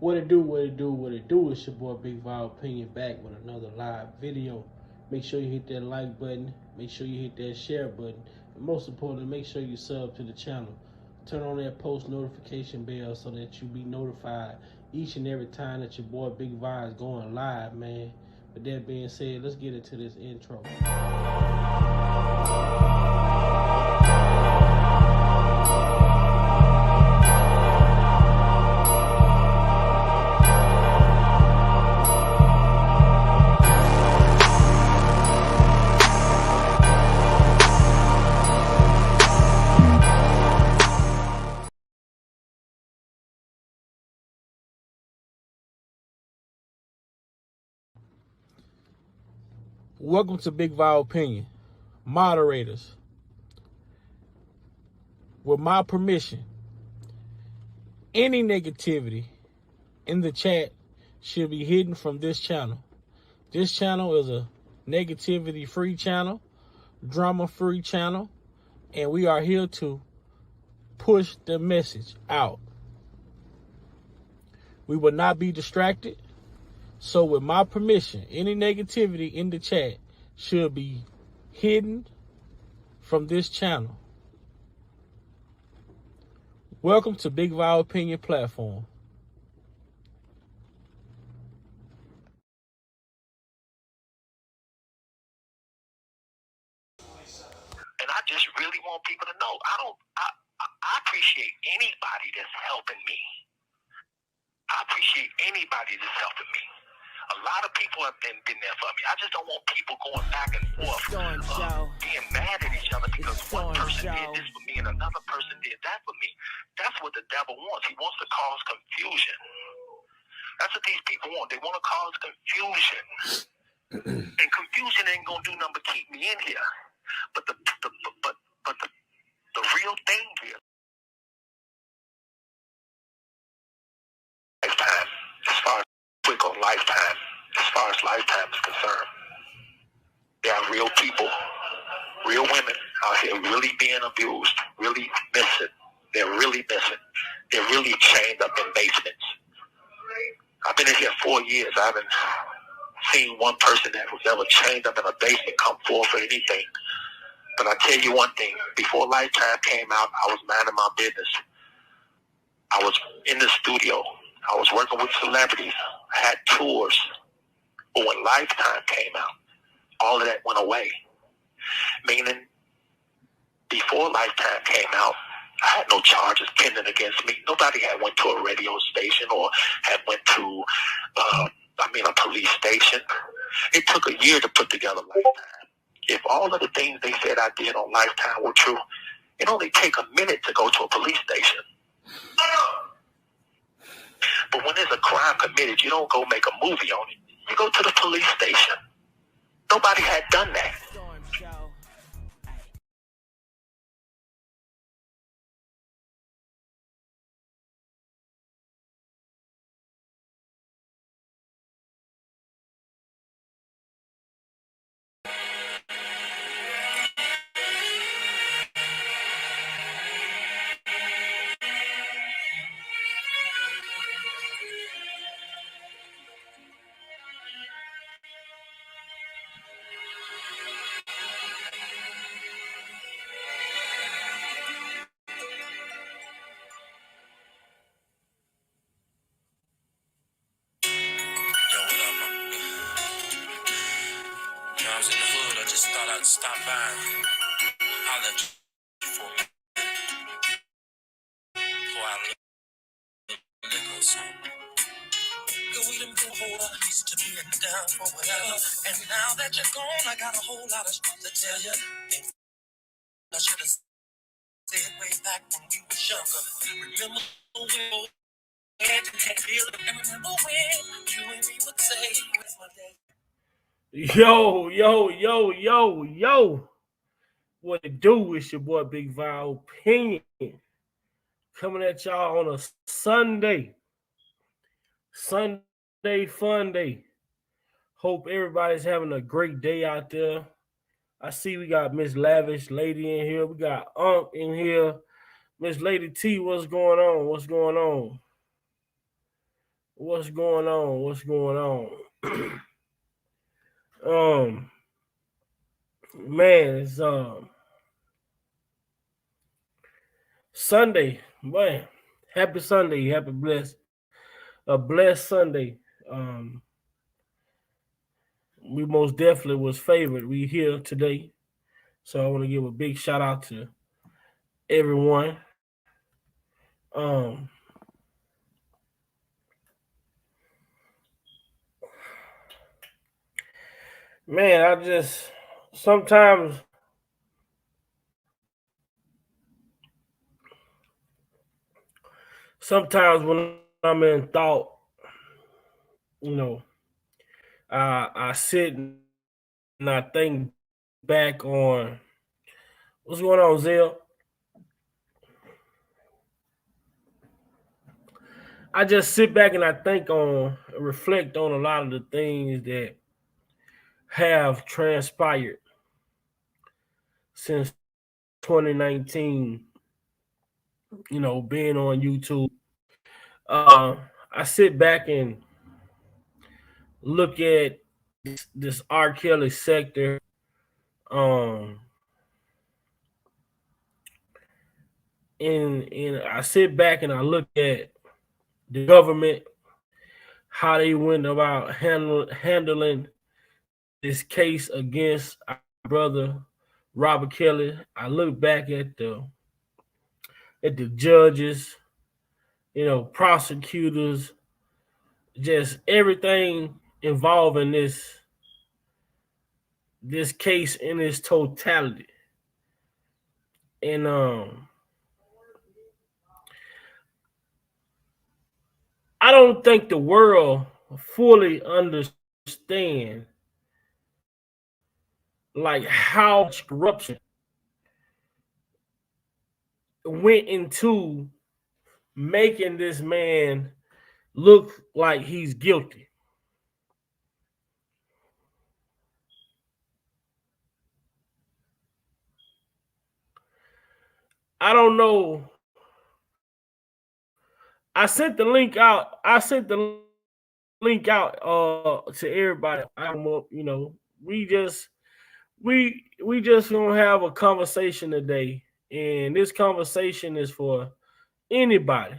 What it do, what it do, what it do. It's your boy Big Val Opinion back with another live video. Make sure you hit that like button. Make sure you hit that share button. And most importantly, make sure you sub to the channel. Turn on that post notification bell so that you be notified each and every time that your boy Big Val is going live, man. With that being said, let's get into this intro. Welcome to Big Val Opinion. Moderators, with my permission, any negativity in the chat should be hidden from this channel. This channel is a negativity-free channel, drama-free channel, and we are here to push the message out. We will not be distracted. So with my permission, any negativity in the chat should be hidden from this channel. Welcome to Big Val Opinion platform. And I just really want people to know, I appreciate anybody that's helping me. I appreciate anybody that's helping me. A lot of people have been there for me. I just don't want people going back and forth, being mad at each other because one person did this for me and another person did that for me. That's what the devil wants. He wants to cause confusion. That's what these people want. They want to cause confusion. And confusion ain't gonna do nothing but keep me in here. But the real thing here, lifetime, as far as quick on lifetime, as far as lifetime is concerned, there are real people, real women out here really being abused, really missing. They're really missing. They're really chained up in basements. I've been in here 4 years. I haven't seen one person that was ever chained up in a basement come forward for anything. But I tell you one thing, before Lifetime came out, I was minding my business. I was in the studio. I was working with celebrities. I had tours. But when Lifetime came out, all of that went away. Meaning, before Lifetime came out, I had no charges pending against me. Nobody had went to a radio station or had went to, a police station. It took a year to put together Lifetime. If all of the things they said I did on Lifetime were true, it only take a minute to go to a police station. But when there's a crime committed, you don't go make a movie on it. You go to the police station. Nobody had done that. I was in the hood, I just thought I'd stop by and holler at you for a minute before I liquor. So, we done been a whole lot of reason to be down for whatever. And now that you're gone, I got a whole lot of shit to tell you. Things I should have said way back when we were younger. Remember when we had to feel it, and remember when you and me would say, "Where's my day?" Yo. What it do? It's your boy Big Val Opinion. Coming at y'all on a Sunday fun day. Hope everybody's having a great day out there. I see we got Miss Lavish Lady in here. We got in here. Miss Lady T, what's going on? What's going on? What's going on? Man, it's Sunday. Man, happy Sunday. Happy a blessed Sunday. Um, we most definitely was favored. We here today, so I want to give a big shout out to everyone. Um, man, I just sometimes when I'm in thought, you know, I sit and I think back on what's going on, Zell. I just sit back and I think on, reflect on a lot of the things that have transpired since 2019. You know, being on YouTube, uh, I sit back and look at this R.Kelly sector. Um, and I sit back and I look at the government, how they went about handling this case against our brother Robert Kelly. I look back at the judges, you know, prosecutors, just everything involving this case in its totality. And I don't think the world fully understand like how much corruption went into making this man look like he's guilty. I don't know. I sent the link out. I sent the link out to everybody. I'm up, you know. We just gonna have a conversation today. And this conversation is for anybody.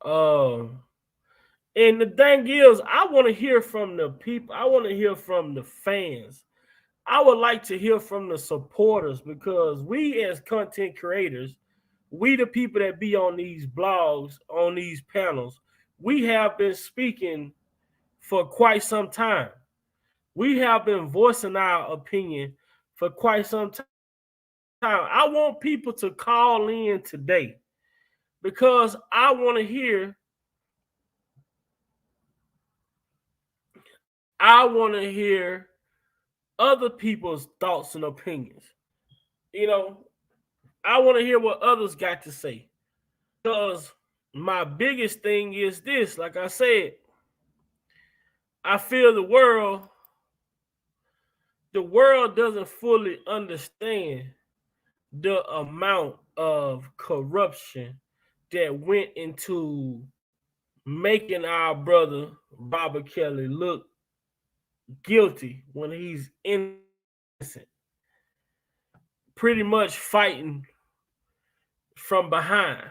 Um and the thing is, I want to hear from the people. I want to hear from the fans. I would like to hear from the supporters because we as content creators, we the people that be on these blogs, on these panels, we have been speaking for quite some time. We have been voicing our opinion for quite some time. I want people to call in today because I want to hear other people's thoughts and opinions. You know, I want to hear what others got to say. Because my biggest thing is this, like I said, I feel the world doesn't fully understand the amount of corruption that went into making our brother Robert Kelly look guilty when he's innocent, pretty much fighting from behind.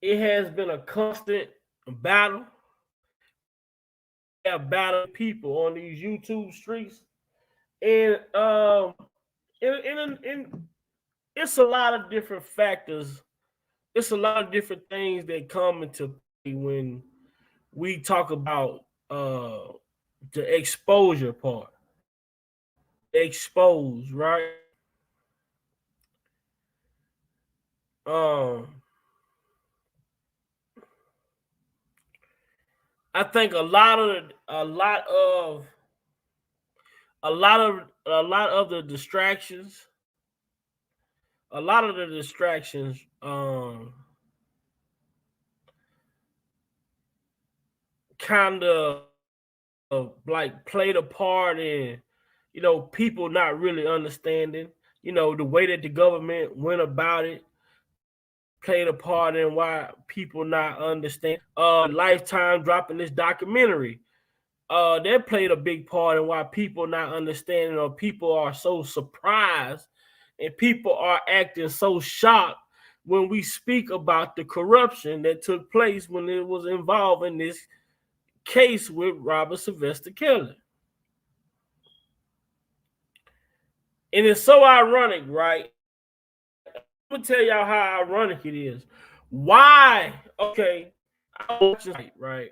It has been a constant battle. We have battled people on these YouTube streets, and and it's a lot of different factors. It's a lot of different things that come into play when we talk about the exposure part. Expose, right? Um, I think a lot of the distractions, a lot of the distractions, kind of like played a part in, people not really understanding. the way that the government went about it played a part in why people not understand. Lifetime dropping this documentary, that played a big part in why people not understanding, or people are so surprised and people are acting so shocked when we speak about the corruption that took place when it was involved in this case with Robert Sylvester Kelly. And it's so ironic, right? I'm gonna tell y'all how ironic it is. Why? Okay, I was watching, right?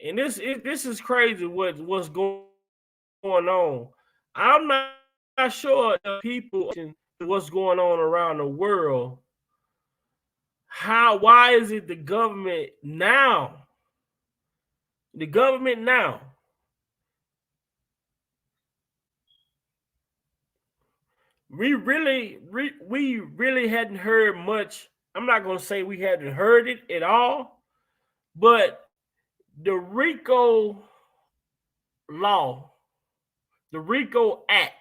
And this is crazy. What's going on? I'm not sure if people what's going on around the world. Why is it the government now? The government now. We really hadn't heard much. I'm not gonna say we hadn't heard it at all, but the RICO law, the RICO Act,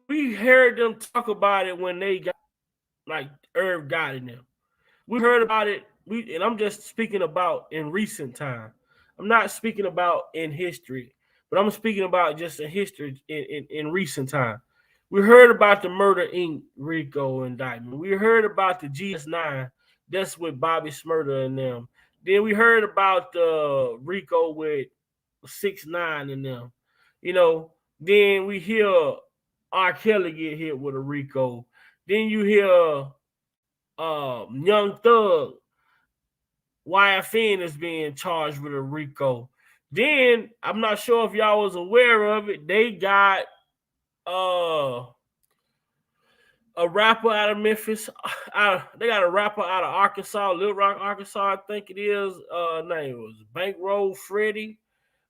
we heard them talk about it when they got like Irv got in them. We heard about it. And I'm just speaking about in recent time. I'm not speaking about in history, but I'm speaking about just in history in recent time. We heard about the Murder Inc. RICO indictment. We heard about the GS9. That's with Bobby Smurder and them. Then we heard about the RICO with 6ix9ine and them. You know, then we hear R.Kelly get hit with a RICO. Then you hear Young Thug, YFN is being charged with a RICO. Then I'm not sure if y'all was aware of it. They got a rapper out of Memphis. They got a rapper out of Arkansas, Little Rock, Arkansas, I think it is. Name was Bankroll Freddie.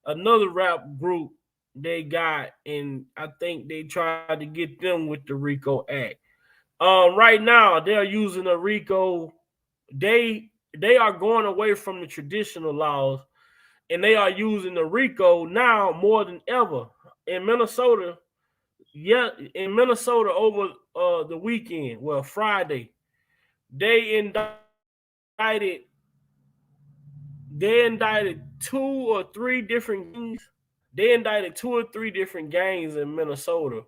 Another rap group they got, and I think they tried to get them with the RICO Act. Right now they're using a RICO. They are going away from the traditional laws, and they are using the RICO now more than ever in Minnesota. Yeah, in Minnesota over the weekend, well, Friday, they indicted they indicted two or three different gangs. They indicted two or three different gangs in Minnesota.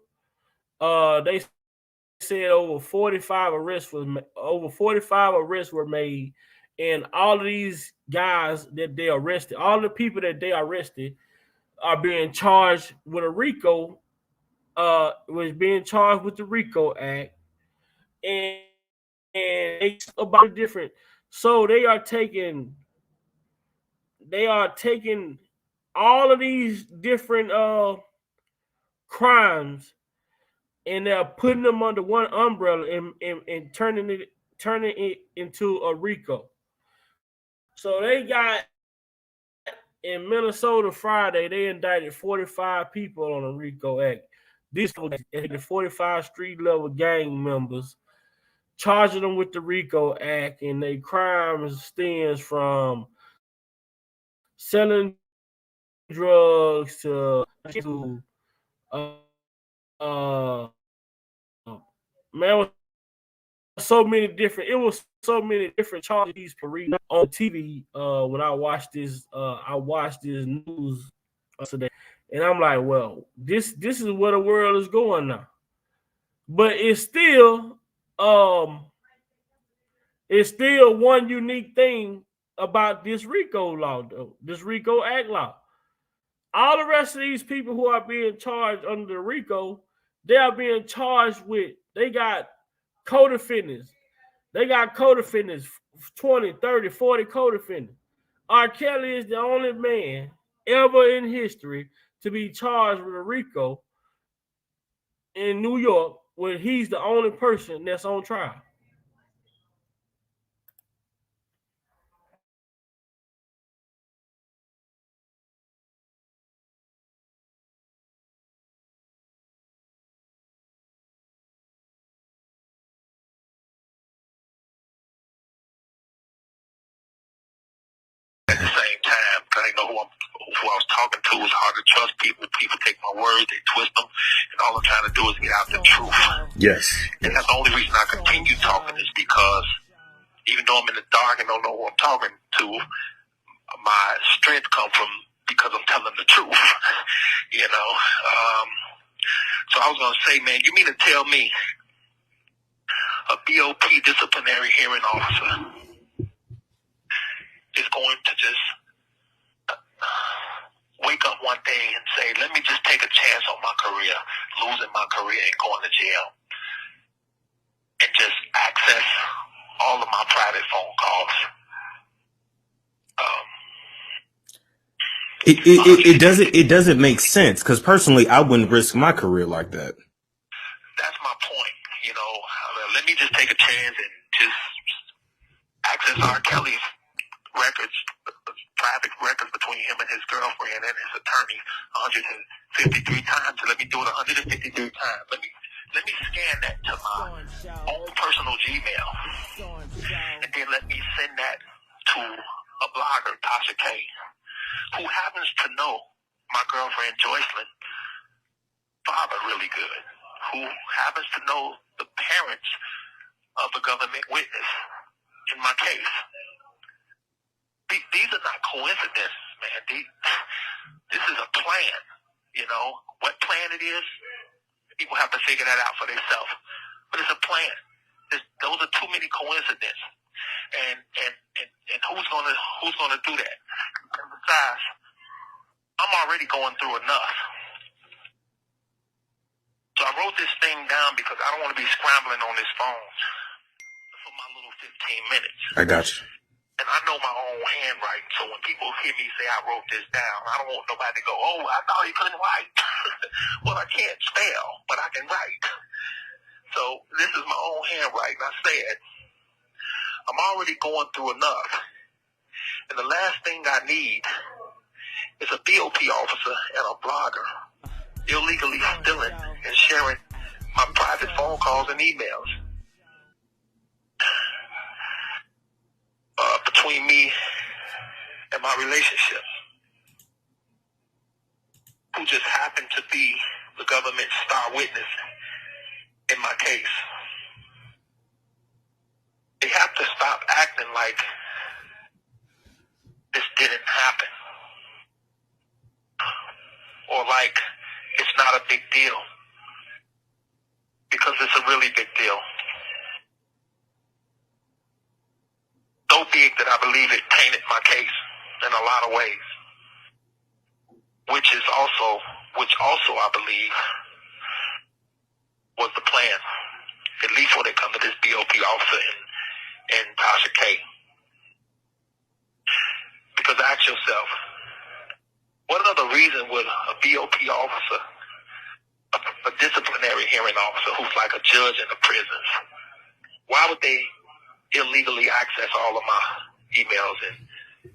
They said over 45 arrests were made, and all of these guys that they arrested, all the people that they arrested, are being charged with a RICO. Was being charged with the RICO Act, and it's about different. So they are taking all of these different crimes, and they're putting them under one umbrella and turning it into a RICO. So they got in Minnesota Friday, they indicted 45 people on a RICO Act. These the 45 street level gang members, charging them with the RICO Act, and their crimes stems from selling drugs to uh, uh man, it was so many different charges on TV. When I watched this news today, and I'm like, well, this is where the world is going now. But um it's still one unique thing about this RICO law, though, this RICO Act law. All the rest of these people who are being charged under the RICO, they are being charged with, they got co-defendants. They got co-defendants, 20, 30, 40 co-defendants. R. Kelly is the only man ever in history to be charged with a RICO in New York, where he's the only person that's on trial. At the same time because I know who I was talking to. It's hard to trust people. People take my words, they twist them, and all I'm trying to do is get out the truth. Yes. And that's the only reason I continue talking is because even though I'm in the dark and don't know who I'm talking to, my strength comes from because I'm telling the truth. You know. So I was gonna say, man, you mean to tell me a BOP disciplinary hearing officer is going to just wake up one day and say, let me just take a chance on my career, losing my career and going to jail, and just access all of my private phone calls? It doesn't make sense because personally I wouldn't risk my career like that. That's my point. You know, let me just take a chance and just access R.Kelly's records, private records between him and his girlfriend and his attorney 153 times. So let me do it 153 times. Let me scan that to my own personal Gmail, and then let me send that to a blogger, Tasha K, who happens to know my girlfriend Joycelyn father really good, who happens to know the parents of the government witness in my case. These are not coincidences, man. This is a plan. You know what plan it is? People have to figure that out for themselves. But it's a plan. Those are too many coincidences. And who's gonna do that? And besides, I'm already going through enough. So I wrote this thing down because I don't want to be scrambling on this phone for my little 15 minutes. I got you. And I know my own handwriting, so when people hear me say I wrote this down, I don't want nobody to go, oh, I thought he couldn't write. Well, I can't spell, but I can write. So this is my own handwriting. I said, I'm already going through enough. And the last thing I need is a BOP officer and a blogger illegally stealing and sharing my private phone calls and emails. Between me and my relationship, who just happened to be the government's star witness in my case. They have to stop acting like this didn't happen, or like it's not a big deal, because it's a really big deal. So big that I believe it tainted my case in a lot of ways, which also I believe was the plan, at least when it comes to this BOP officer and Tasha K. Because ask yourself, what other reason would a BOP officer, a disciplinary hearing officer who's like a judge in the prisons, why would they illegally access all of my emails and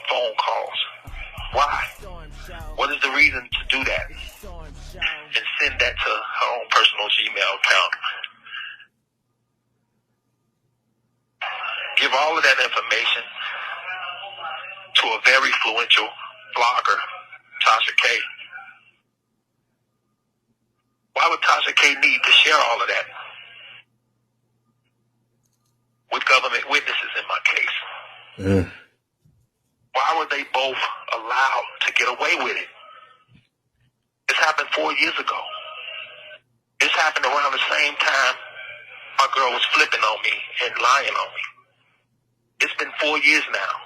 phone calls? Why? What is the reason to do that? And send that to her own personal Gmail account. Give all of that information to a very influential blogger, Tasha K. Why would Tasha K need to share all of that with government witnesses in my case? Mm. Why were they both allowed to get away with it? This happened 4 years ago. This happened around the same time my girl was flipping on me and lying on me. It's been 4 years now,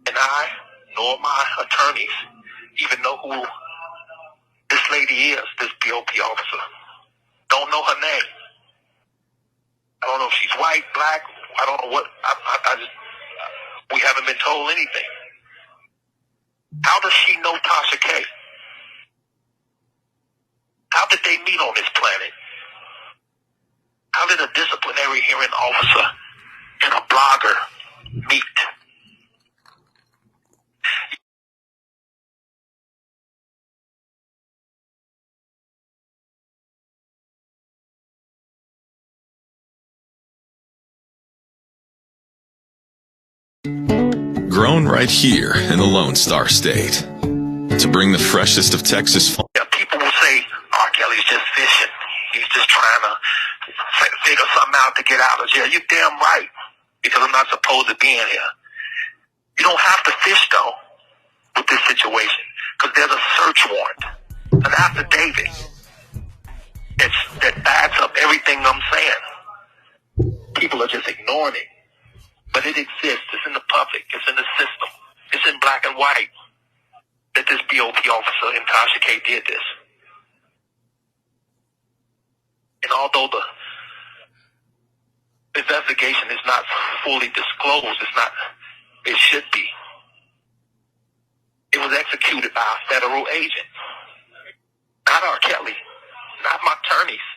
and I, nor my attorneys, even know who this lady is, this BOP officer. Don't know her name. I don't know if she's white, black, I don't know what. We haven't been told anything. How does she know Tasha K? How did they meet on this planet? How did a disciplinary hearing officer and a blogger meet? grown right here in the Lone Star State. To bring the freshest of Texas fun. Yeah, people will say R.Kelly's just fishing. He's just trying to figure something out to get out of jail. You're damn right, because I'm not supposed to be in here. You don't have to fish, though, with this situation, because there's a search warrant, an affidavit that backs up everything I'm saying. People are just ignoring it. But it exists. It's in the public. It's in the system. It's in black and white that this BOP officer in Tasha K did this. And although the investigation is not fully disclosed, it should be. It was executed by a federal agent. Not R.Kelly, not my attorneys,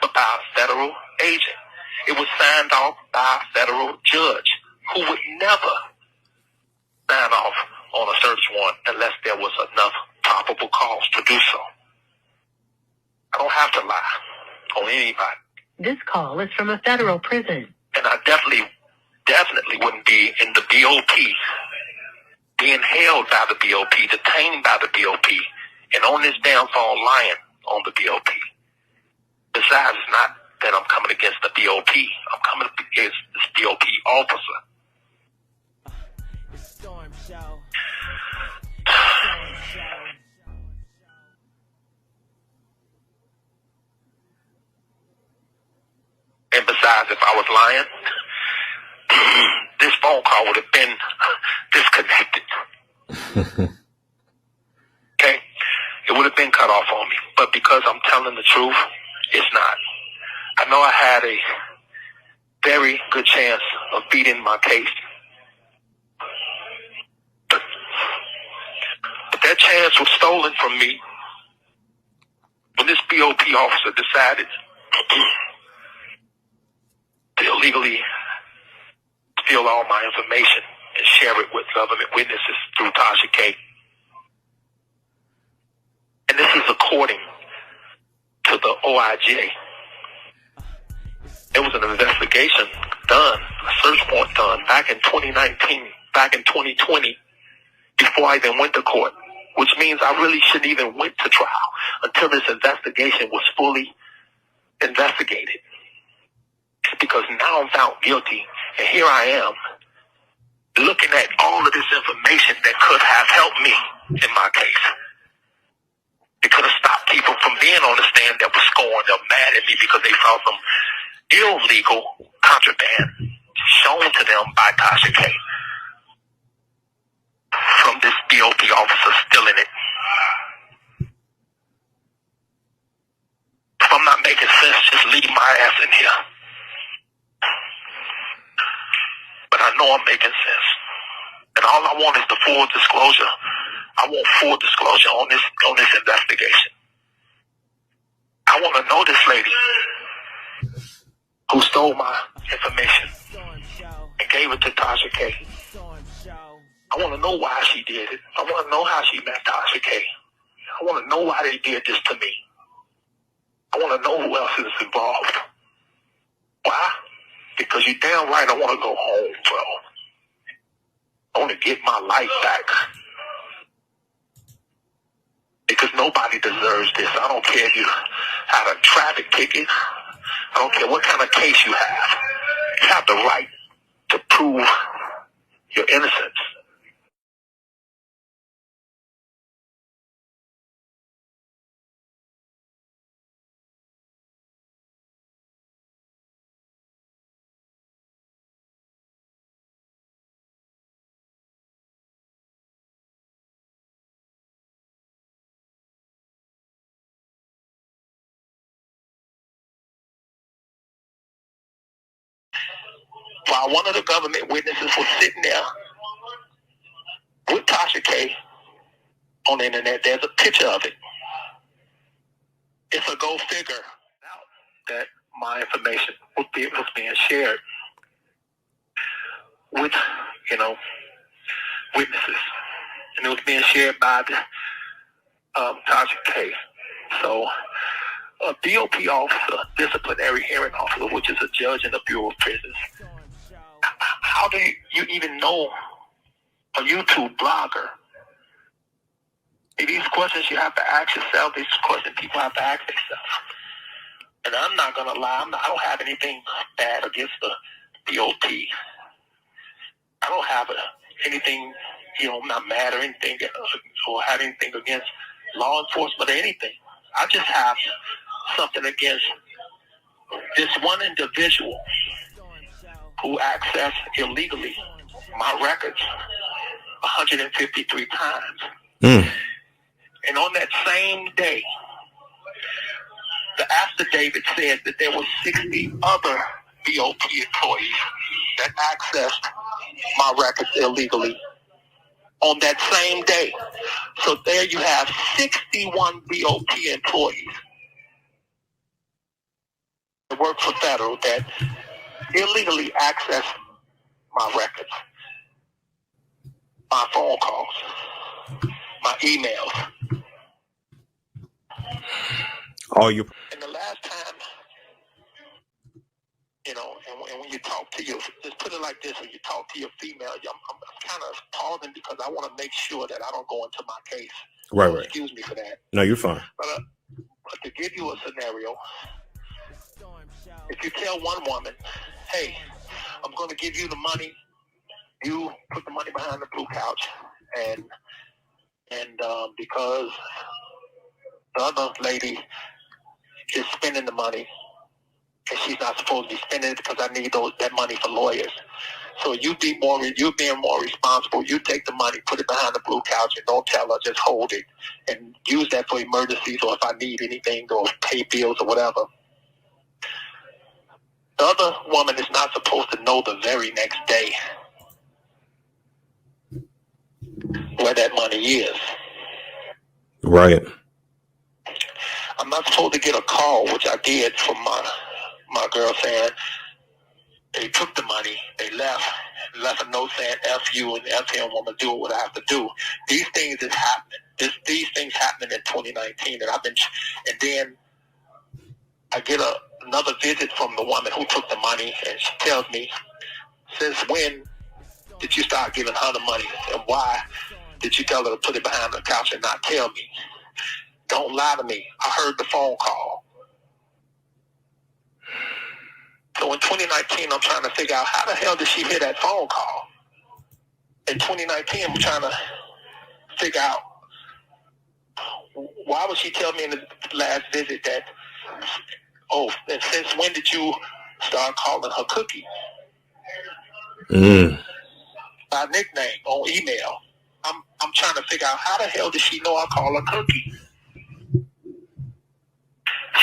but by a federal agent. It was signed off by a federal judge who would never sign off on a search warrant unless there was enough probable cause to do so. I don't have to lie on anybody. This call is from a federal prison. And I definitely wouldn't be in the BOP, being held by the BOP, detained by the BOP, and on this damn phone lying on the BOP. Besides, it's not that I'm coming against the BOP. I'm coming against this BOP officer. And besides, if I was lying, this phone call would have been disconnected. Okay? It would have been cut off on me. But because I'm telling the truth, it's not. I know I had a very good chance of beating my case. But that chance was stolen from me when this BOP officer decided to illegally steal all my information and share it with government witnesses through Tasha K. And this is according to the OIJ. There was an investigation done, a search warrant done back in 2019, back in 2020, before I even went to court, which means I really shouldn't even went to trial until this investigation was fully investigated. Because now I'm found guilty, and here I am, looking at all of this information that could have helped me in my case. It could have stopped people from being on the stand that was scoring. They're mad at me because they found some illegal contraband shown to them by Tasha K. From this BOP officer stealing it. If I'm not making sense, just leave my ass in here. But I know I'm making sense. And all I want is the full disclosure. I want full disclosure on this investigation. I want to know this lady who stole my information and gave it to Tasha K. I want to know why she did it. I want to know how she met Tasha K. I want to know why they did this to me. I want to know who else is involved. Why? Because you're damn right I want to go home, bro. I want to get my life back. Because nobody deserves this. I don't care if you have a traffic ticket. I don't care what kind of case you have. You have the right to prove your innocence. While one of the government witnesses was sitting there with Tasha K on the internet, there's a picture of it. It's a go figure that my information was being shared with, witnesses. And it was being shared by the Tasha K. So a BOP officer, disciplinary hearing officer, which is a judge in the Bureau of Prisons, how do you even know a YouTube blogger. These questions you have to ask yourself. These questions people have to ask themselves. And I'm not going to lie. I don't have anything bad against the DOT. I don't have anything, I'm not mad or anything or have anything against law enforcement or anything. I just have something against this one individual who accessed illegally my records 153 times. And on that same day, the affidavit said that there were 60 other BOP employees that accessed my records illegally on that same day. So there you have 61 BOP employees that work for federal that illegally access my records, my phone calls, my emails. And the last time, and when you talk to your, just put it like this, when you talk to your female, I'm kind of pausing because I want to make sure that I don't go into my case. Right. Excuse me for that. No, you're fine. But to give you a scenario, if you tell one woman, hey, I'm going to give you the money, you put the money behind the blue couch, and because the other lady is spending the money, and she's not supposed to be spending it because I need that money for lawyers. So you being more responsible. You take the money, put it behind the blue couch, and don't tell her. Just hold it and use that for emergencies or if I need anything or pay bills or whatever. The other woman is not supposed to know the very next day where that money is. Right. I'm not supposed to get a call, which I did from my girl saying they took the money, they left a note saying F you and F him, I'm going to do what I have to do. These things is happening. These things happening in 2019, and then I get another visit from the woman who took the money, and she tells me, since when did you start giving her the money, and why did you tell her to put it behind the couch and not tell me? Don't lie to me. I heard the phone call. So in 2019, I'm trying to figure out how the hell did she hear that phone call? In 2019, I'm trying to figure out why would she tell me in the last visit that, and since when did you start calling her Cookie? By nickname on email. I'm trying to figure out how the hell did she know I call her Cookie?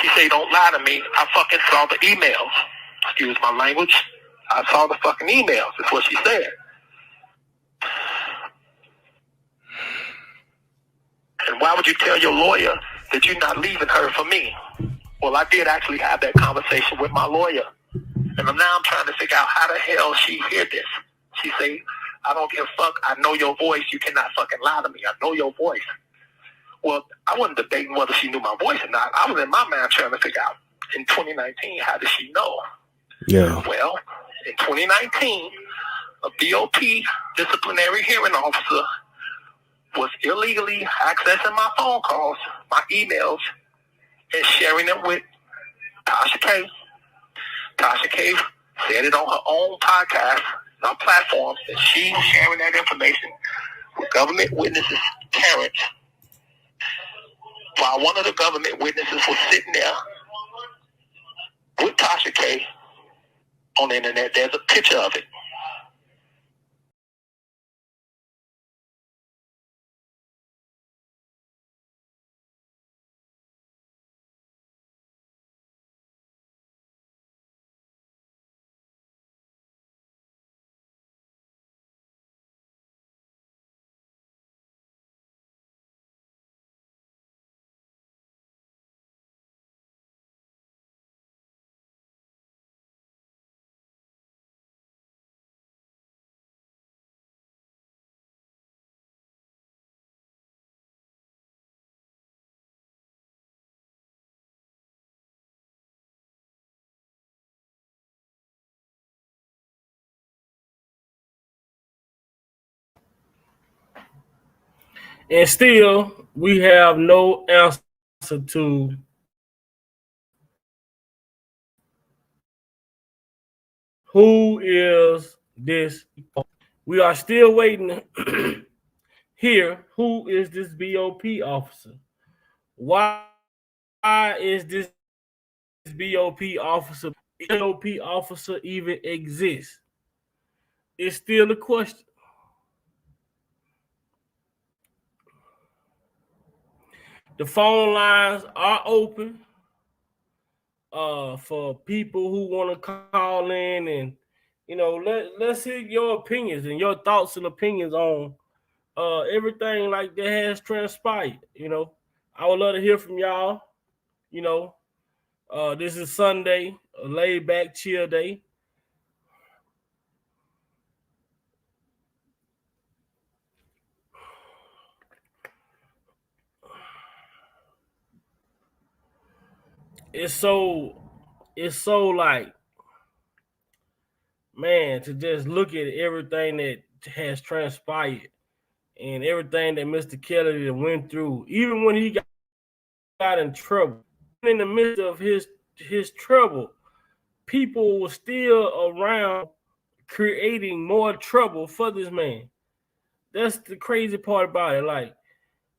She say, don't lie to me. I fucking saw the emails. Excuse my language. I saw the fucking emails. That's what she said. And why would you tell your lawyer that you're not leaving her for me? Well, I did actually have that conversation with my lawyer. And now I'm trying to figure out how the hell she hear this. She say, I don't give a fuck. I know your voice. You cannot fucking lie to me. I know your voice. Well, I wasn't debating whether she knew my voice or not. I was in my mind trying to figure out, in 2019, how did she know? Yeah. Well, in 2019, a BOP disciplinary hearing officer was illegally accessing my phone calls, my emails, and sharing them with Tasha K. Tasha K said it on her own podcast, on platforms, that she's sharing that information with government witnesses' parents. While one of the government witnesses was sitting there with Tasha K on the internet, there's a picture of it. And still, we have no answer to who is this. We are still waiting here. Who is this BOP officer? Why is this BOP officer? BOP officer even exist? It's still a question. The phone lines are open for people who want to call in and let's hear your opinions and your thoughts and opinions on everything like that has transpired. I would love to hear from y'all. You know, this is Sunday, a laid back, chill day. It's so, it's so like, man, to just look at everything that has transpired and everything that Mr. Kelly went through, even when he got in trouble, in the midst of his trouble, people were still around creating more trouble for this man. That's the crazy part about it. Like,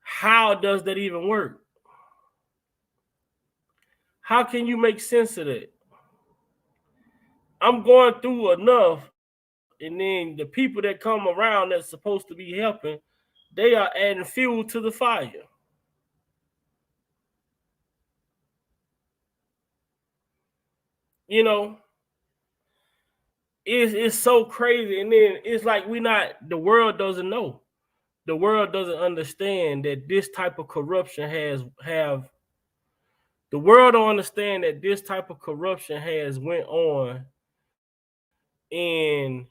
how does that even work? How can you make sense of that? I'm going through enough, and then the people that come around that's supposed to be helping, they are adding fuel to the fire. You know, it's so crazy, and then it's like the world doesn't know. The world doesn't understand that this type of corruption have the world don't understand that this type of corruption has went on in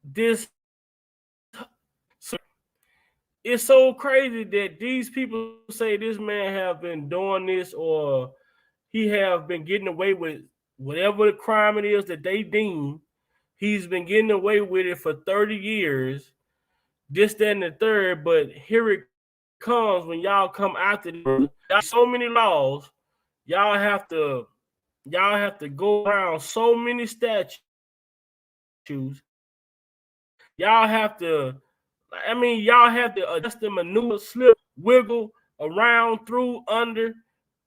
this. So it's so crazy that these people say this man have been doing this, or he have been getting away with whatever the crime it is that they deem. He's been getting away with it for 30 years, this, that, and the third. But here it comes when y'all come after this. There's so many laws. Y'all have to go around so many statutes. Y'all have to, y'all have to adjust the maneuver, slip, wiggle around, through, under,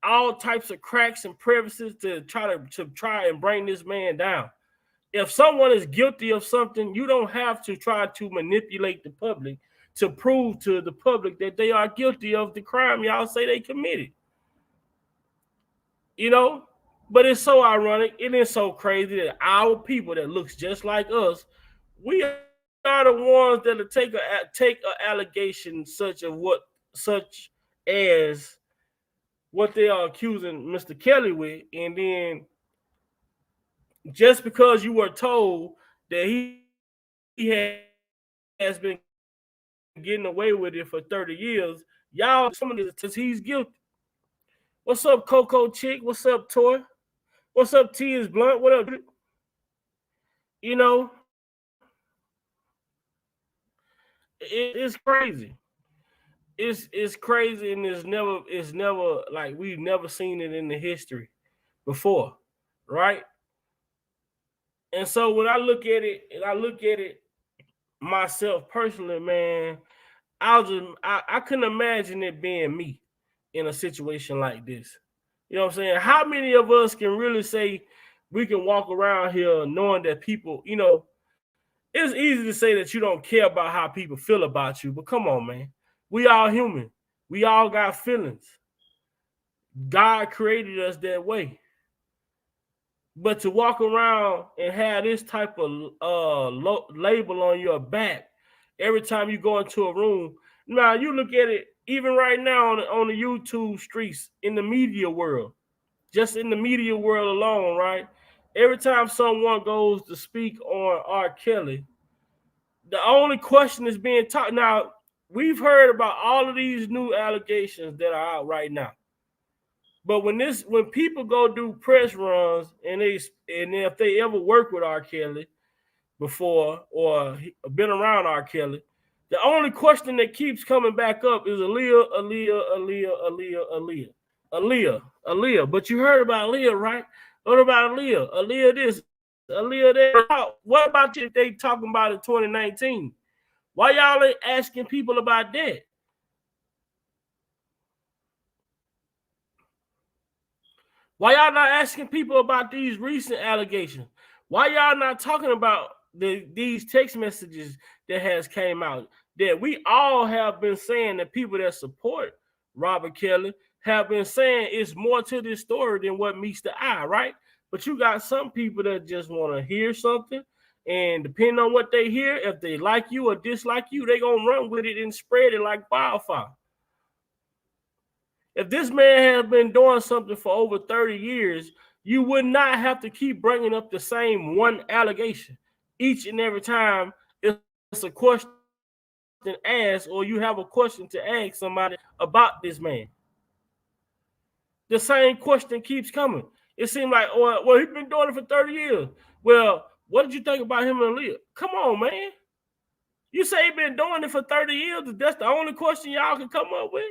all types of cracks and crevices to try and bring this man down. If someone is guilty of something, you don't have to try to manipulate the public to prove to the public that they are guilty of the crime y'all say they committed. You know? But it's so ironic. It is so crazy that our people that looks just like us, we are the ones that take an allegation such as what they are accusing Mr. Kelly with, and then just because you were told that he has been getting away with it for 30 years, y'all, some of this says he's guilty. What's up, Coco Chick? What's up, Toy? What's up, T is Blunt? What up? You know, it's crazy. It's crazy, and it's never like we've never seen it in the history before, right? And so when I look at it, and I look at it myself personally, man, I couldn't imagine it being me in a situation like this. You know what I'm saying? How many of us can really say we can walk around here knowing that people, it's easy to say that you don't care about how people feel about you, but come on, man. We all human. We all got feelings. God created us that way. But to walk around and have this type of label on your back every time you go into a room. Now you look at it even right now on the YouTube streets in the media world, just in the media world alone, right? Every time someone goes to speak on R.Kelly, the only question is being taught. Now, we've heard about all of these new allegations that are out right now. But when people go do press runs and if they ever worked with R. Kelly before or been around R. Kelly, The only question that keeps coming back up is Aaliyah. But you heard about Aaliyah, right? What about Aaliyah? Aaliyah this, Aaliyah that. What about you? They talking about in 2019? Why y'all ain't asking people about that? Why y'all not asking people about these recent allegations? Why y'all not talking about these text messages that has came out that we all have been saying, that people that support Robert Kelly have been saying it's more to this story than what meets the eye, right? But you got some people that just want to hear something, and depending on what they hear, if they like you or dislike you, they gonna run with it and spread it like wildfire. If this man has been doing something for over 30 years, you would not have to keep bringing up the same one allegation each and every time it's a question asked, or you have a question to ask somebody about this man. The same question keeps coming. It seems like, oh, well, he's been doing it for 30 years. Well, what did you think about him and Aaliyah? Come on, man. You say he's been doing it for 30 years. That's the only question y'all can come up with?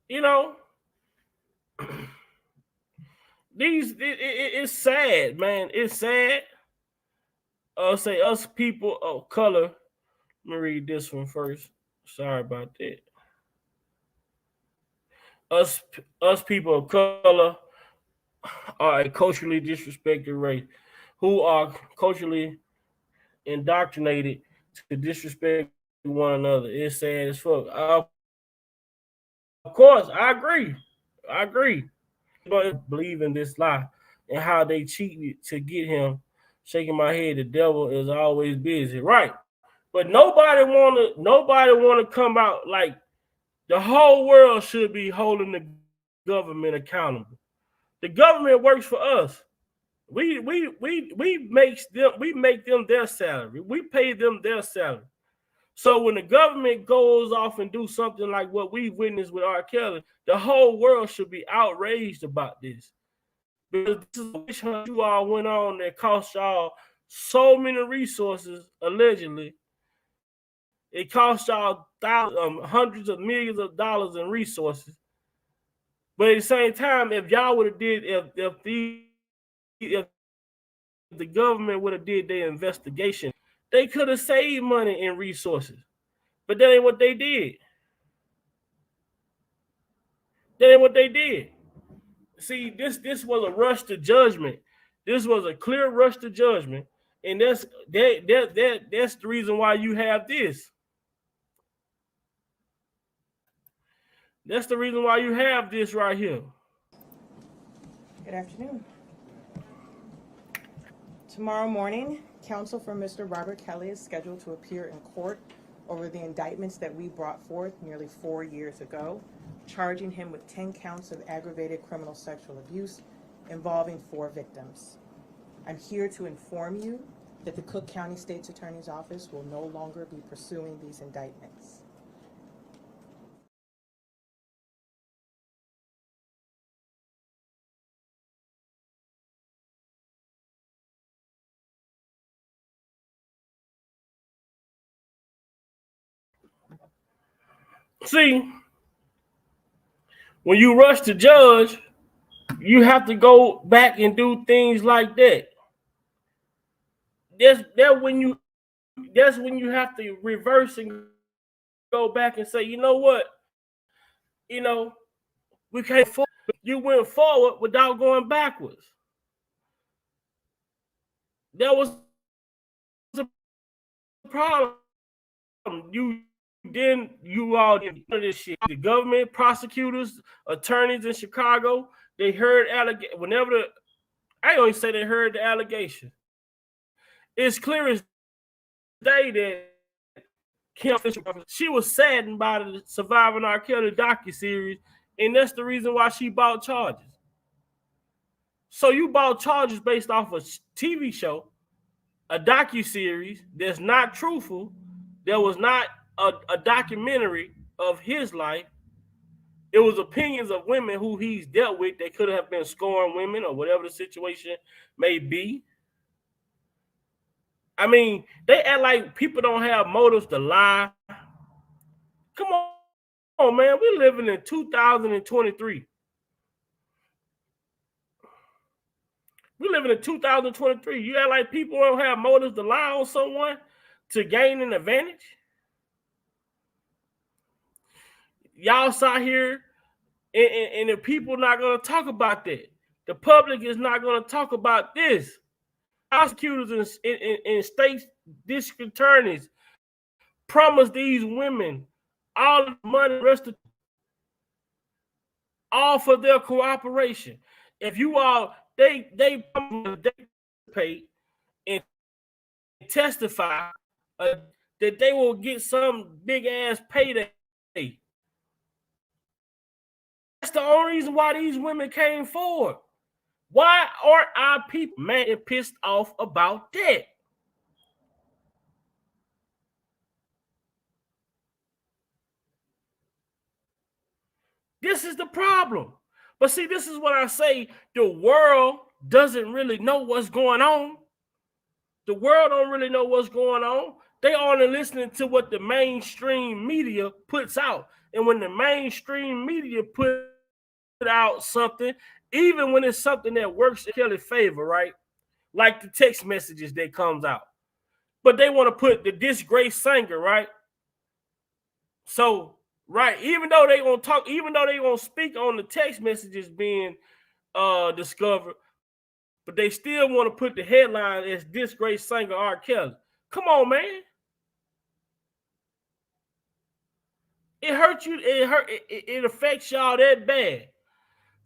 You know, it's sad, man. It's sad. Say us people of color. Let me read this one first. Sorry about that. Us people of color are a culturally disrespected race who are culturally indoctrinated to disrespect one another. It's sad as fuck. Of course, I agree. But believe in this lie and how they cheated to get him. Shaking my head, the devil is always busy, right? But nobody wanna come out like the whole world should be holding the government accountable. The government works for us. We make them their salary. We pay them their salary. So when the government goes off and do something like what we witnessed with R.Kelly, the whole world should be outraged about this. Because this is a witch hunt you all went on that cost y'all so many resources, allegedly. It cost y'all hundreds of millions of dollars in resources. But at the same time, if y'all would have did, if the government would have did their investigation, they could have saved money and resources. But that ain't what they did. See, this was a rush to judgment. This was a clear rush to judgment, and that's the reason why you have this. That's the reason why you have this right here. Good afternoon. Tomorrow morning, counsel for Mr. Robert Kelly is scheduled to appear in court over the indictments that we brought forth nearly 4 years ago, charging him with 10 counts of aggravated criminal sexual abuse involving 4 victims. I'm here to inform you that the Cook County State's Attorney's Office will no longer be pursuing these indictments. See, when you rush to judge, you have to go back and do things like that. That's when you have to reverse and go back and say, you know what? We can't. You went forward without going backwards. That was the problem. You all did this shit. The government, prosecutors, attorneys in Chicago, they heard whenever I don't even say they heard the allegation. It's clear as day that Kim Fisher, she was saddened by the Surviving R.Kelly docuseries, and that's the reason why she bought charges. So you bought charges based off a TV show, a docuseries that's not truthful. There was not a documentary of his life. It was opinions of women who he's dealt with. They could have been scorned women or whatever the situation may be. I mean, they act like people don't have motives to lie. Come on, man. We're living in 2023. We're living in 2023. You act like people don't have motives to lie on someone to gain an advantage? Y'all sat here and the people not going to talk about that. The public is not going to talk about this. Prosecutors and state district attorneys promise these women all the money, all for their cooperation. If you all, they participate and testify that they will get some big ass payday. That's the only reason why these women came forward. Why are our people mad and pissed off about that? This is the problem. But see, this is what I say. The world doesn't really know what's going on. The world don't really know what's going on. They only listening to what the mainstream media puts out. And when the mainstream media put out something, even when it's something that works in Kelly's favor, right? Like the text messages that comes out. But they want to put the disgraced singer, right? So, right, even though they gonna talk, even though they gonna speak on the text messages being discovered, but they still want to put the headline as disgraced singer R.Kelly. Come on, man. It hurt you, it affects y'all that bad.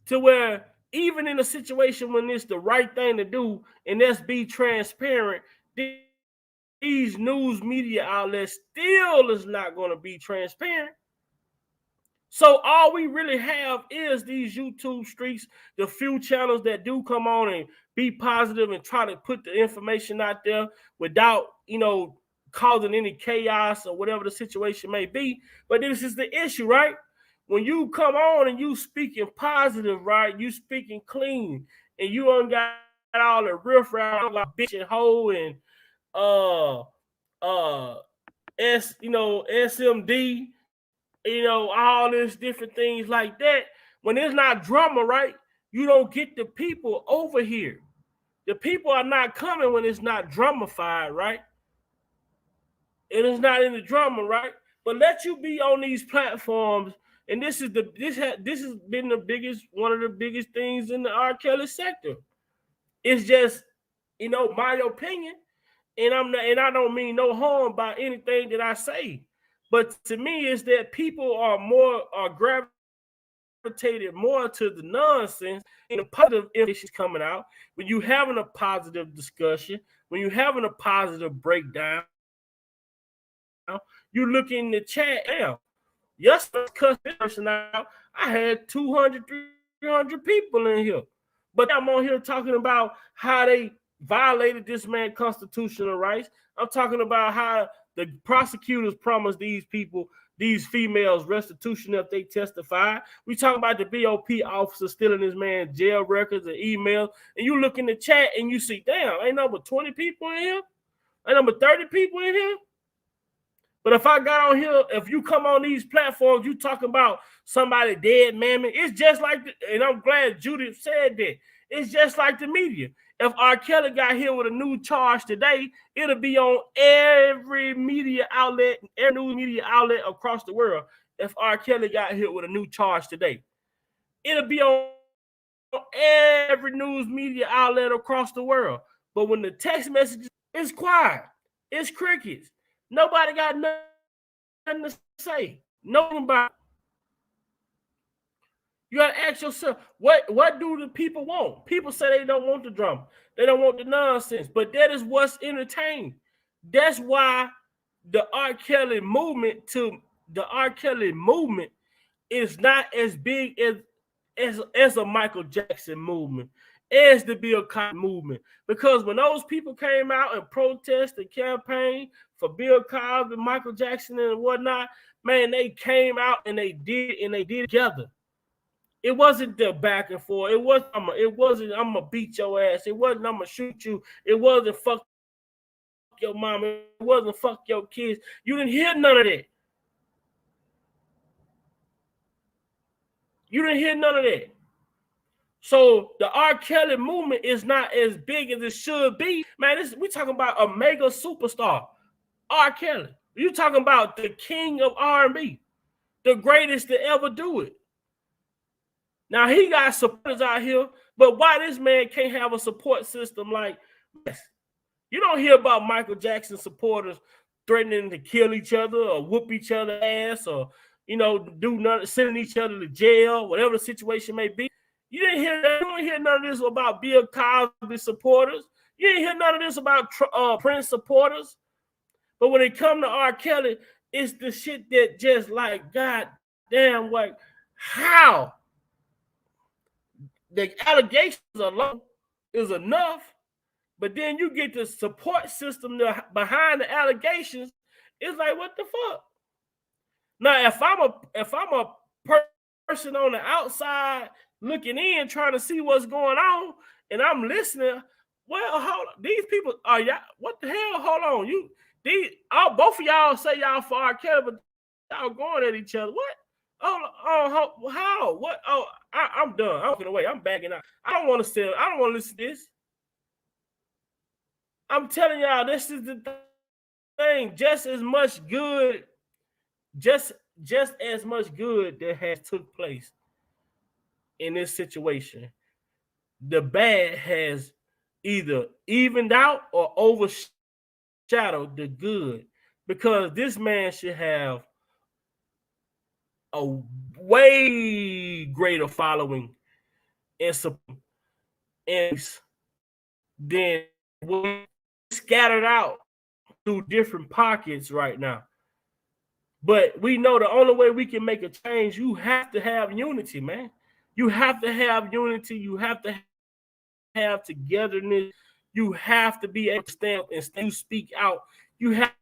To where even in a situation when it's the right thing to do, and let's be transparent, these news media outlets still is not going to be transparent. So all we really have is these YouTube streaks, the few channels that do come on and be positive and try to put the information out there without, causing any chaos or whatever the situation may be. But this is the issue, right? When you come on and you speaking positive, right? You speaking clean, and you ain't got all the riffraff like bitch and hoe and SMD, all this different things like that. When it's not drama, right? You don't get the people over here. The people are not coming when it's not dramified, right? It is not in the drama, right? But let you be on these platforms, and this has been one of the biggest things in the R.Kelly sector. It's just, my opinion, and I don't mean no harm by anything that I say. But to me, it's that people are gravitated more to the nonsense and the positive information coming out. When you having a positive discussion, when you having a positive breakdown, you look in the chat now. Yesterday, cuss this person out. I had 200, 300 people in here. But I'm on here talking about how they violated this man's constitutional rights. I'm talking about how the prosecutors promised these people, these females, restitution if they testify. We talking about the BOP officer stealing this man's jail records and emails. And you look in the chat and you see, damn, ain't number 20 people in here? Ain't number 30 people in here? But if I got on here, if you come on these platforms, you talking about somebody dead, mammy, it's just like, and I'm glad Judith said that, it's just like the media. If R.Kelly got hit with a new charge today, it'll be on every media outlet, every news media outlet across the world. If R.Kelly got hit with a new charge today, it'll be on every news media outlet across the world. But when the text messages, it's quiet. It's crickets. Nobody got nothing to say. Nobody. You got to ask yourself, what do the people want? People say they don't want the drama. They don't want the nonsense. But that is what's entertaining. That's why the R.Kelly movement is not as big as a Michael Jackson movement, as the Bill Cosby movement. Because when those people came out and protested and campaigned for Bill Cosby, Michael Jackson, and whatnot, man, they came out and they did together. It wasn't the back and forth. It wasn't I'm gonna beat your ass. It wasn't I'm gonna shoot you. It wasn't fuck your mom. It wasn't fuck your kids. You didn't hear none of that. You didn't hear none of that. So the R.Kelly movement is not as big as it should be. Man, we talking about a mega superstar. R.Kelly. You talking about the king of R&B. The greatest to ever do it. Now, he got supporters out here, but why this man can't have a support system like this? You don't hear about Michael Jackson supporters threatening to kill each other or whoop each other's ass or, do nothing, sending each other to jail, whatever the situation may be. You didn't hear that. You didn't hear none of this about Bill Cosby supporters. You didn't hear none of this about Prince supporters. But when it come to R. Kelly, it's the shit that just like, God damn, like, how? The allegations alone is enough, but then you get the support system behind the allegations. It's like, what the fuck? Now, if I'm a person on the outside looking in, trying to see what's going on, and I'm listening, well, hold on. These people are y'all. What the hell? Hold on, both of y'all say y'all for R. Kelly, but y'all going at each other. What? How? What? I'm done. I'm walking away. I'm backing out. I don't want to listen to this. I'm telling y'all, this is the thing. Just as much good that has took place in this situation, the bad has either evened out or overshadowed the good, because this man should have a way greater following and support than what scattered out through different pockets right now. But we know the only way we can make a change, you have to have unity, man. You have to have unity. You have to have togetherness. You have to be able to stand up and speak out. You have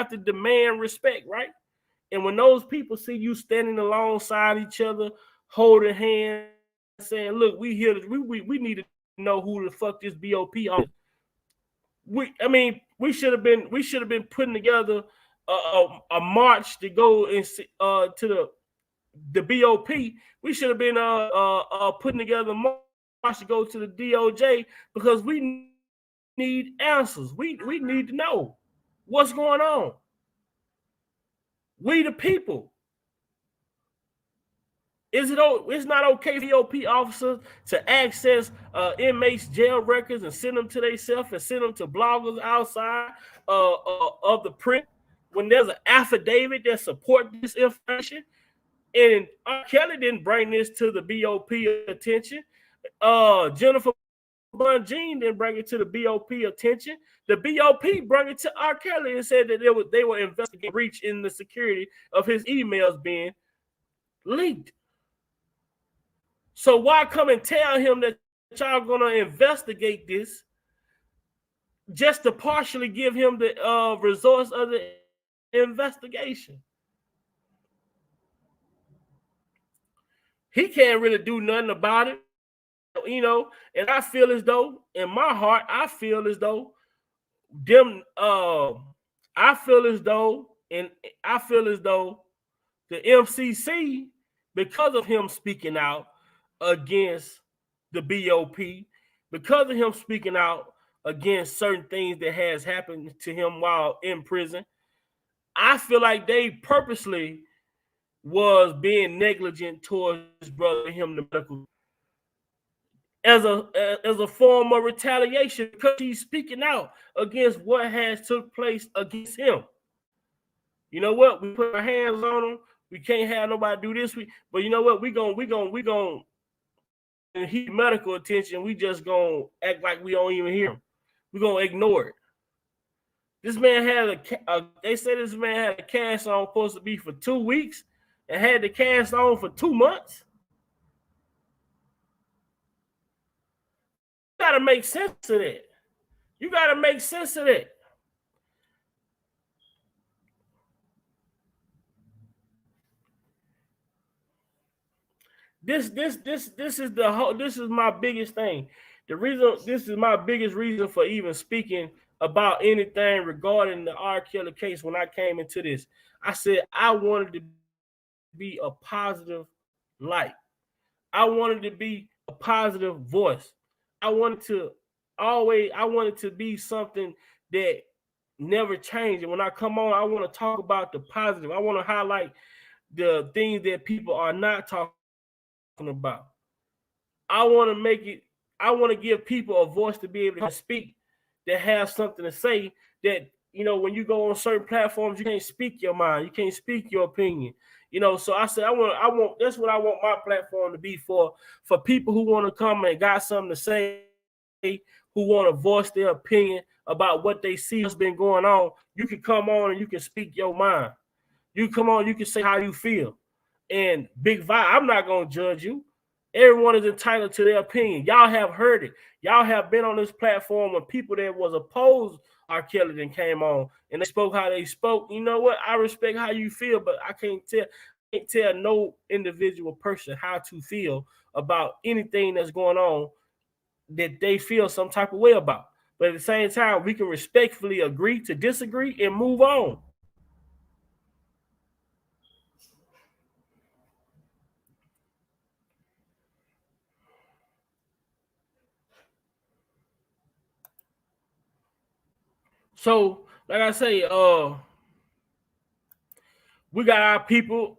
to demand respect, right? And when those people see you standing alongside each other, holding hands, saying, "Look, we here. We need to know who the fuck this BOP on." We should have been putting together a march to go and to the BOP. We should have been putting together a march to go to the DOJ, because we need answers. We need to know what's going on. We the people. It's not okay for BOP officers to access inmates' jail records and send them to themselves and send them to bloggers outside of the print when there's an affidavit that supports this information. And R. Kelly didn't bring this to the BOP attention. Jennifer Bunjean didn't bring it to the BOP attention. The BOP brought it to R. Kelly and said that they were investigating breach in the security of his emails being leaked. So why come and tell him that y'all gonna investigate this just to partially give him the results of the investigation? He can't really do nothing about it, and I feel as though, in my heart, I feel as though the MCC, because of him speaking out against the BOP, because of him speaking out against certain things that has happened to him while in prison, I feel like they purposely was being negligent towards his brother and him, the medical, as a form of retaliation, because he's speaking out against what has took place against him. You know what? We put our hands on him. We can't have nobody do this. But you know what? We gonna heat medical attention. We just gonna act like we don't even hear him. We gonna ignore it. This man had they said this man had a cast on supposed to be for 2 weeks and had the cast on for 2 months. You gotta make sense of that. You gotta make sense of that. This is my biggest thing. This is my biggest reason for even speaking about anything regarding the R.Kelly case. When I came into this, I said I wanted to be a positive light. I wanted to be a positive voice. I wanted to I wanted to be something that never changed. And when I come on, I want to talk about the positive. I want to highlight the things that people are not talking about. I want to make it, I want to give people a voice to be able to speak, that have something to say, that, when you go on certain platforms, you can't speak your mind, you can't speak your opinion. So I said, that's what I want my platform to be for people who want to come and got something to say, who want to voice their opinion about what they see has been going on. You can come on and you can speak your mind. You come on, you can say how you feel. And Big Vi, I'm not gonna judge you. Everyone is entitled to their opinion. Y'all have heard it. Y'all have been on this platform when people that was opposed R.Kelly then came on and they spoke how they spoke. You know what? I respect how you feel, but I can't tell no individual person how to feel about anything that's going on that they feel some type of way about. But at the same time, we can respectfully agree to disagree and move on. So, like I say, we got our people,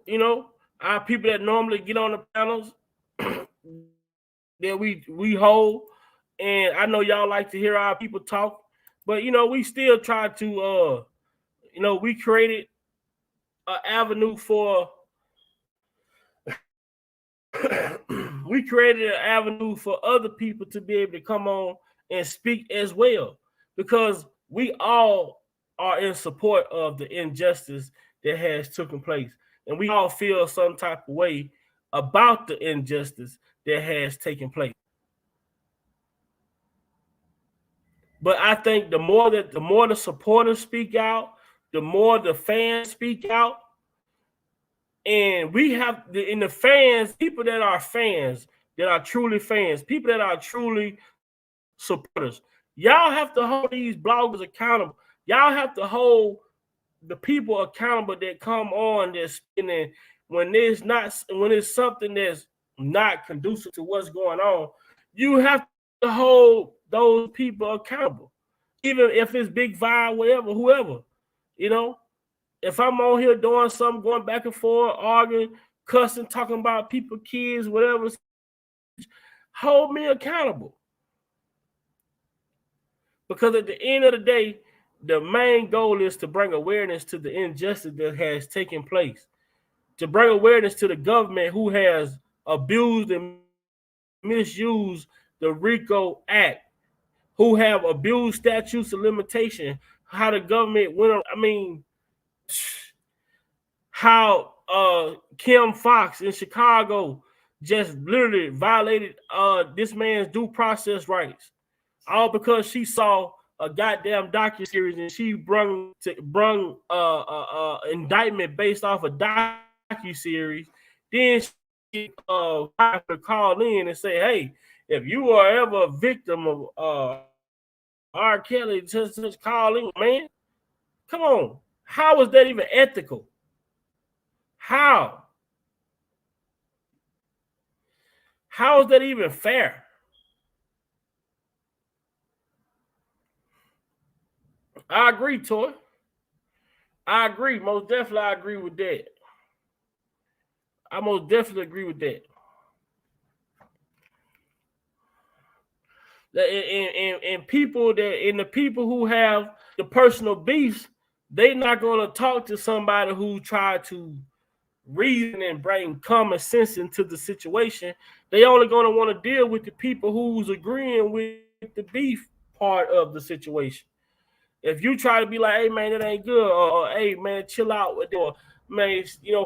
our people that normally get on the panels that we hold, and I know y'all like to hear our people talk, but we still try to we created an avenue for we created an avenue for other people to be able to come on and speak as well, because we all are in support of the injustice that has taken place, and we all feel some type of way about the injustice that has taken place. But I think the more the supporters speak out, the more the fans speak out, and we have in the fans, people that are fans, that are truly fans, people that are truly supporters. Y'all have to hold these bloggers accountable. Y'all have to hold the people accountable that come on this spinning when it's something that's not conducive to what's going on. You have to hold those people accountable, even if it's Big Vi, whatever, whoever. If I'm on here doing something, going back and forth, arguing, cussing, talking about people, kids, whatever, hold me accountable. Because at the end of the day, the main goal is to bring awareness to the injustice that has taken place, to bring awareness to the government who has abused and misused the RICO Act, who have abused statutes of limitation, how the government went on. I mean, how Kim Fox in Chicago just literally violated this man's due process rights, all because she saw a goddamn docuseries and she brung indictment based off a docuseries. Then she call in and say, "Hey, if you are ever a victim of R. Kelly, just call in, man. Come on, how is that even ethical? How? How is that even fair?" I agree, Toy. I agree. Most definitely, I agree with that. I most definitely agree with that. And people the people who have the personal beefs, they not going to talk to somebody who tried to reason and bring common sense into the situation. They only going to want to deal with the people who's agreeing with the beef part of the situation. If you try to be like, "Hey man, that ain't good," or "Hey man, chill out with it," or "Man,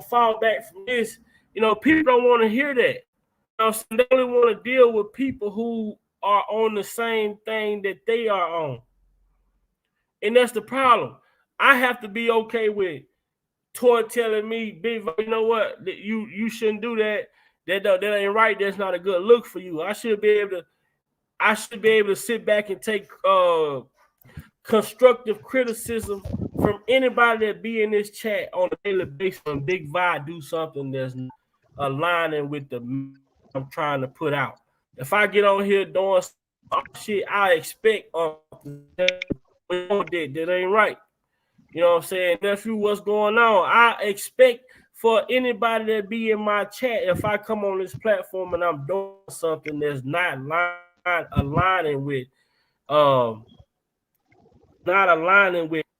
fall back from this," people don't want to hear that. So they only want to deal with people who are on the same thing that they are on. And that's the problem. I have to be okay with Toy telling me, "Big, you know what? You shouldn't do that. that ain't right. That's not a good look for you. I should be able to sit back and take constructive criticism from anybody that be in this chat on a daily basis. When Big Vi do something that's aligning with the I'm trying to put out. If I get on here doing shit, I expect that ain't right. You know what I'm saying? Nephew, what's going on? I expect for anybody that be in my chat, if I come on this platform and I'm doing something that's not aligning with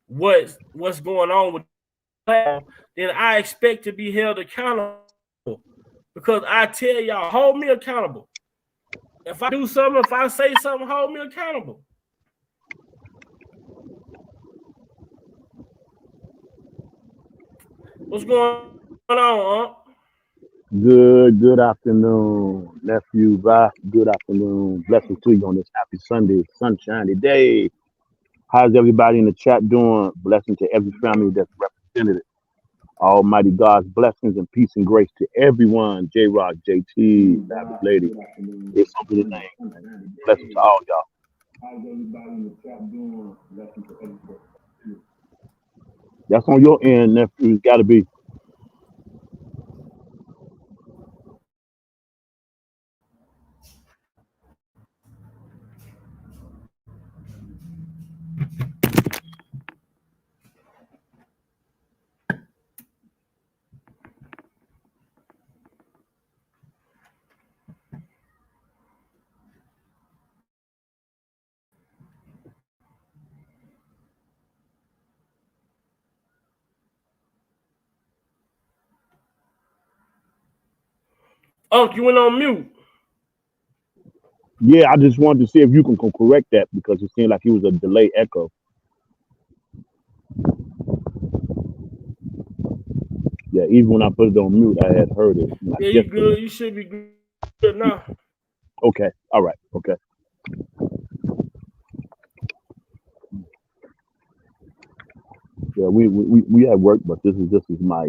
what's going on with the platform, then I expect to be held accountable. Because I tell y'all, hold me accountable. If I do something, if I say something, hold me accountable. What's going on, Good afternoon, nephew. Good afternoon. Blessings to you on this happy Sunday, sunshiny day. How's everybody in the chat doing? Blessing to every family that's represented. Almighty God's blessings and peace and grace to everyone. J Rock, JT, Savage Lady. It's over the name. Blessings to all y'all. How's everybody in the chat doing? Blessings to everybody. That's on your end, nephew. It's gotta be. You went on mute. Yeah, I just wanted to see if you can correct that because it seemed like it was a delay echo. Yeah, even when I put it on mute, I had heard it. Yeah, you good. You should be good now. Okay. All right. Okay. Yeah, we at work, but this is my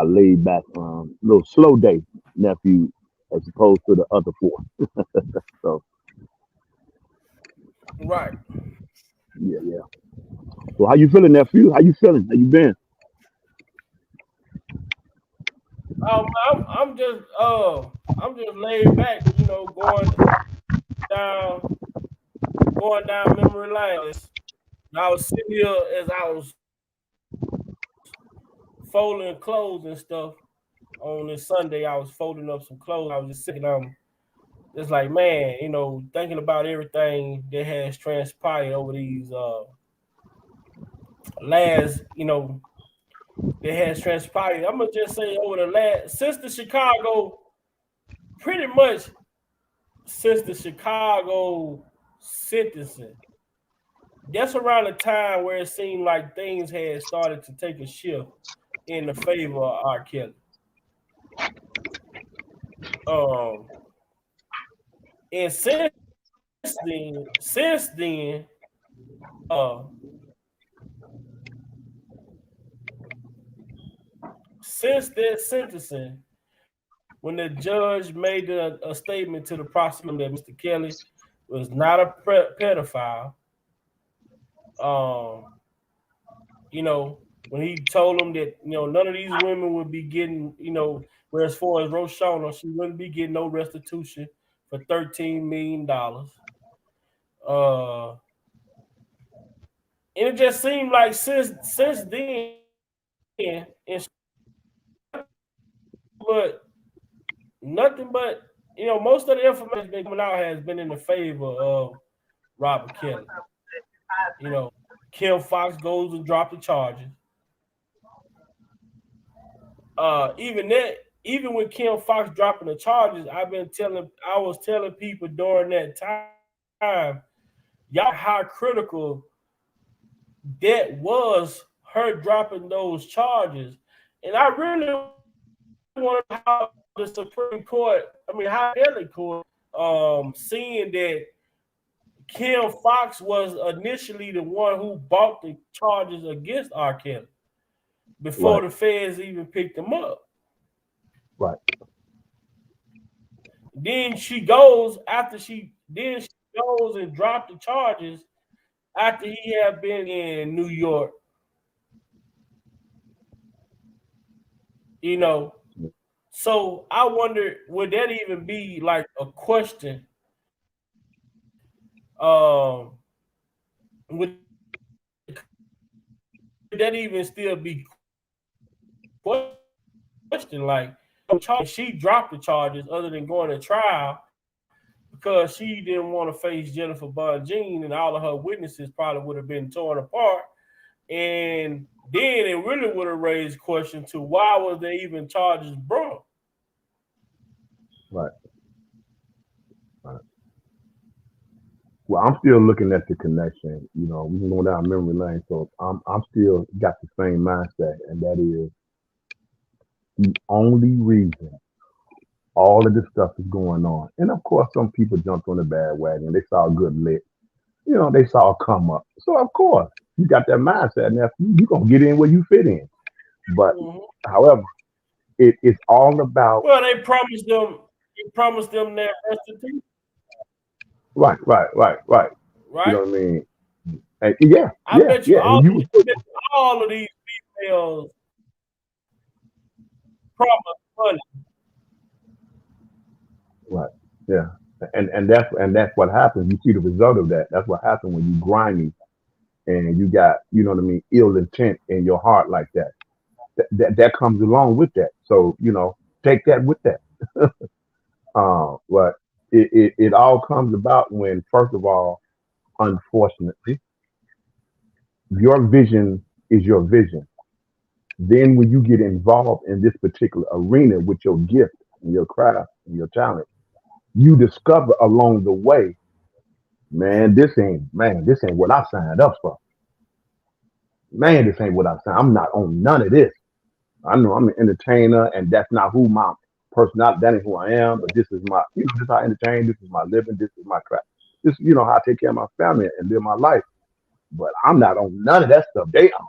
laid back little slow day, nephew, as opposed to the other four. So Right. yeah. So how you feeling, nephew? How you feeling? How you been? I'm just laid back, you know, down memory lane. I was sitting here as I was folding clothes and stuff on this Sunday. I was folding up some clothes. I was just sitting just like, man, you know, thinking about everything that has transpired over these last, you know, that has transpired. I'm gonna just say over the last since the Chicago, pretty much since the Chicago sentencing. That's around the time where it seemed like things had started to take a shift in the favor of R.Kelly. Um, and since then, uh, since that sentencing, when the judge made a statement to the prosecutor that Mr. Kelly was not a pedophile, you know, when he told them that, you know, none of these women would be getting, you know, where as far as Roshana, she wouldn't be getting no restitution for $13 million. And it just seemed like since then, and but nothing but, you know, most of the information that's coming out has been in the favor of Robert Kelly. You know, Kim Fox goes and drop the charges. Even with Kim Fox dropping the charges, I was telling people during that time, y'all how critical that was her dropping those charges. And I really wonder how the Supreme Court, how the court, seeing that Kim Fox was initially the one who brought the charges against R. Kelly before Right. the feds even picked him up. Right. Then she goes and dropped the charges after he had been in New York. You know, so I wonder, would that even be like a question? Would that even still be question? Like, she dropped the charges other than going to trial because she didn't want to face Jennifer Bonjean, and all of her witnesses probably would have been torn apart. And then it really would have raised question to why was there even charges brought? Right. Right. Well, I'm still looking at the connection. You know, we can go down memory lane, so I'm still got the same mindset, and that is the only reason all of this stuff is going on. And of course, some people jumped on the bandwagon. They saw a good lick. You know, they saw a come up. So of course, you got that mindset. Now you gonna get in where you fit in. But however, it's all about Well, they promised them their restitution, right, right, right, right. You know right? what I mean? And yeah, I yeah, bet you yeah. And you was all of these females promised money. right, yeah. And that's what happens. You see the result of that. That's what happens when you grimy and you got, you know what I mean, ill intent in your heart like that. That comes along with that. So, you know, take that with that. But it all comes about when, first of all, unfortunately, your vision is your vision. Then when you get involved in this particular arena with your gift and your craft and your talent, you discover along the way, this ain't what I signed up for. Man, this ain't what I signed. I'm not on none of this. I know I'm an entertainer, and that's not who my personality. That ain't who I am. But this is my, this is how I entertain. This is my living. This is my craft. This, how I take care of my family and live my life. But I'm not on none of that stuff they on.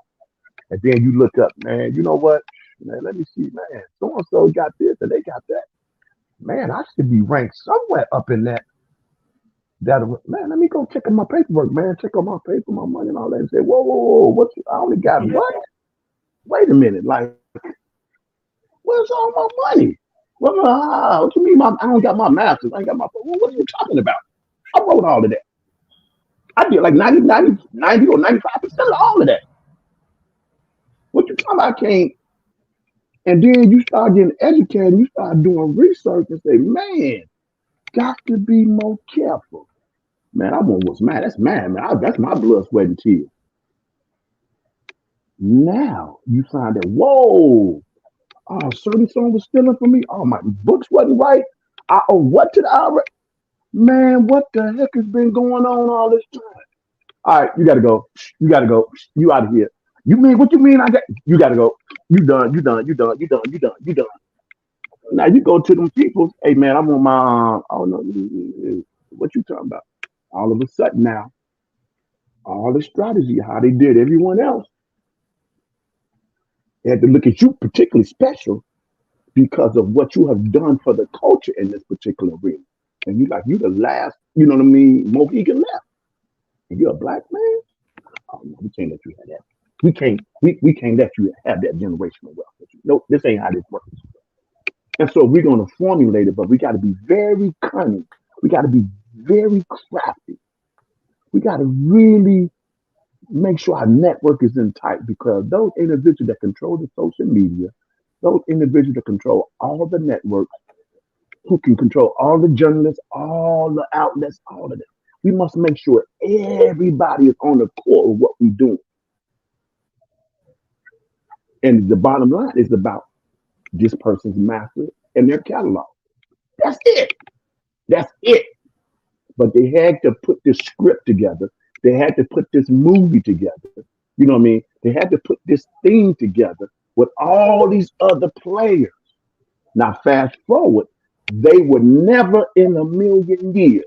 And then you look up, man. You know what? Man, let me see, man. So and so got this and they got that. Man, I should be ranked somewhere up in that. That man, let me go check on my paperwork, man. Check on my paper, my money, and all that. And say, whoa, whoa, whoa, what? I only got what? Wait a minute, like, where's all my money? What you mean? I don't got my masters. I ain't got my. What are you talking about? I wrote all of that. I did like 90 or 95% of all of that. What you talking about? I can't. And then you start getting educated. You start doing research and say, man, got to be more careful. Man, I want what's mad. That's mad, man. That's my blood, sweat, and tears. Now you find that, whoa, oh, certain song was stealing from me. Oh, my books wasn't right. I owe what to the IRS? Man, what the heck has been going on all this time? All right, you gotta go. You gotta go. You out of here. You mean what you mean? I got you gotta go. You done, you done, you done, you done, you done, you done. Now you go to them people, hey man, I'm on my oh no, what you talking about? All of a sudden now, all the strategy, how they did everyone else, they had to look at you particularly special because of what you have done for the culture in this particular arena. And you the last, you know what I mean, Mohegan left. And you're a black man? Oh no, we can't let you have that. We can't let you have that generational wealth. No, this ain't how this works. And so we're gonna formulate it, but we gotta be very cunning. We gotta be very crafty. We gotta really make sure our network is in tight because those individuals that control the social media, those individuals that control all the networks, who can control all the journalists, all the outlets, all of them. We must make sure everybody is on the core of what we're doing. And the bottom line is about this person's master and their catalog. That's it. That's it. But they had to put this script together. They had to put this movie together. You know what I mean? They had to put this thing together with all these other players. Now, fast forward, they were never in a million years,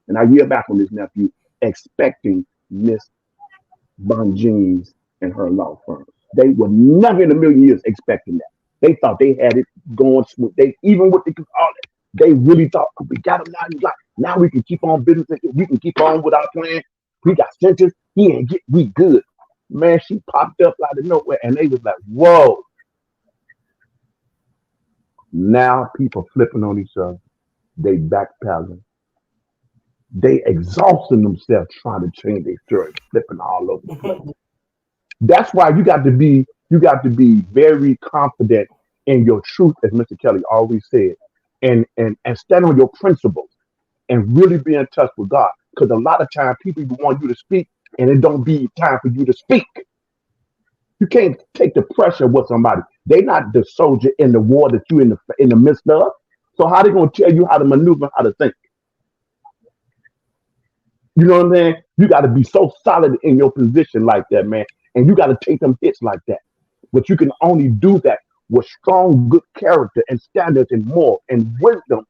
and I hear back on this nephew, expecting Miss Bonjeans and her law firm. They were never in a million years expecting that. They thought they had it going smooth. They even with the all that, they really thought we got him now. He's like, now we can keep on business. We can keep on with our plan. We got sentences. He ain't get we good. Man, she popped up out of nowhere, and they was like, "Whoa!" Now people flipping on each other. They backpedaling. They exhausting themselves trying to change their story, flipping all over the place. That's why you got to be very confident in your truth, as Mr. Kelly always said, and stand on your principles and really be in touch with God. Because a lot of times people want you to speak, and it don't be time for you to speak. You can't take the pressure with somebody. They not the soldier in the war that you in the midst of. So how they gonna tell you how to maneuver, how to think? You know what I'm saying? You got to be so solid in your position like that, man. And you got to take them hits like that. But you can only do that with strong, good character and standards and more and wisdom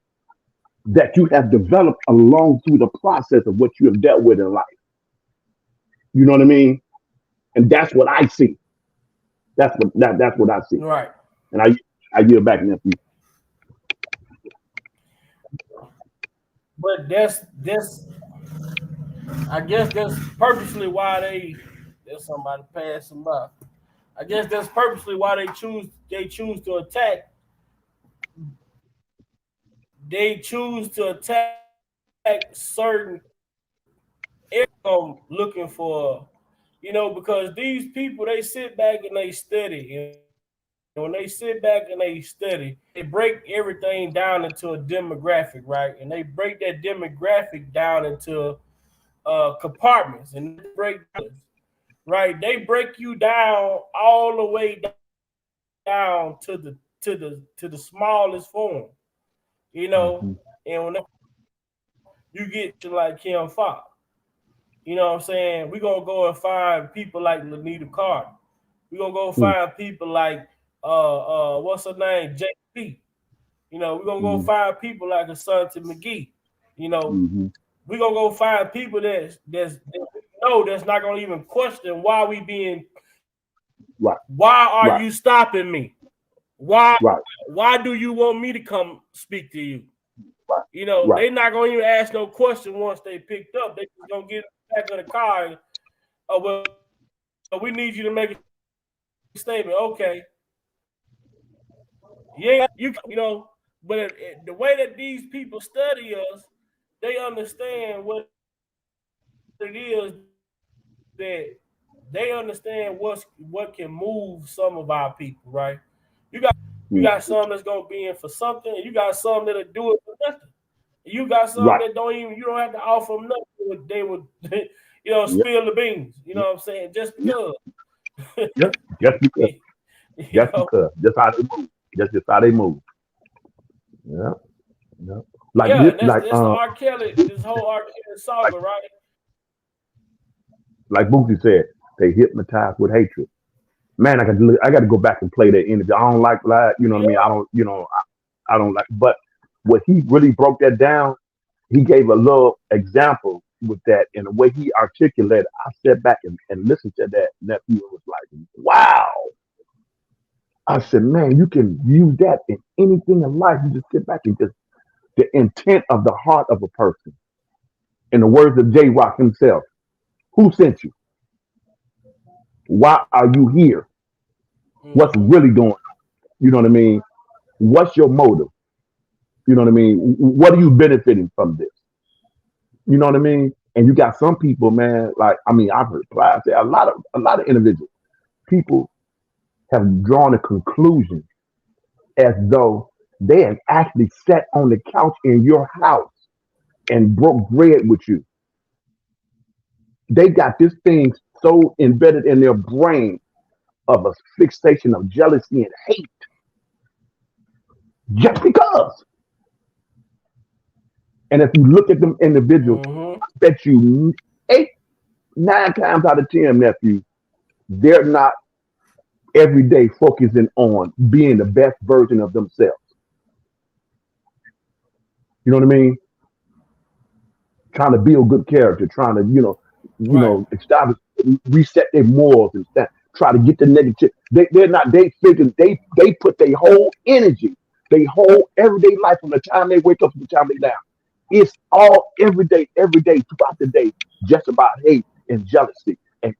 that you have developed along through the process of what you have dealt with in life. You know what I mean? And that's what I see. That's what I see. Right. And I yield back nephew. But that's I guess that's purposely why there's somebody passing by. I guess that's purposely why they choose to attack. They choose to attack certain areas looking for, because these people they sit back and they study. And when they sit back and they study, they break everything down into a demographic, right? And they break that demographic down into compartments and break right. They break you down all the way down to the smallest form, you know. Mm-hmm. And when you get to like Kim Fox, you know what I'm saying? We're gonna go and find people like Lanita Carter. We're gonna go find people like what's her name? JP. We're gonna go Mm-hmm. find people like Asante McGee. You know, Mm-hmm. we're gonna go find people that's not gonna even question why we being Right. why are Right. you stopping me? Why Right. why do you want me to come speak to you? Right. Right. They're not gonna even ask no question once they picked up. They just gonna get back of the car and well, we need you to make a statement. Okay. Yeah, but the way that these people study us, they understand what it is that they understand what can move some of our people, right? You got you Mm. got some that's gonna be in for something, and you got some that'll do it for nothing. You got some Right. that you don't have to offer them nothing. They would Yep. spill the beans. You know Yep. what I'm saying? Just Yep. because. Yep. Just because. you Just know, because. Just how they move. Just how they move. Yeah. Yeah. Like yeah, this. and that's the R.Kelly, this whole R.Kelly Like saga, right? like Boosie said, they hypnotized with hatred. Man, I got to go back and play that interview. I don't like that. You know what I Yeah. mean? I don't. I don't like. But what he really broke that down, he gave a little example with that, and the way he articulated. I sat back and listened to that nephew and was like, wow. I said, man, you can use that in anything in life. You just sit back and just the intent of the heart of a person. In the words of J Rock himself, who sent you? Why are you here? What's Mm-hmm. really going on? You know what I mean? What's your motive? You know what I mean? What are you benefiting from this? You know what I mean? And you got some people, man, like I mean, I've replied to a lot of individuals. People have drawn a conclusion as though they have actually sat on the couch in your house and broke bread with you. They got this thing so embedded in their brain of a fixation of jealousy and hate just because. And if you look at them individuals, Mm-hmm. I bet you eight, 9 times out of 10, nephew, they're not every day focusing on being the best version of themselves. You know what I mean? Trying to build good character, trying to, Right. establish, reset their morals and stuff, try to get the negative. They're not. They figure they put their whole energy, their whole everyday life from the time they wake up to the time they down. It's all every day throughout the day, just about hate and jealousy, and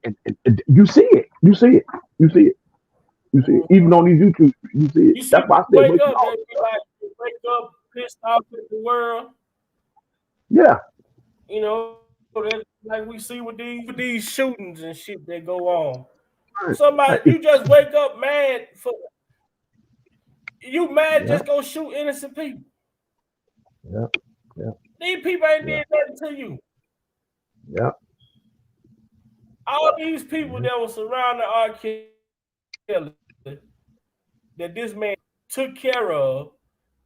you see it, you see it, you see it, you see it. Even on these YouTube, you see it. You see, That's why I said, wake wake up, up. they be like, wake up, pissed off at the world. Yeah, You know, that like we see with these shootings and shit that go on. right, right. Somebody, you just wake up mad for you mad Yeah, just go shoot innocent people. yeah, yeah, These people ain't yeah, did nothing to you. yeah. All these people Mhm. that were surrounding R. Kelly that this man took care of,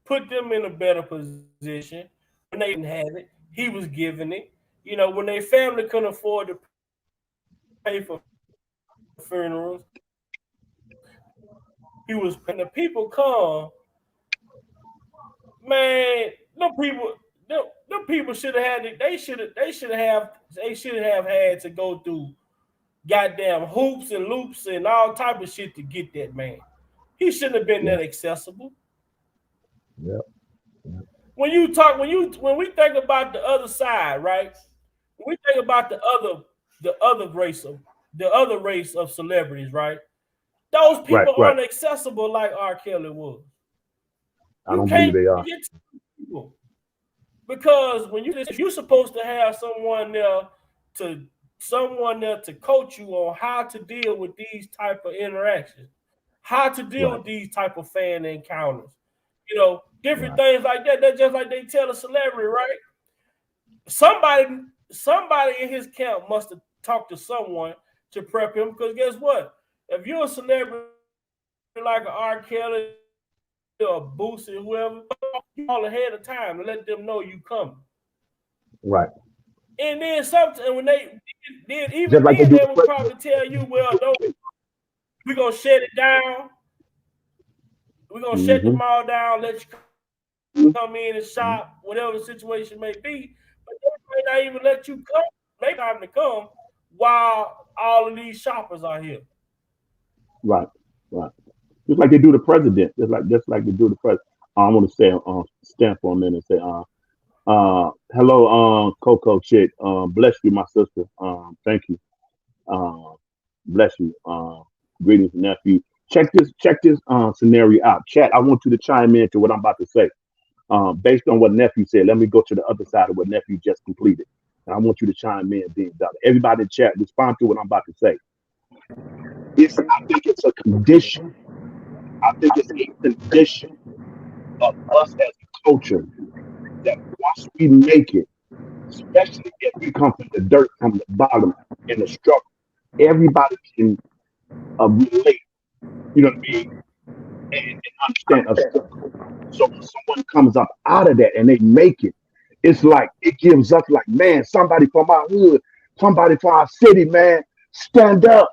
put them in a better position. When they didn't have it, he was giving it. You know, when their family couldn't afford to pay for funerals, he was paying. The people come, man. Them people should have had. They should have had to go through goddamn hoops and loops and all type of shit to get that man. He shouldn't have been Yeah, that accessible. yeah, yeah. When we think about the other side, right? When we think about the other race of celebrities, right? Those Right, people right. aren't accessible like R. Kelly was. I You don't believe can't they are. get to people because when you're supposed to have to someone there to coach you on how to deal with these type of interactions, how to deal Right, with these type of fan encounters, you know, different right, things like that. That's just like they tell a celebrity, right? Somebody somebody in his camp must have talked to someone to prep him because guess what? If you're a celebrity like an R. Kelly or Boosie, whoever, you all ahead of time to let them know you coming. right. And then something when they then Just even like they then do they the would president. probably tell you, well, don't we're gonna shut it down, we're gonna shut the Mm-hmm. mall down, let you come in and shop, whatever the situation may be. But they may not even let you come, make time to come while all of these shoppers are here. Right, right. Just like they do the president. Just like they do the president. I want to say stand for a minute and say hello Coco chick. Bless you, my sister. Thank you. Um bless you. Greetings, nephew. Check this scenario out. Chat, I want you to chime in to what I'm about to say. Based on what nephew said, let me go to the other side of what nephew just completed. And I want you to chime in, being done. Everybody in chat, respond to what I'm about to say. I think it's a condition. I think it's a condition of us as a culture that once we make it, especially if we come from the dirt, from the bottom, in the struggle, everybody can relate, you know what I mean, and understand a struggle. So when someone comes up out of that and they make it, it's like it gives us like, man, somebody from our hood, somebody from our city, man, stand up.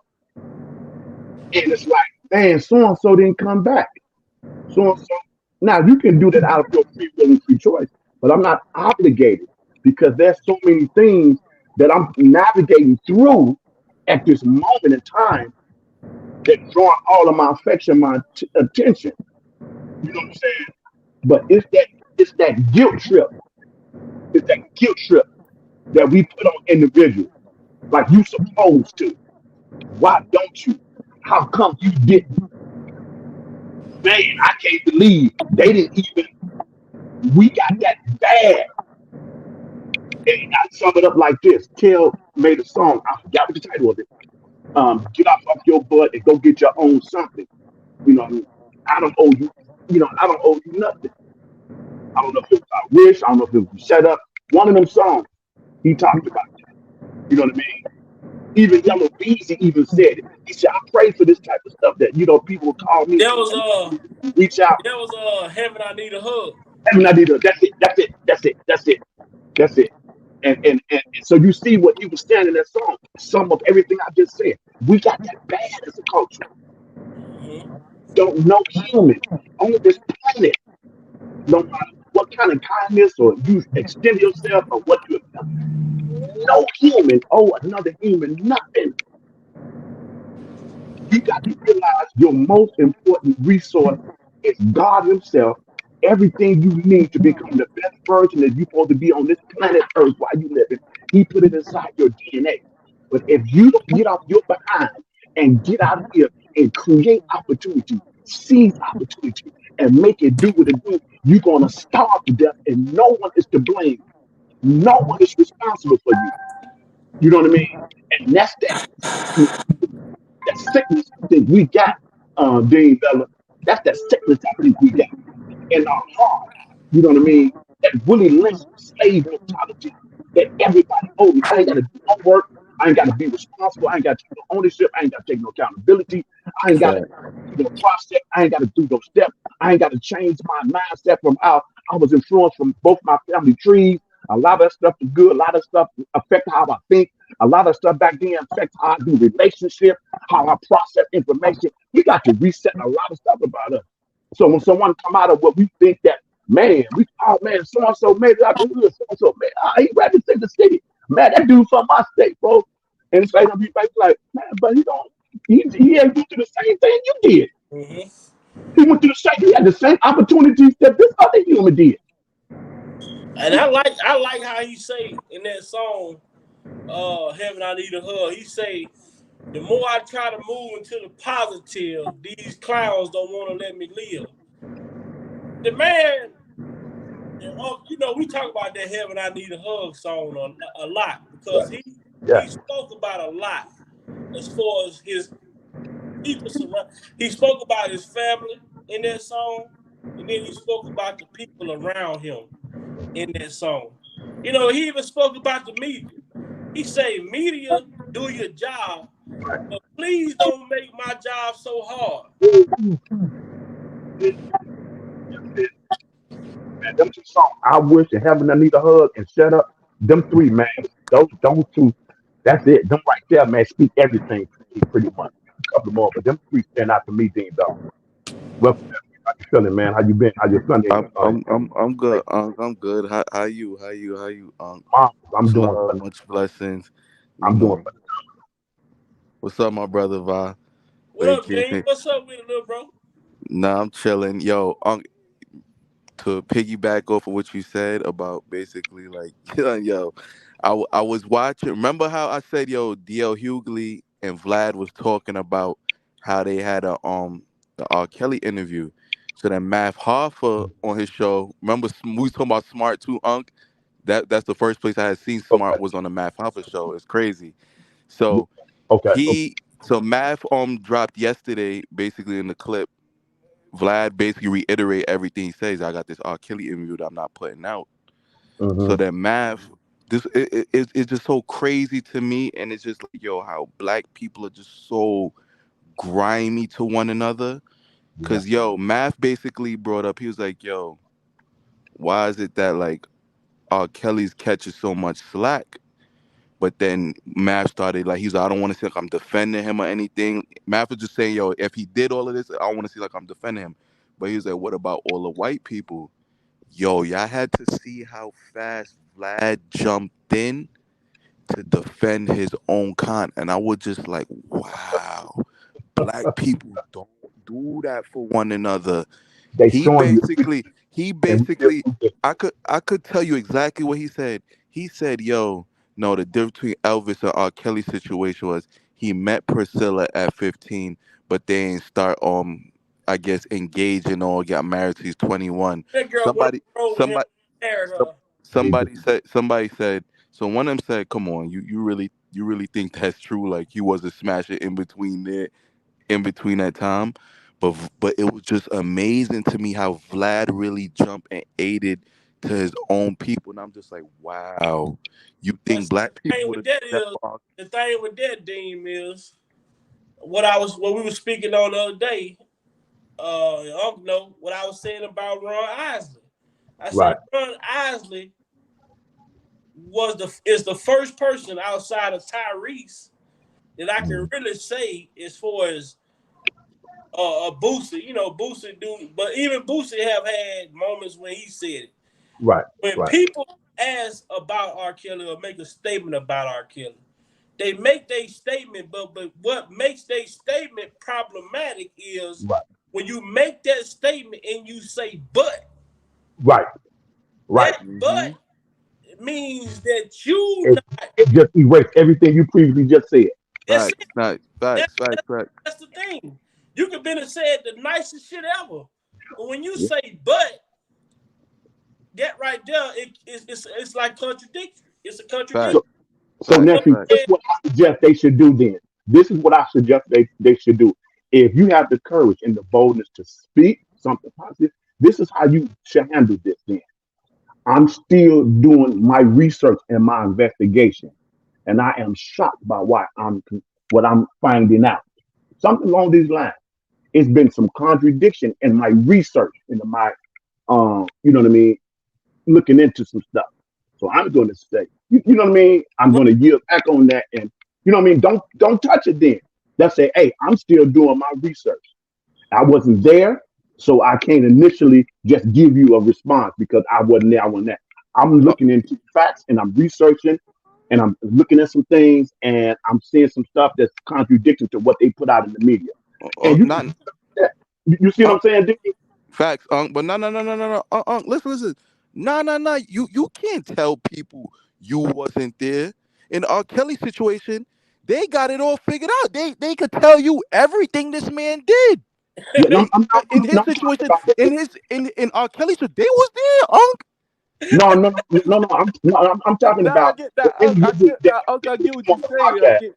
And it's like, man, so and so didn't come back. So and so. Now you can do that out of your free will and free choice, but I'm not obligated because there's so many things that I'm navigating through at this moment in time that draw all of my affection, my attention. You know what I'm saying? But it's that guilt trip. It's that guilt trip that we put on individuals. Like you supposed to. Why don't you? How come you didn't? Man, I can't believe they didn't even. We got that bad. And I sum it up like this. Kel made a song. I forgot what the title of it. Get off your butt and go get your own something. You know, I don't owe you. I don't owe you nothing. I don't know if it was I wish. I don't know if it was shut up. One of them songs he talked about. You know what I mean? Even Yellow Beezy even said it. He said, "I pray for this type of stuff that people will call me There was and reach out. Heaven I Need a Hug. I mean, I need to. That's it. That's it. That's it. That's it. That's it." And so you see what he was saying in that song. Sum up everything I just said. We got that bad as a culture. Mm-hmm. Don't know human on this planet. No matter what kind of kindness or you extend yourself or what you have done. No human owe another human nothing. You got to realize your most important resource is God Himself. Everything you need to become the best version that you're supposed to be on this planet Earth while you living, He put it inside your DNA. But if you don't get off your behind and get out here and create opportunity, seize opportunity, and make it do what it do, you're gonna starve to death, and no one is to blame. No one is responsible for you. You know what I mean? And that's that sickness I think we got, Dean Bella. That's that sickness I think we got in our heart. You know what I mean? That Willie Lynch slave mentality that everybody owes me. I ain't got to do no work. I ain't got to be responsible. I ain't got to take no ownership. I ain't got to take no accountability. I ain't got to Fact. do no process. I ain't got to do no step. I ain't got to change my mindset from how I was influenced from both my family trees. A lot of that stuff is good. A lot of stuff affect how I think. A lot of stuff back then affects how I do relationships, how I process information. We got to reset a lot of stuff about us. So when someone come out of what we think that, man, oh man, so and so made it out the hood, so and so, man, he represent the city, man, that dude from my state, bro. And it's like, man, but he ain't do the same thing you did. Mm-hmm. He went through he had the same opportunities that this other human did. And I like how he say in that song, Heaven I Need a Hug, he say, the more I try to move into the positive, these clowns don't want to let me live. The man, we talk about that Heaven I Need a Hug song a lot because Right. he Yeah. spoke about a lot as far as his people surround. He spoke about his family in that song, and then he spoke about the people around him in that song. He even spoke about the media. He say, "Media, do your job, but please don't make my job so hard." Man, them two songs, I wish and heaven I need a hug and shut up. Them three, man. Those two, that's it. Them right there, man, speak everything to me pretty much. A couple more, but them three stand out to me, Dean Bell. Welcome. How you feeling, man? How you been? How your Sunday? I'm good. I'm good. How you? Mom, I'm Much doing love, phenomenal. much blessings. You I'm doing know, what's up, my brother Va? What up, Dean? AKA. What's up with it, little bro? Nah, I'm chilling. Yo, to piggyback off of what you said about basically like, yo, I was watching. Remember how I said, yo, DL Hughley and Vlad was talking about how they had the R.Kelly interview. So then Math Hoffa on his show. Remember we was talking about Smart too, Unc. That's the first place I had seen okay. Smart was on the Math Hoffa show. It's crazy. So Okay. so Math dropped yesterday basically in the clip. Vlad basically reiterate everything he says. I got this R. Kelly interview that I'm not putting out. So Mm-hmm. that Math, it's just so crazy to me, and it's just like, yo, how black people are just so grimy to one another. Yeah. Cause yo, Math basically brought up, he was like, yo, why is it that like R. Kelly's catches so much slack? But then Math started like, he's like, I don't want to see like I'm defending him or anything. Math was just saying, yo, if he did all of this, I don't want to see like I'm defending him. But he was like, what about all the white people? Yo, y'all had to see how fast Vlad jumped in to defend his own con. And I was just like, wow, black people don't do that for one another. They He showing you, basically, he and we still basically, do this. I could tell you exactly what he said. He said, "Yo, no, the difference between Elvis and R. Kelly situation was he met Priscilla at 15, but they didn't start I guess engaging or got married till he's 21." That girl went Somebody, on the road with him, somebody, married some, her. They just, somebody said. So one of them said, "Come on, you really think that's true? Like he was a smasher in between there." In between that time. But it was just amazing to me how Vlad really jumped and aided to his own people. And I'm just like, wow. You But think see, black the people thing would with have that did that is, for the thing with that, Dean, is what we were speaking on the other day. Uncle know what I was saying about Ron Isley. I said right. Ron Isley is the first person outside of Tyrese that I can Mm, really say as far as Boosie. Boosie do, but even Boosie have had moments when he said it. right. When Right. people ask about R. Kelly or make a statement about R. Kelly, they make their statement, but what makes their statement problematic is Right. when you make that statement and you say but. Right. Right. That but means that you It, not. it just erased everything you previously just said. That's Facts, it. facts, That, facts, that, facts, facts. that's the thing. You could been and said the nicest shit ever, but when you Yeah. say but, that right there, it's like contradiction. It's a Facts, contradiction. So facts, So, nephew, facts. this is what I suggest they should do then. This is what I suggest they should do. If you have the courage and the boldness to speak something positive, this is how you should handle this then. I'm still doing my research and my investigation, and I am shocked by what I'm finding out. Something along these lines. It's been some contradiction in my research, into my you know what I mean, looking into some stuff. So I'm going to say, you know what I mean? I'm going to yield back on that, and you know what I mean. Don't touch it then. Let's say, hey, I'm still doing my research. I wasn't there, so I can't initially just give you a response because I wasn't there. I wasn't there. I'm Uh, looking into facts and I'm researching and I'm looking at some things and I'm seeing some stuff that's contradicting to what they put out in the media. And you can not you see what uh, I'm saying, dude? facts, but no. Listen, listen. No. You can't tell people you wasn't there. In R. Kelly situation, they got it all figured out. They could tell you everything this man did. Yeah, no, They in his I'm talking situation, about this. in R. Kelly's, they was there, Unc. I'm talking Nah, I about get the that. I individuals get that that. Unc, I they get what come you're on the saying. I podcast. get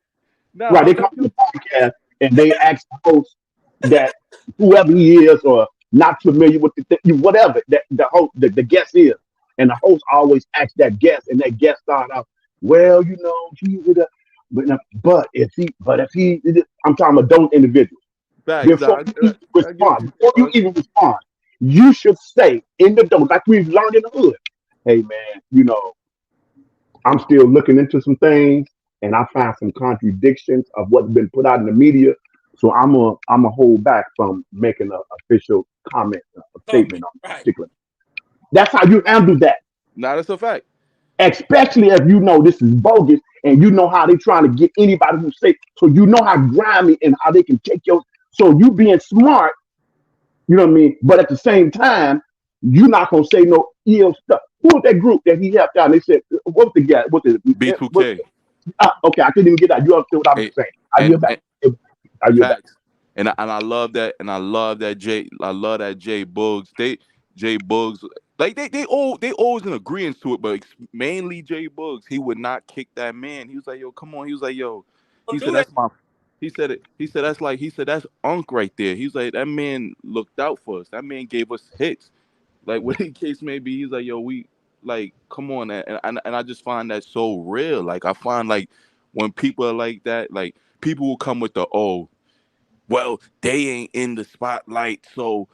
nah, Right, they Unc, I come on get. the podcast and they ask the host that whoever he is or not familiar with whatever that the host the guest is, and the host always asks that guest, and that guest start out, well, you know, he would have, but if he, I'm talking about those individuals. Facts. Before Nah, you even I get what respond, you're saying, before you Unc. even respond, you should say in the door, like we've learned in the hood, hey man, you know, I'm still looking into some things and I find some contradictions of what's been put out in the media. So I'm a hold back from making an official comment, a statement on that right. particular. That's how you handle that. Nah, that's a fact. Especially if you know this is bogus and you know how they trying to get anybody who say so you know how grimy and how they can take your so you being smart, you know what I mean? But at the same time, you're not gonna say no ill stuff. Who was that group that he helped out? And they said, what was the guy? B2K. Okay, I couldn't even get that. You understand what I'm And saying? I and, yield back. and I yield back. facts. And I love that. And I love that Jay Buggs. Jay Buggs. Like they always in agreement to it, but mainly Jay Buggs. He would not kick that man. He was like, yo, come on. He was like, yo. He Don't said do that. that's my. He said it. He said that's like. He said that's Unc right there. He's like that man looked out for us. That man gave us hits. Like whatever the case may be, he's like, yo, we like, come on, and I just find that so real. Like I find like when people are like that, like people will come with the well, they ain't in the spotlight, so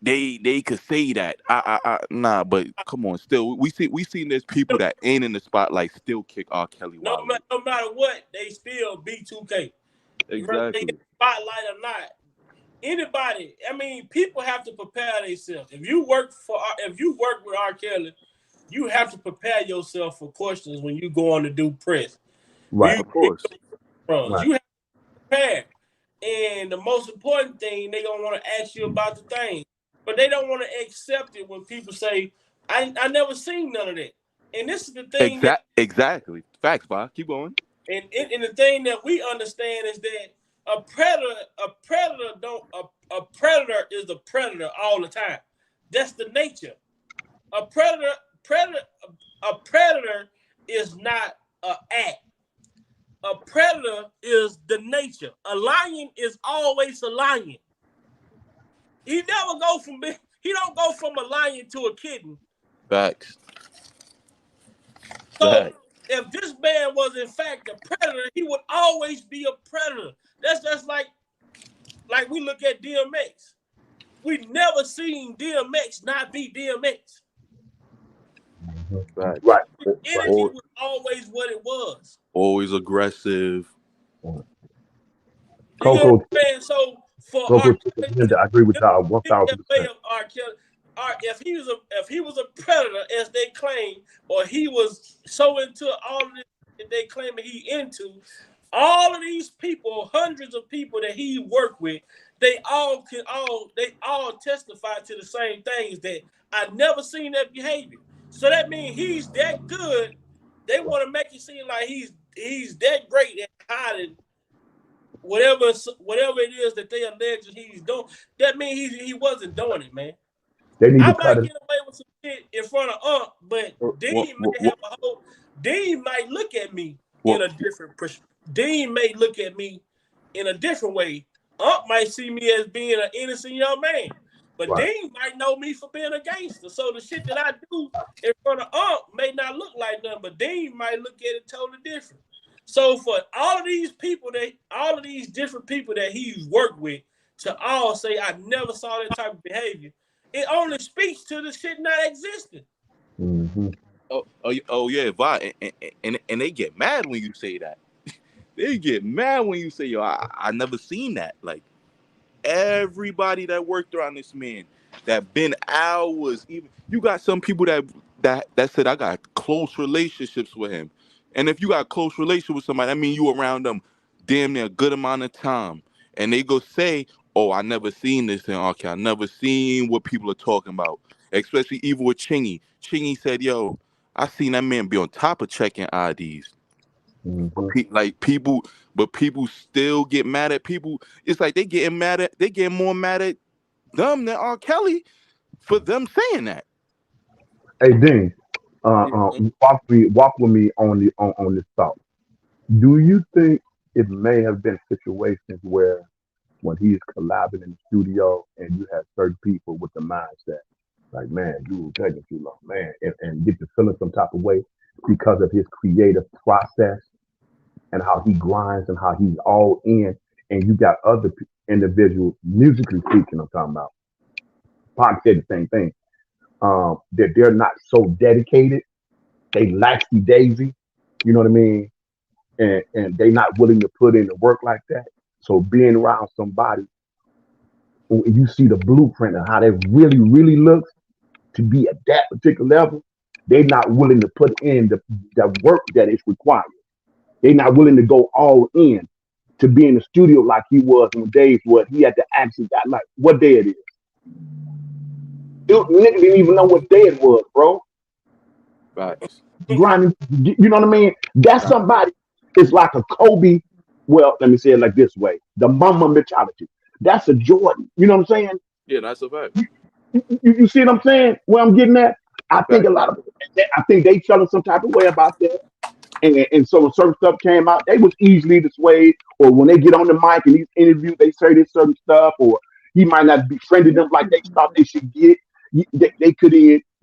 they could say that. Nah, but come on, still we seen there's people that ain't in the spotlight still kick R. Kelly Wale. No matter what, they still B2K. Whether they in the Exactly. spotlight or not. Anybody, I mean, people have to prepare themselves. If you work with R. Kelly, you have to prepare yourself for questions when you go on to do press. Right, You Of course. right, you have to prepare. And the most important thing, they gonna want to ask you about the thing. But they don't want to accept it when people say, I never seen none of that. And this is the thing that Exactly. Facts, Bob. Keep going. and the thing that we understand is that a predator is a predator all the time. That's the nature. A predator a predator is not an act. A predator is the nature. A lion is always a lion. He don't go from a lion to a kitten. Facts. So Facts. if this man was in fact a predator, he would always be a predator. That's just like we look at DMX. We never seen DMX not be DMX. Facts. right, His right. energy was always what it was. Always aggressive. You get what Coco, I'm saying? So for Coco, R. Kelly, I agree with y'all think that way 1,000%. of R. Kelly. If he was a predator, as they claim, or he was so into all of this that they claiming he into, all of these people, hundreds of people that he worked with, they all testify to the same things, that I never seen that behavior. So that means he's that good. They want to make it seem like he's that great at hiding whatever it is that they allege he's doing. That means he wasn't doing it, man. They need I to cut might it. get away with some shit in front of but Dean might look at me in a different Dean may look at me in a different way. Might see me as being an innocent young man, but Right. Dean might know me for being a gangster. So the shit that I do in front of may not look like nothing, but Dean might look at it totally different. So for all of these different people that he's worked with to all say I never saw that type of behavior, it only speaks to the shit not existing. Mm-hmm. Oh yeah, Vi, and they get mad when you say that. They get mad when you say, yo, I never seen that. Like, everybody that worked around this man, that been hours, even you got some people that said I got close relationships with him. And if you got close relationship with somebody, that means you around them damn near a good amount of time. And they go say, oh, I never seen this in R.Kelly. I never seen what people are talking about. Especially even with Chingy. Chingy said, yo, I seen that man be on top of checking IDs. Mm-hmm. But people still get mad at people. It's like they getting more mad at them than R. Kelly for them saying that. Hey, Dean, walk with me on this thought. Do you think it may have been situations where when he's collabing in the studio and you have certain people with the mindset, like, man, you were taking too long, man, and get to feeling some type of way because of his creative process and how he grinds and how he's all in, and you got other individuals, musically speaking, I'm talking about. Pac said the same thing. That they're not so dedicated, they laxy daisy, you know what I mean? And they not willing to put in the work like that. So being around somebody, when you see the blueprint of how they really looks to be at that particular level, they're not willing to put in the work that is required. They're not willing to go all in to be in the studio like he was on days where he had to actually got like what day it is. Nigga didn't even know what day it was, bro. Right. Grinding, you know what I mean? That's somebody. It's like a Kobe. Well, let me say it like this way: the mama mentality. That's a Jordan. You know what I'm saying? Yeah, that's a fact. You see what I'm saying? Where I'm getting at? I think Fact. a lot of, I think they felt some type of way about that. And so when certain stuff came out, they was easily dissuaded. Or when they get on the mic and these interviews, they say this certain stuff, or he might not befriended them like they thought they should get. They could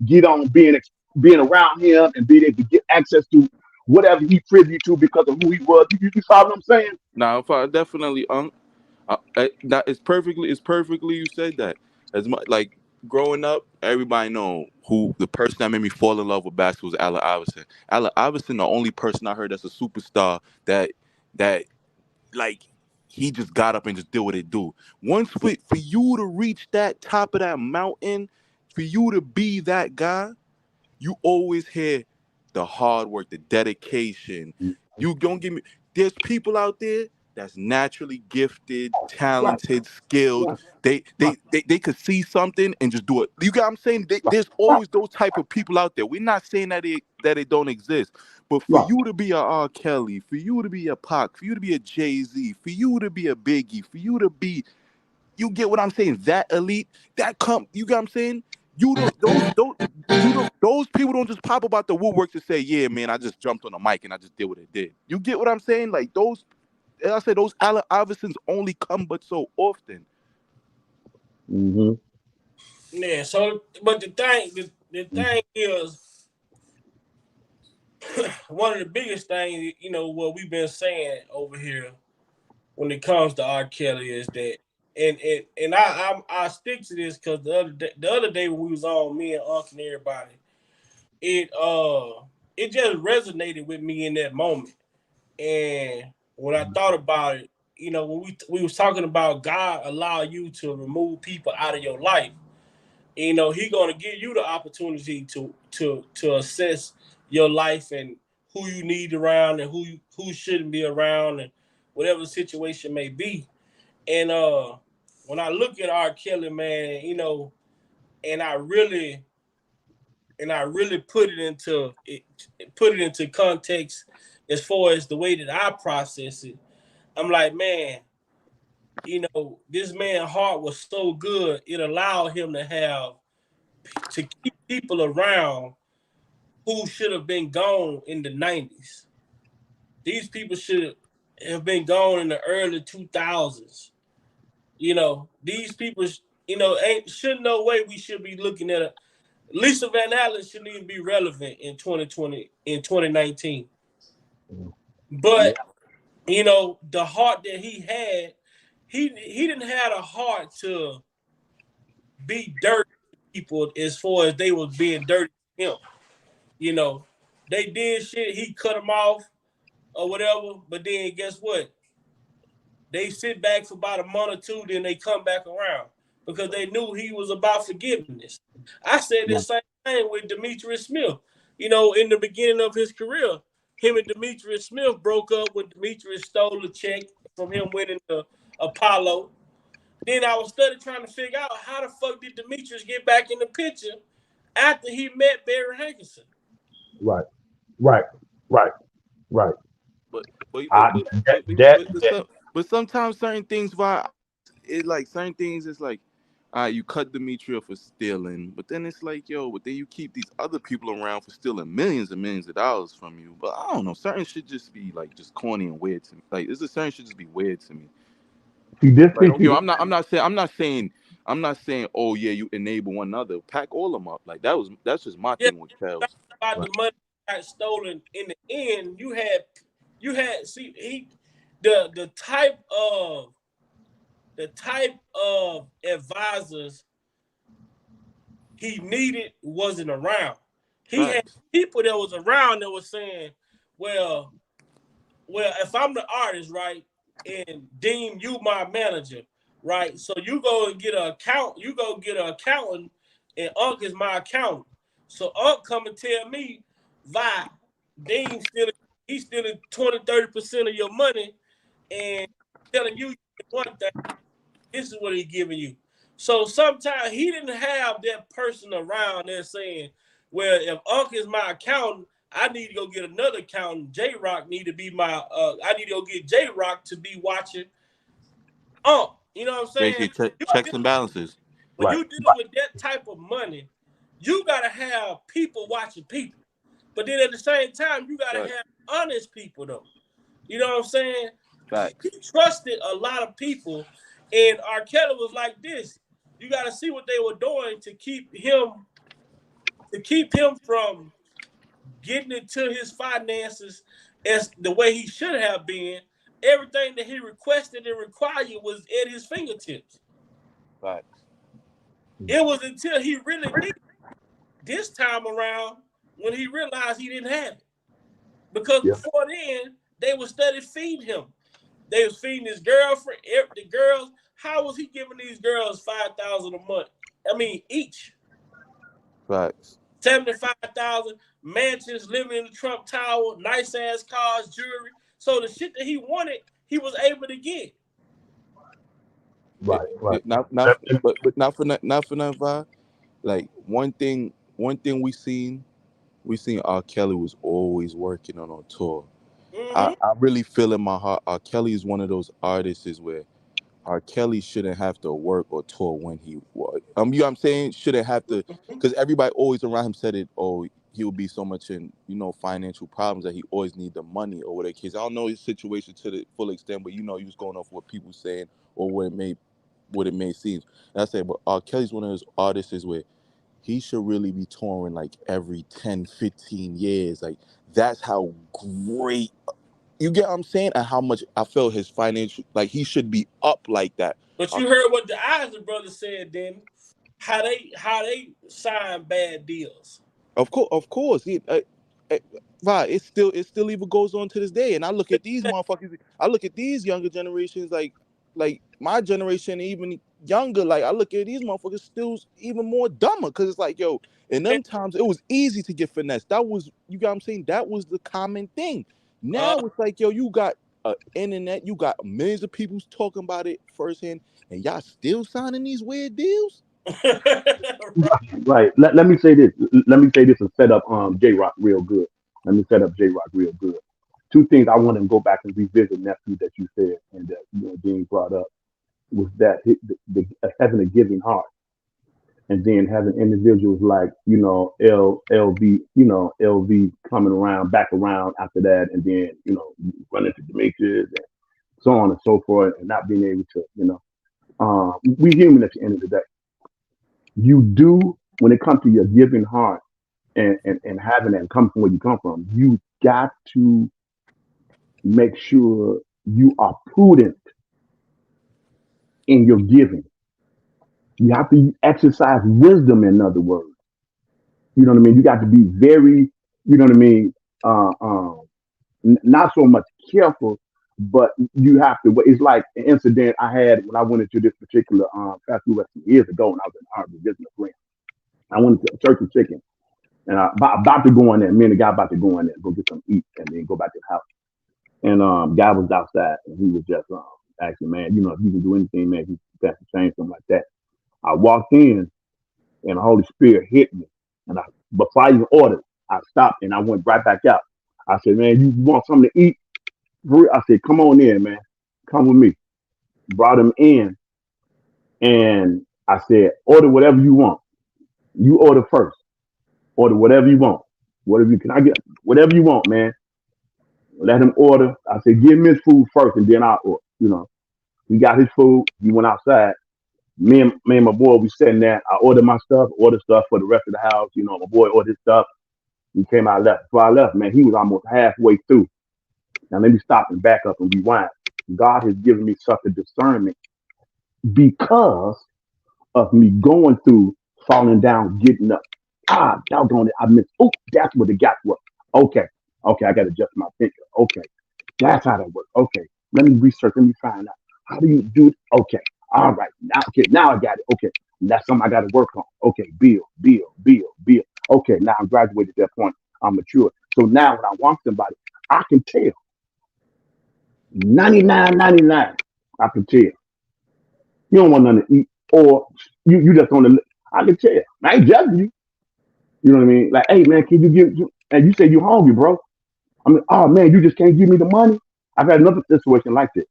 get on being around him and being able to get access to whatever he privy to because of who he was. You follow what I'm saying? Now, definitely, that it's perfectly you said that. As much like growing up, everybody know who the person that made me fall in love with basketball was Allen Iverson. Allen Iverson, the only person I heard that's a superstar that like he just got up and just did what it do. Once for you to reach that top of that mountain, for you to be that guy, you always hear the hard work, the dedication. You don't give me. There's people out there that's naturally gifted, Right, talented, skilled. right, They could see something and just do it. You get what I'm saying? right, There's right, always those type of people out there. We're not saying that it don't exist, but for right. you to be a R. Kelly, for you to be a Pac, for you to be a Jay-Z, for you to be a Biggie, for you to be, you get what I'm saying? That elite, you get what I'm saying? You don't those people don't just pop up out the woodwork to say, yeah, man, I just jumped on the mic and I just did what I did. You get what I'm saying? Like those, as I said, those Allen Iversons only come but so often. Mm-hmm. Yeah. So, but the thing is, one of the biggest things, what we've been saying over here when it comes to R. Kelly is that, and I stick to this because the other day when we was on, me and Unc and everybody, it it just resonated with me in that moment. And when I thought about it, when we was talking about God allow you to remove people out of your life, he gonna give you the opportunity to assess your life and who you need around and who shouldn't be around and whatever the situation may be. And when I look at R. Kelly, man, and I really put it into context as far as the way that I process it. I'm like, man, this man's heart was so good, it allowed him to keep people around who should have been gone in the 90s. These people should have been gone in the early 2000s. These people, shouldn't no way we should be looking at Lisa Van Allen shouldn't even be relevant in 2020, in 2019. Yeah. But, the heart that he had, he didn't have a heart to be dirty to people as far as they was being dirty to him. You know, they did shit, he cut them off or whatever, but then guess what? They sit back for about a month or two, then they come back around because they knew he was about forgiveness. I said the Yeah. same thing with Demetrius Smith. In the beginning of his career, him and Demetrius Smith broke up when Demetrius stole a check from him winning the Apollo. Then I was studying trying to figure out how the fuck did Demetrius get back in the picture after he met Barry Hankerson. Right. Right. Right. Right. But but I but but that but but, that, but, but, that some, but sometimes certain things, why it like certain things, it's like, you cut Demetria for stealing, but then it's like, yo, but then you keep these other people around for stealing millions and millions of dollars from you. But I don't know, certain shit just be like just corny and weird to me. Like, this is certain shit just be weird to me. see this Like, thing. don't get me wrong, I'm not saying, oh yeah, you enable one another, pack all them up. Like, that's just my Yeah, thing with Kels. about Right. the money that got stolen in the end, you had see he the type of advisors he needed wasn't around. He had Facts. people that was around that was saying, well, if I'm the artist, right, and deem you my manager, right, so you go and get an accountant, and Unc is my accountant. So Unc come and tell me, Vi, Dean he's stealing 20-30% of your money, and telling you one thing. This is what he's giving you. So sometimes he didn't have that person around there saying, well, if Unc is my accountant, I need to go get another accountant. J Rock need to be I need to go get J Rock to be watching Unc. You know what I'm saying? Basically, checks and balances. When Right. you dealing with that type of money, you gotta have people watching people. But then at the same time, you gotta Right. have honest people though. You know what I'm saying? He Facts. trusted a lot of people, and R. Kelly was like this. You got to see what they were doing to keep him from getting into his finances as the way he should have been. Everything that he requested and required was at his fingertips. Facts. It was until he really needed it this time around when he realized he didn't have it. Because Yeah. before then, they would steady feed him. They was feeding his girlfriend, the girls. How was he giving these girls 5,000 a month? I mean, each Facts. 75,000 mansions, living in the Trump Tower, nice ass cars, jewelry. So the shit that he wanted, he was able to get. It, Right. Right. not but not for nothing, Vi. Like, one thing we seen R. Kelly was always working on tour. I, Mm-hmm. I really feel in my heart R. Kelly is one of those artists is where R. Kelly shouldn't have to work or tour when he was. You know what I'm saying? Shouldn't have to, because everybody always around him said it. Oh, he would be so much in financial problems that he always need the money or whatever. Kids, I don't know his situation to the full extent, but he was going off what people saying or what it may seem. And I say, but R. Kelly's one of those artists is where he should really be touring like every 10, 15 years. Like, that's how great, you get what I'm saying, and how much I feel his financial, like, he should be up like that. But Uh, you heard what the Eisner brothers said then, how they sign bad deals. of course, uh, right. It still even goes on to this day. And I look at these motherfuckers. I look at these younger generations, like my generation, even younger. Like, I look at these motherfuckers still even more dumber because it's like, yo, In them times, it was easy to get finesse. That was, you got what I'm saying? That was the common thing. Now it's like, yo, you got internet, you got millions of people talking about it firsthand, and y'all still signing these weird deals? Right. Let me say this. Let me say this and set up J Rock real good. Let me set up J Rock real good. Two things I want to go back and revisit, nephew, that you said and that Dean brought up was that having a giving heart, and then having individuals like LV, LV coming around back around after that, and then running to Demetrius and so on and so forth, and not being able to we human at the end of the day. You do when it comes to your giving heart and having that and come from where you come from. You got to make sure you are prudent in your giving. You have to exercise wisdom, in other words. You know what I mean? You got to be very, you know what I mean, not so much careful, but you have to. It's like an incident I had when I went into this particular fast food restaurant years ago when I was in Harvard visiting a friend. I went to Church and Chicken, and I about to go in there. Me and the guy about to go in there, go get some eat, and then go back to the house. And guy was outside, and he was just asking, man, if you can do anything, man, if you got to change something like that. I walked in, and the Holy Spirit hit me, and before I even ordered, I stopped and I went right back out. I said, man, you want something to eat? I said, come on in, man, come with me. Brought him in, and I said, order whatever you want. You order first. Order whatever you want. Can I get whatever you want, man? Let him order. I said, give me his food first, and then I'll order. He got his food. He went outside. Me and my boy, we sitting there. I ordered my stuff, ordered stuff for the rest of the house. My boy ordered his stuff. He came out, left. Before I left, man, he was almost halfway through. Now let me stop and back up and rewind. God has given me such a discernment because of me going through, falling down, getting up. Doggone it, I missed. Oh, that's what the gap was. Okay, I got to adjust my thinking. Okay, that's how that works. Okay, let me research. Let me find out. How do you do it? Okay, all right. Now I got it. Okay, that's something I got to work on. Okay, build. Okay, now I'm graduated at that point. I'm mature. So now when I want somebody, I can tell. 99.99. I can tell. You don't want nothing to eat, or you just want to. I can tell. I ain't judging you. You know what I mean? Like, hey man, can you give? And you say you're hungry, bro. I mean, oh man, you just can't give me the money. I've had another situation like this,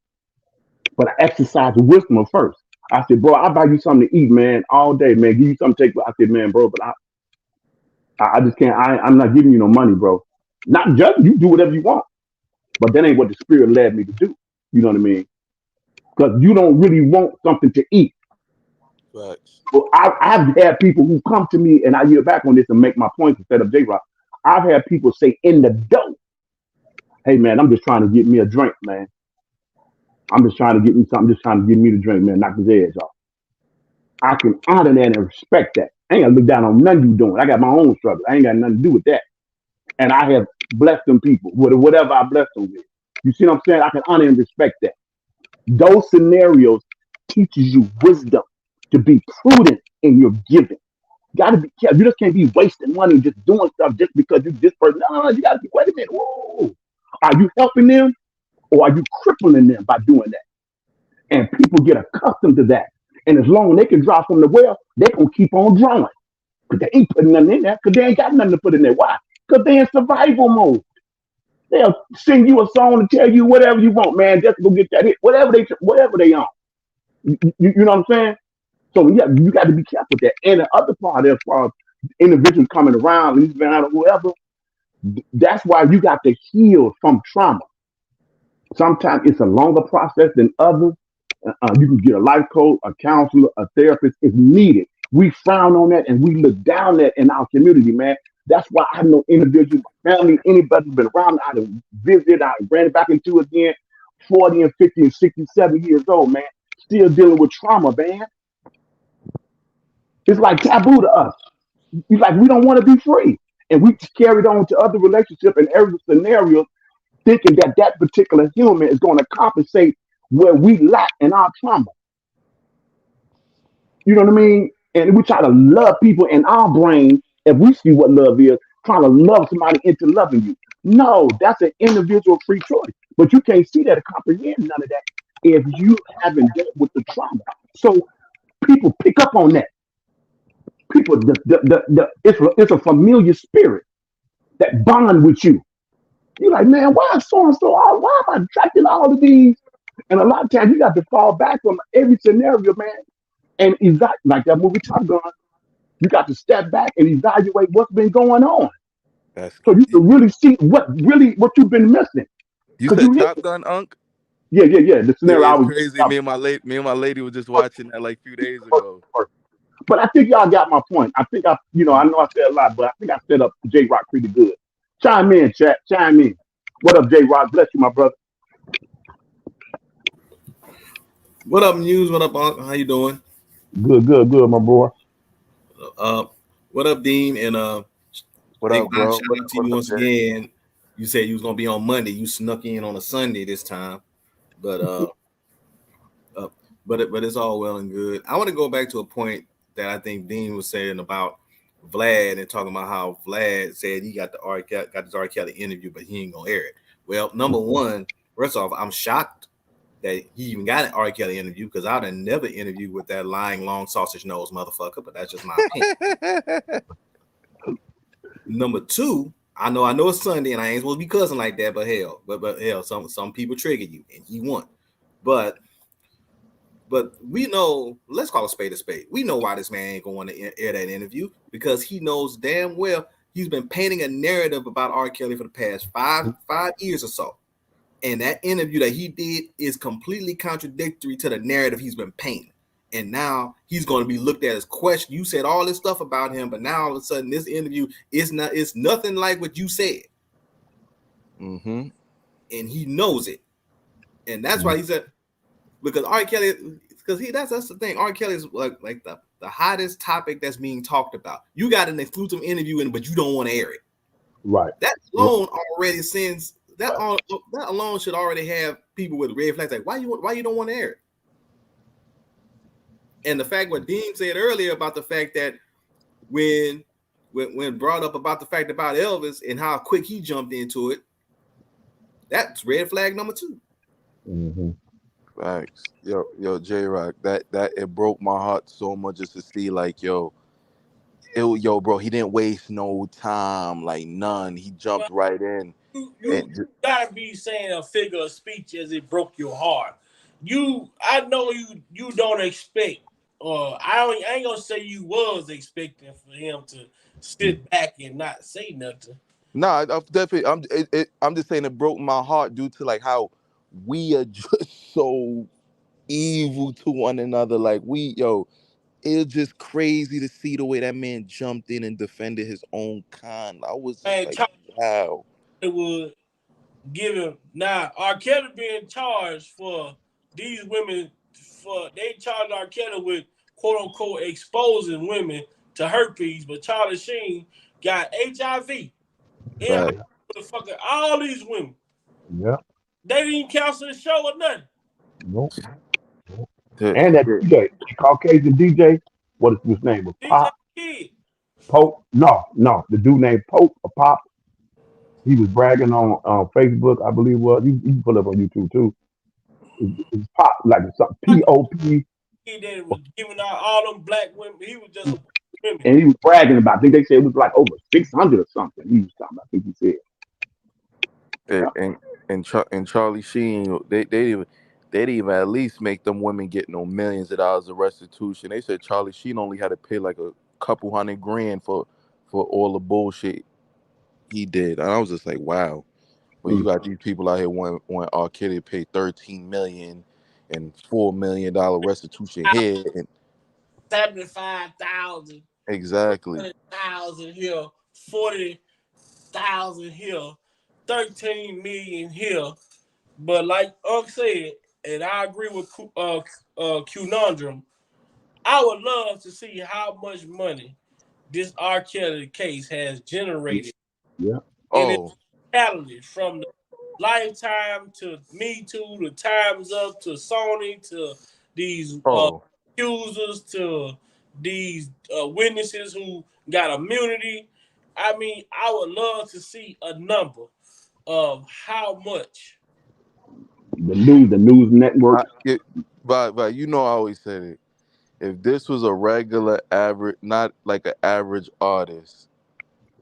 but I exercised wisdom first. I said, bro, I'll buy you something to eat, man, all day, man. Give you something to take. I said, man, bro, but I just can't. I'm not giving you no money, bro. Not judging you. Do whatever you want, but that ain't what the Spirit led me to do. You know what I mean? Because you don't really want something to eat. Facts. Well, I've had people who come to me, and I yield back on this and make my points instead of J-Rock. I've had people say in the dope, hey, man, I'm just trying to get me a drink, man. I'm just trying to get me something, just trying to get me the drink, man, knock his edge off. I can honor that and respect that. I ain't got to look down on nothing you doing. I got my own struggle. I ain't got nothing to do with that. And I have blessed them people with whatever I blessed them with. You see what I'm saying? I can honor and respect that. Those scenarios teaches you wisdom to be prudent in your giving. You got to be careful. You just can't be wasting money just doing stuff just because you this person. No, you got to be, wait a minute. Whoa. Are you helping them or are you crippling them by doing that? And people get accustomed to that. And as long as they can draw from the well, they're going to keep on drawing. Because they ain't putting nothing in there because they ain't got nothing to put in there. Why? Because they're in survival mode. They'll sing you a song and tell you whatever you want, man. Just go get that hit. Whatever they on. You know what I'm saying? So you got to be careful with that. And the other part, as far as individuals coming around, these men or whoever, that's why you got to heal from trauma. Sometimes it's a longer process than others. You can get a life coach, a counselor, a therapist if needed. We frown on that and we look down at in our community, man. That's why I know individuals, family, anybody who's been around, I done visited, I ran it back into again, 40 and 50 and 60, 70 years old, man, still dealing with trauma, man. It's like taboo to us. It's like we don't want to be free. And we carried on to other relationships and every scenario thinking that that particular human is going to compensate where we lack in our trauma. You know what I mean? And we try to love people in our brain if we see what love is, trying to love somebody into loving you. No, that's an individual free choice. But you can't see that or comprehend none of that if you haven't dealt with the trauma. So people pick up on that. People, it's a familiar spirit that bond with you. You're like, man, why is so and so? Why am I attracting all of these? And a lot of times you got to fall back from every scenario, man. And like that movie Top Gun, you got to step back and evaluate what's been going on, That's so you can really see what you've been missing. you Because said Top Gun, Unc? yeah. The Yeah, scenario I it's was, crazy. Me and my lady were just watching that like a few days ago. but I think y'all got my point. I think I know I said a lot, but I think I set up J Rock pretty good. Chime in, chat. Chime in. What up, J Rock? Bless you, my brother. What up, News? What up, Unc? How you doing? Good, my boy. Uh, what up, Dean? And What hey up, guys, bro? shout out to you once again. You said you was gonna be on Monday. You snuck in on a Sunday this time, but but it's all well and good. I want to go back to a point that I think Dean was saying about Vlad and talking about how Vlad said he got this R. Kelly interview, but he ain't gonna air it. Well, number one, first off, I'm shocked that he even got an R. Kelly interview because I'd have never interviewed with that lying long sausage nose motherfucker. But that's just my opinion. Number two, I know it's Sunday and I ain't supposed to be cussing like that, but hell, some people trigger you and he won. But we know, let's call a spade a spade. We know why this man ain't going to air that interview, because he knows damn well he's been painting a narrative about R. Kelly for the past five years or so. And that interview that he did is completely contradictory to the narrative he's been painting. And now he's going to be looked at as question. You said all this stuff about him, but now all of a sudden this interview it's nothing like what you said. Mm-hmm. And he knows it. And that's why he said, because R. Kelly, because that's the thing. R. Kelly is like the hottest topic that's being talked about. You got an exclusive interview in, but you don't want to air it. Right. That alone already sends that alone should already have people with red flags like why you don't want to air it. And the fact what Dean said earlier about the fact that when brought up about the fact about Elvis and how quick he jumped into it, that's red flag number 2. Mm-hmm. Thanks. Yo, J Rock, that it broke my heart so much just to see like yo, bro, he didn't waste no time, like none. He jumped right in. You gotta be saying a figure of speech as it broke your heart. I know you don't expect, or I ain't gonna say you was expecting for him to sit back and not say nothing. Nah, I'm just saying it broke my heart due to like how we are just so evil to one another. Like it's just crazy to see the way that man jumped in and defended his own kind. I was just Man, like, wow. it would give him now. R. Kelly being charged for these women they charged R. Kelly with quote unquote exposing women to herpes, but Charlie Sheen got HIV in Right. fucking all these women. Yeah. They didn't cancel the show or nothing. Nope. Yeah, And that yeah. DJ, Caucasian DJ, what is his name? Was DJ Pop? Kid. Pope? No. The dude named Pope or Pop. He was bragging on Facebook, I believe it was. You can pull it up on YouTube too. It's Pop, like something P-O-P. He that was giving out all them black women. He was just a women. And he was bragging about, I think they said it was like over 600 or something. He was talking about, I think he said. And Charlie Sheen, they didn't even at least make them women get no millions of dollars of restitution. They said Charlie Sheen only had to pay like a couple $100,000 for all the bullshit he did. And I was just like, wow. But you got these people out here when R. Kelly paid $13 million and $4 million restitution here, and 75,000, exactly. 100,000 here, 40,000 here, 13 million here. But like Unc said, and I agree with Conundrum, I would love to see how much money this R. Kelly case has generated Yeah. in its Oh, catalyst from the Lifetime to Me Too to Times Up to Sony to these oh, accusers to these witnesses who got immunity. I mean, I would love to see a number of how much. The news networks. But you know, I always said it. If this was a regular average, not like an average artist,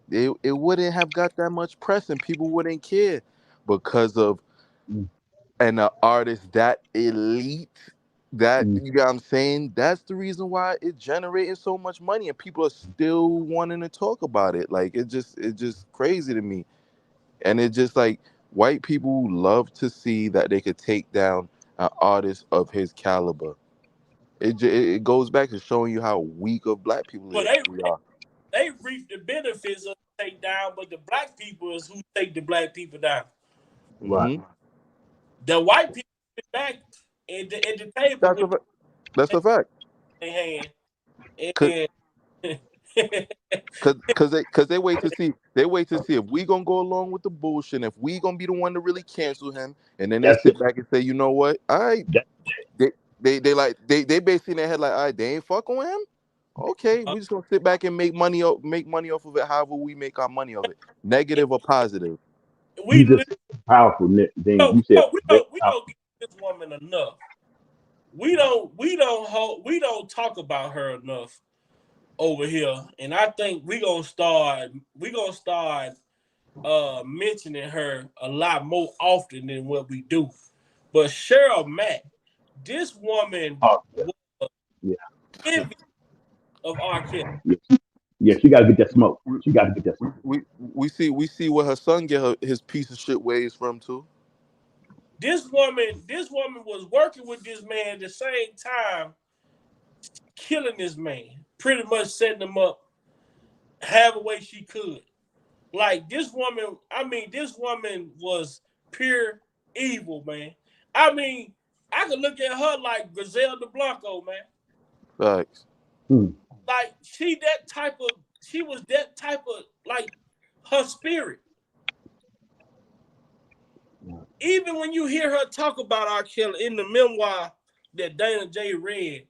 it wouldn't have got that much press and people wouldn't care because of an artist that elite. That Mm, you got what I'm saying? That's the reason why it generated so much money and people are still wanting to talk about it. Like it's just crazy to me. And it's just like white people love to see that they could take down an artist of his caliber. It goes back to showing you how weak of black people But we are. they reap the benefits of the takedown, but the black people is who take the black people down. right. Hmm. The white people sit back at the table That's with a that's a fact. their hand Cause, and cause they wait to see if we gonna go along with the bullshit, if we gonna be the one to really cancel him, and then they That's it. sit back and say, you know what, all right, That, they they basically in their head like, all right, they ain't fucking with him. Okay, we just gonna sit back and make money off of it, however we make our money of it, negative or positive. we you li- just powerful, Nick. Then you said very we powerful. don't give this woman enough. We don't talk about her enough over here, and I think we gonna start mentioning her a lot more often than what we do. But Cheryl Mack, this woman Oh, was yeah, envy of R.Kelly. yeah, yeah. She got to get that smoke. We She got to get that we smoke. we see where her son get his piece of shit ways from too. This woman was working with this man at the same time, killing this man, pretty much setting him up however way she could. Like this woman, I mean, this woman was pure evil, man. I mean, I could look at her like Griselda Blanco, man. Facts. Hmm. Like she was that type of like her spirit. Even when you hear her talk about R. Kelly in the memoir that Dana J read,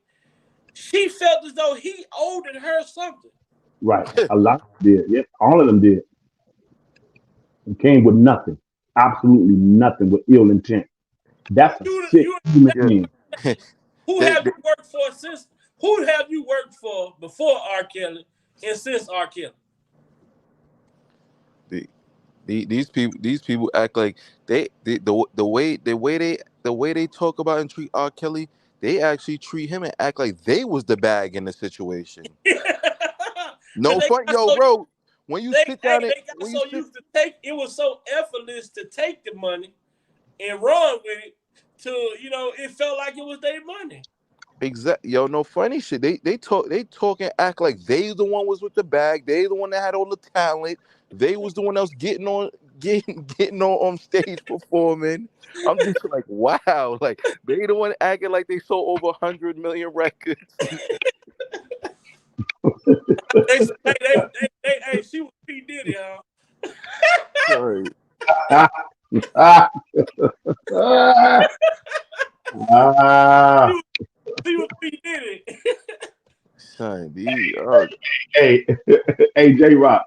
she felt as though he owed her something. Right. A lot of them did. Yep. All of them did. And came with nothing. Absolutely nothing with ill intent. That's a sick You human Yeah. being. who they, have they, you worked for since? Who have you worked for before R. Kelly and since R. Kelly? these people act like the way they talk about and treat R. Kelly, they actually treat him and act like they was the bag in the situation. Because No fun, yo, bro. When you sit down and they got when you so sit used to take it was so effortless to take the money and run with it to it felt like it was their money. exactly, yo, no funny shit. They talk and act like they the one was with the bag. They the one that had all the talent. They was the one else getting on stage performing. I'm just like, wow, like they the one acting like they sold over 100 million records. They hey, she was P Diddy, huh? Sorry, Ah, ah, ah, She ah. was, she was P Diddy. son, these, Hey, hey, J Rock.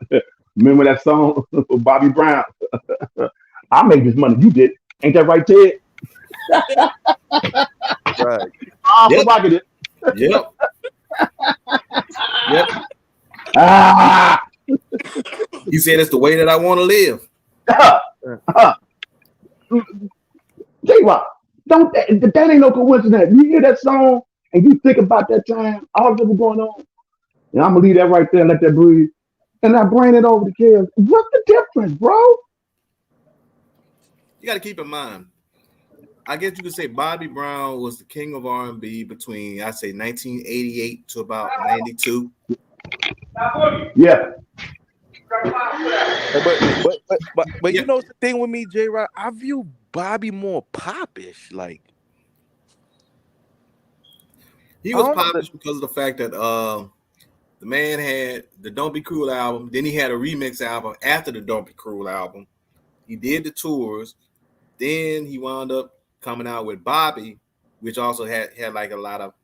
Remember that song with Bobby Brown? I made this money. You did. Ain't that right, Ted? right. Ah, Yep, provocative. yep, yep. Ah, He said it's the way that I want to live. ah, ah. J Rock. Don't that ain't no coincidence. You hear that song and you think about that time, all that was going on. And I'm gonna leave that right there and let that breathe. And I bring it over to kids. What's the difference, bro? You got to keep in mind. I guess you could say Bobby Brown was the king of R&B between I say 1988 to about 92. Yeah. But Yeah, you know the thing with me, J. Rock, I view Bobby more popish. Like he I was don't know that popish because of the fact that the man had the Don't Be Cruel album. Then he had a remix album after the Don't Be Cruel album. He did the tours. Then he wound up coming out with Bobby, which also had like a lot of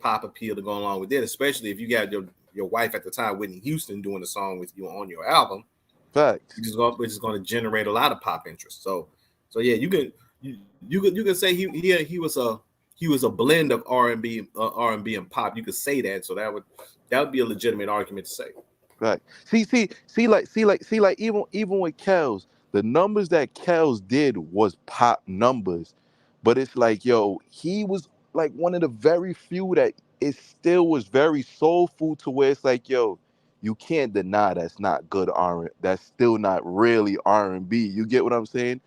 pop appeal to go along with it, especially if you got your wife at the time, Whitney Houston, doing a song with you on your album, Facts. which is going to generate a lot of pop interest. So yeah, you can say he was a blend of R&B and pop. You could say that. So that would be a legitimate argument to say. Right. See, like even with Kels, the numbers that Kels did was pop numbers, but it's like, yo, he was like one of the very few that it still was very soulful to where it's like, yo, you can't deny that's not good R. That's still not really R&B. You get what I'm saying?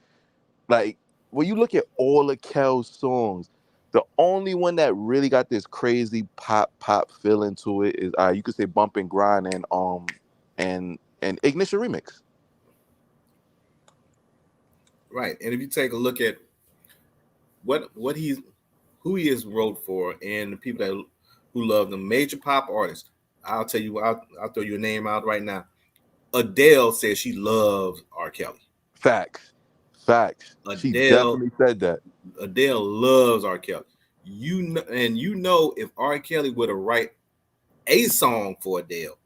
Like when you look at all of Kel's songs, the only one that really got this crazy pop feeling to it is you could say Bump and Grind and Ignition Remix. Right. And if you take a look at who he has wrote for and the people who love them, major pop artists, I'll tell you, I'll throw you a name out right now. Adele says she loves R. Kelly. Facts. She definitely said that. Adele loves R. Kelly. You know, if R. Kelly were to write a song for Adele,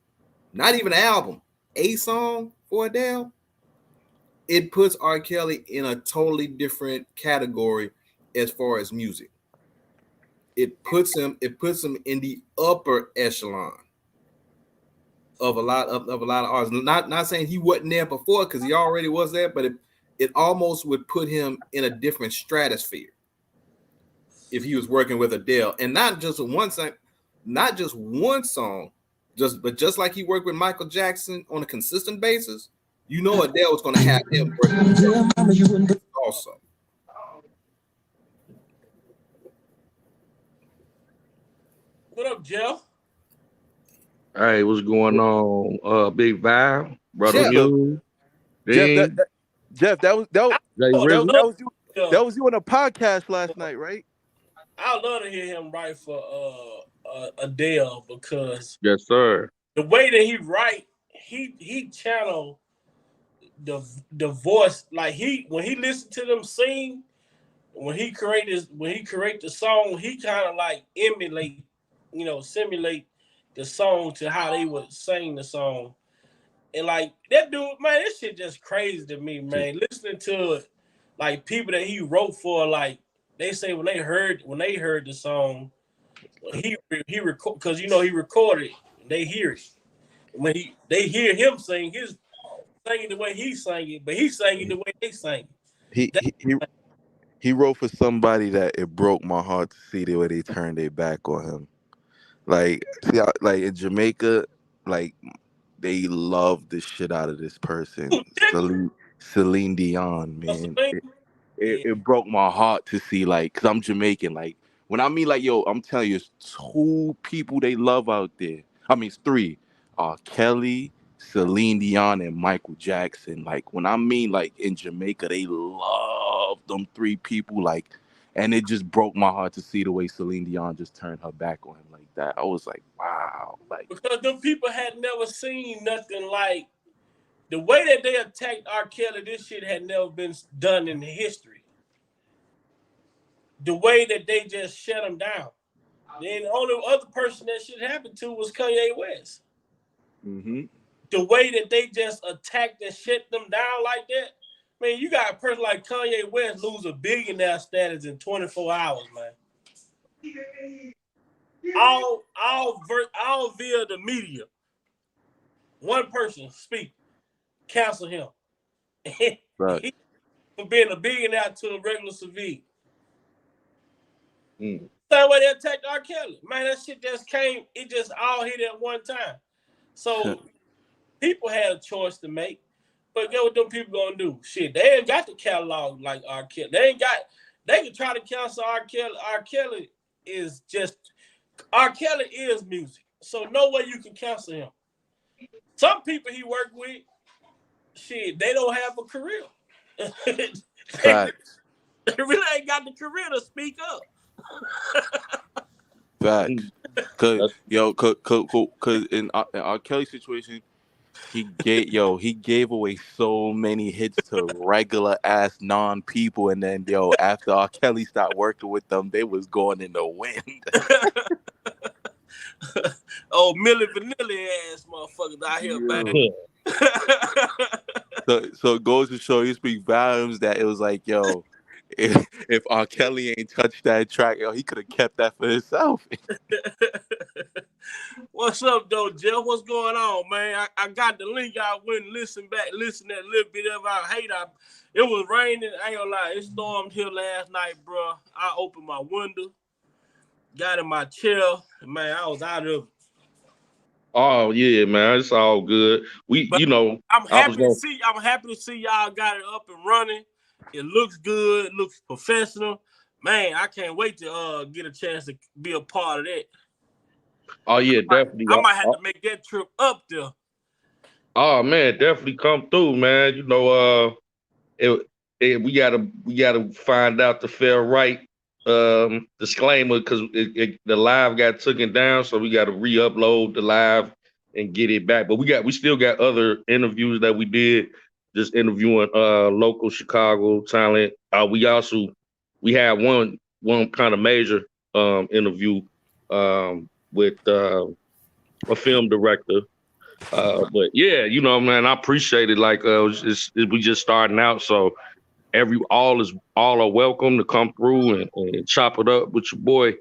not even an album, a song for Adele, it puts R. Kelly in a totally different category as far as music. It puts him in the upper echelon of a lot of artists. Not saying he wasn't there before, because he already was there, but it almost would put him in a different stratosphere if he was working with Adele, and not just one song, but just like he worked with Michael Jackson on a consistent basis. You know, Adele was going to have him working also. What up, Jeff? Hey, what's going on? Big Val, Brother Jeff, Mule, Dean, Jeff, that was Jay Rizzo. that was you on a podcast last night, right? I love to hear him write for Adele, because Yes, sir. the way that he write, he channel the voice. Like when he listen to them sing, when he create the song, he kind of like simulate the song to how they would sing the song. And like that dude, man, this shit just crazy to me, man. Listening to it, like people that he wrote for, like they say when they heard the song, he record, because he recorded it, they hear it. When they hear him singing the way he sang it, but he sang it the way they sang it. He wrote for somebody that it broke my heart to see the way they turned their back on him. Like, see, like in Jamaica, like they love the shit out of this person, Celine Dion, man. It broke my heart to see, like, cause I'm Jamaican. Like, when I mean, like, yo, I'm telling you, it's two people they love out there. I mean, it's three: Kelly, Celine Dion, and Michael Jackson. Like, when I mean, like, in Jamaica, they love them three people. Like, and it just broke my heart to see the way Celine Dion just turned her back on him like that. I was like, wow, like, because them people had never seen nothing like the way that they attacked R. Kelly. This shit had never been done in history. The way that they just shut him down. Then the only other person that shit happened to was Kanye West. mm-hmm. The way that they just attacked and shut them down like that. Man, you got a person like Kanye West lose a billionaire status in 24 hours, man. All via the media. One person speak, cancel him. Right. From being a billionaire to a regular civilian. Mm. Same way they attacked R. Kelly. Man, that shit just came, it just all hit at one time. So people had a choice to make. But get what them people gonna do? Shit, they ain't got the catalog like R. Kelly. They can try to cancel R. Kelly. R. Kelly is music. So no way you can cancel him. Some people he worked with, shit, they don't have a career. Facts. They really ain't got the career to speak up. Facts. Cause in R. Kelly's situation, he gave away so many hits to regular ass non people, and then after R. Kelly stopped working with them, they was going in the wind. Oh, Millie Vanilli ass motherfuckers out here, man. So it goes to show you speak volumes that it was like, yo, if R. Kelly ain't touched that track, yo, he could have kept that for himself. What's up, though, Jeff? What's going on, man? I got the link. I went and listen that little bit of I hate. It was raining. I ain't gonna lie. It stormed here last night, bro. I opened my window, got in my chair, and man, I was out of it. Oh yeah, man, it's all good. But I'm happy to see y'all got it up and running. It looks good. It looks professional. Man, I can't wait to get a chance to be a part of that. Oh yeah, definitely. I might have to make that trip up there. Oh man, definitely come through, man. We gotta find out the fair right disclaimer because the live got taken down, so we got to re-upload the live and get it back. But we still got other interviews that we did, just interviewing local Chicago talent. We had one kind of major interview with a film director. But yeah, man, I appreciate it. Like we just starting out, so all are welcome to come through and chop it up with your boy.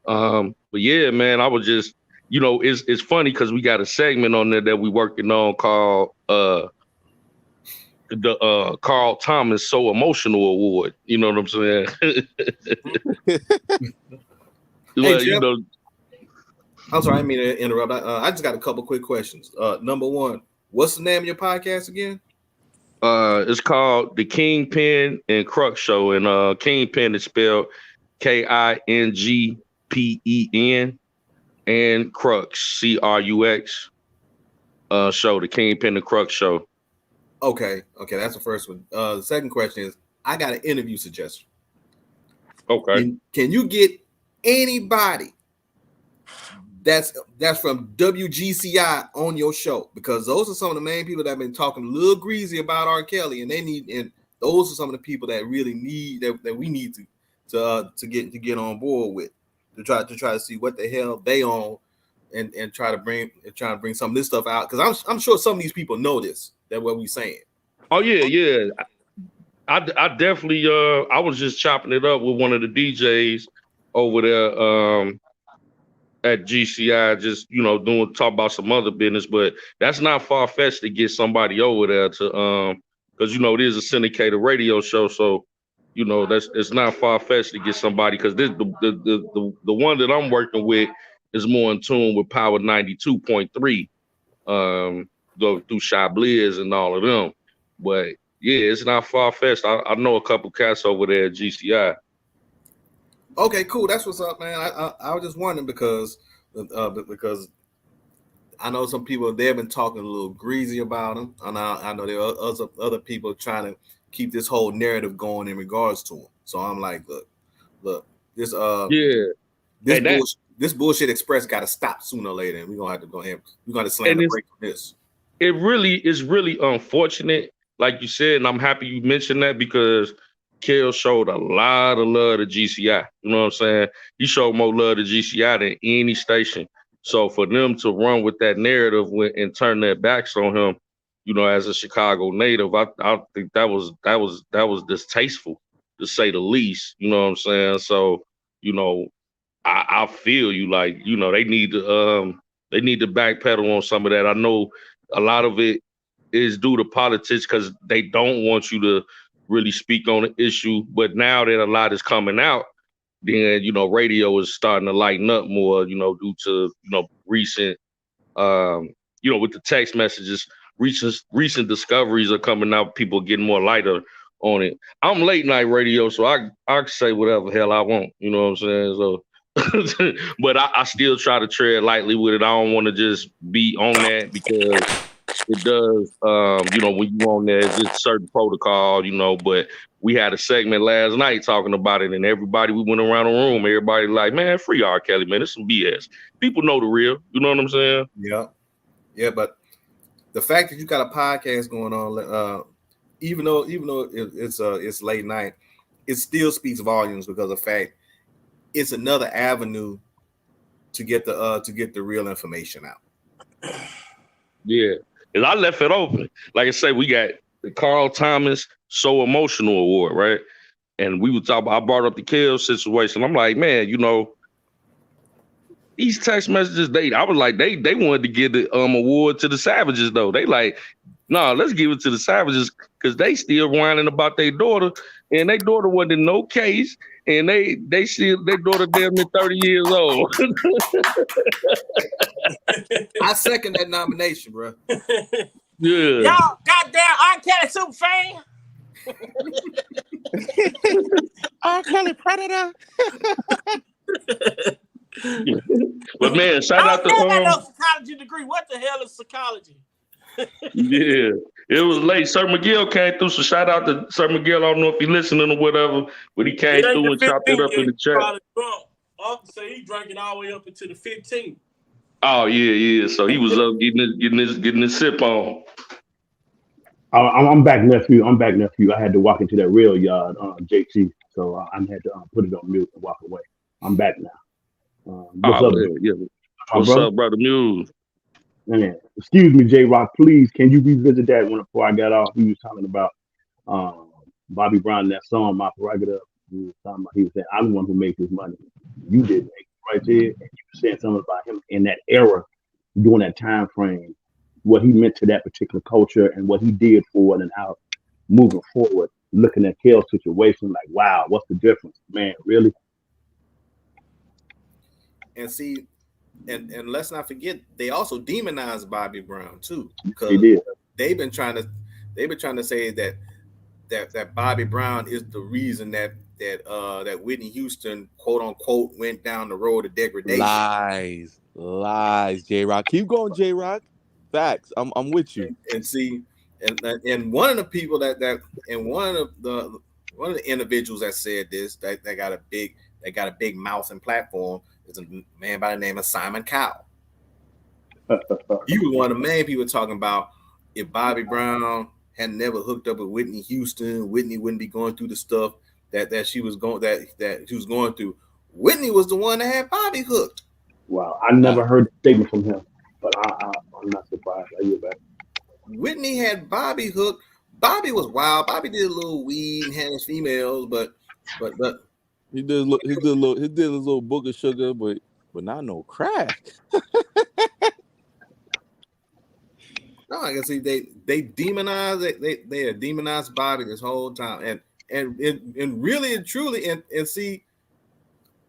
But yeah, man, I was just, it's funny because we got a segment on there that we working on called the Carl Thomas So Emotional Award. You know what I'm saying? Hey, Jeff, I'm sorry, I didn't mean to interrupt. I just got a couple quick questions. Number one, what's the name of your podcast again? It's called The Kingpin and Crux Show, and Kingpin is spelled Kingpen, and Crux, Crux. Show, The Kingpin and Crux Show. Okay, that's the first one. The second question is, I got an interview suggestion. Okay. Can you get anybody that's from WGCI on your show? Because those are some of the main people that have been talking a little greasy about R. Kelly, and those are some of the people that really need that we need to get on board with to try to see what the hell they own and try to bring some of this stuff out, because I'm sure some of these people know this, that what we saying. Oh yeah. I definitely I was just chopping it up with one of the DJs over there at GCI, just talk about some other business, but that's not far-fetched to get somebody over there to because it is a syndicated radio show, so it's not far-fetched to get somebody, because this the one that I'm working with is more in tune with Power 92.3, go through Chablis and all of them. But yeah, it's not far-fetched. I know a couple cats over there at GCI. Okay, cool. That's what's up, man. I was just wondering because I know some people, they've been talking a little greasy about him, and I know there are other people trying to keep this whole narrative going in regards to him. So I'm like, look, this this bullshit express got to stop sooner or later, and we're gonna have to go ahead. We're gonna slam the break on this. It really is really unfortunate, like you said, and I'm happy you mentioned that, because Kel showed a lot of love to GCI. You know what I'm saying? He showed more love to GCI than any station. So for them to run with that narrative and turn their backs on him, as a Chicago native, I think that was distasteful, to say the least. You know what I'm saying? So, I feel you, like, they need to backpedal on some of that. I know a lot of it is due to politics, because they don't want you to really speak on the issue. But now that a lot is coming out, then radio is starting to lighten up more, due to recent with the text messages, recent discoveries are coming out, people getting more lighter on it. I'm late night radio, so I can say whatever hell I want, you know what I'm saying? So but I still try to tread lightly with it. I don't want to just be on that, because it does, when you on there, it's just certain protocol, but we had a segment last night talking about it, and everybody, we went around the room, everybody like, man, free R. Kelly, man, it's some BS. People know the real, you know what I'm saying? Yeah, but the fact that you got a podcast going on, even though it's late night, it still speaks volumes, because of the fact it's another avenue to get the real information out. Yeah, and I left it open. Like I say, we got the Carl Thomas So Emotional Award, right? And we would talk about, I brought up the Kill situation. I'm like, man, you know, these text messages, I was like, they wanted to give the award to the Savages, though. They like, no, let's give it to the Savages because they still whining about their daughter, and their daughter wasn't in no case, and they still, their daughter damn near 30 years old. I second that nomination, bro. Yeah. Y'all goddamn R.Kelly super fan. R.Kelly Predator. But man, shout out to I got no psychology degree. What the hell is psychology? Yeah, it was late. Sir McGill came through, so shout out to Sir McGill. I don't know if he's listening or whatever, but he came through and chopped it up in the chat. Say he drank it all the way up into the 15th. Oh yeah. So he was up getting his sip on. I'm back, nephew. I had to walk into that rail yard, JT, so I had to put it on mute and walk away. I'm back now. What's up, yeah. What's up, brother Muse? Man, excuse me, J Rock. Please, can you revisit that one before I got off? He was talking about Bobby Brown, that song, My Prerogative. He was saying, I'm the one who made this money. You did make it right there. And you were saying something about him in that era, during that time frame, what he meant to that particular culture and what he did for it, and how moving forward, looking at Kale's situation, like, wow, what's the difference? Man, really? And see, and let's not forget, they also demonized Bobby Brown too, because they've been trying to say that Bobby Brown is the reason that Whitney Houston, quote unquote, went down the road of degradation. Lies, J Rock. Keep going, J Rock. Facts. I'm with you. And see, and one of the people that one of the individuals that said this, that got a big mouth and platform, is a man by the name of Simon Cowell. He was one of the main people talking about, if Bobby Brown had never hooked up with Whitney Houston, Whitney wouldn't be going through the stuff that she was going through. Whitney was the one that had Bobby hooked. Wow, I never heard a statement from him, but I'm not surprised. I hear that. Whitney had Bobby hooked. Bobby was wild. Bobby did a little weed and had his females, but he did a little book of sugar, but not no crack. No, I can see they demonized they have demonized Bobby this whole time, and really and truly and see,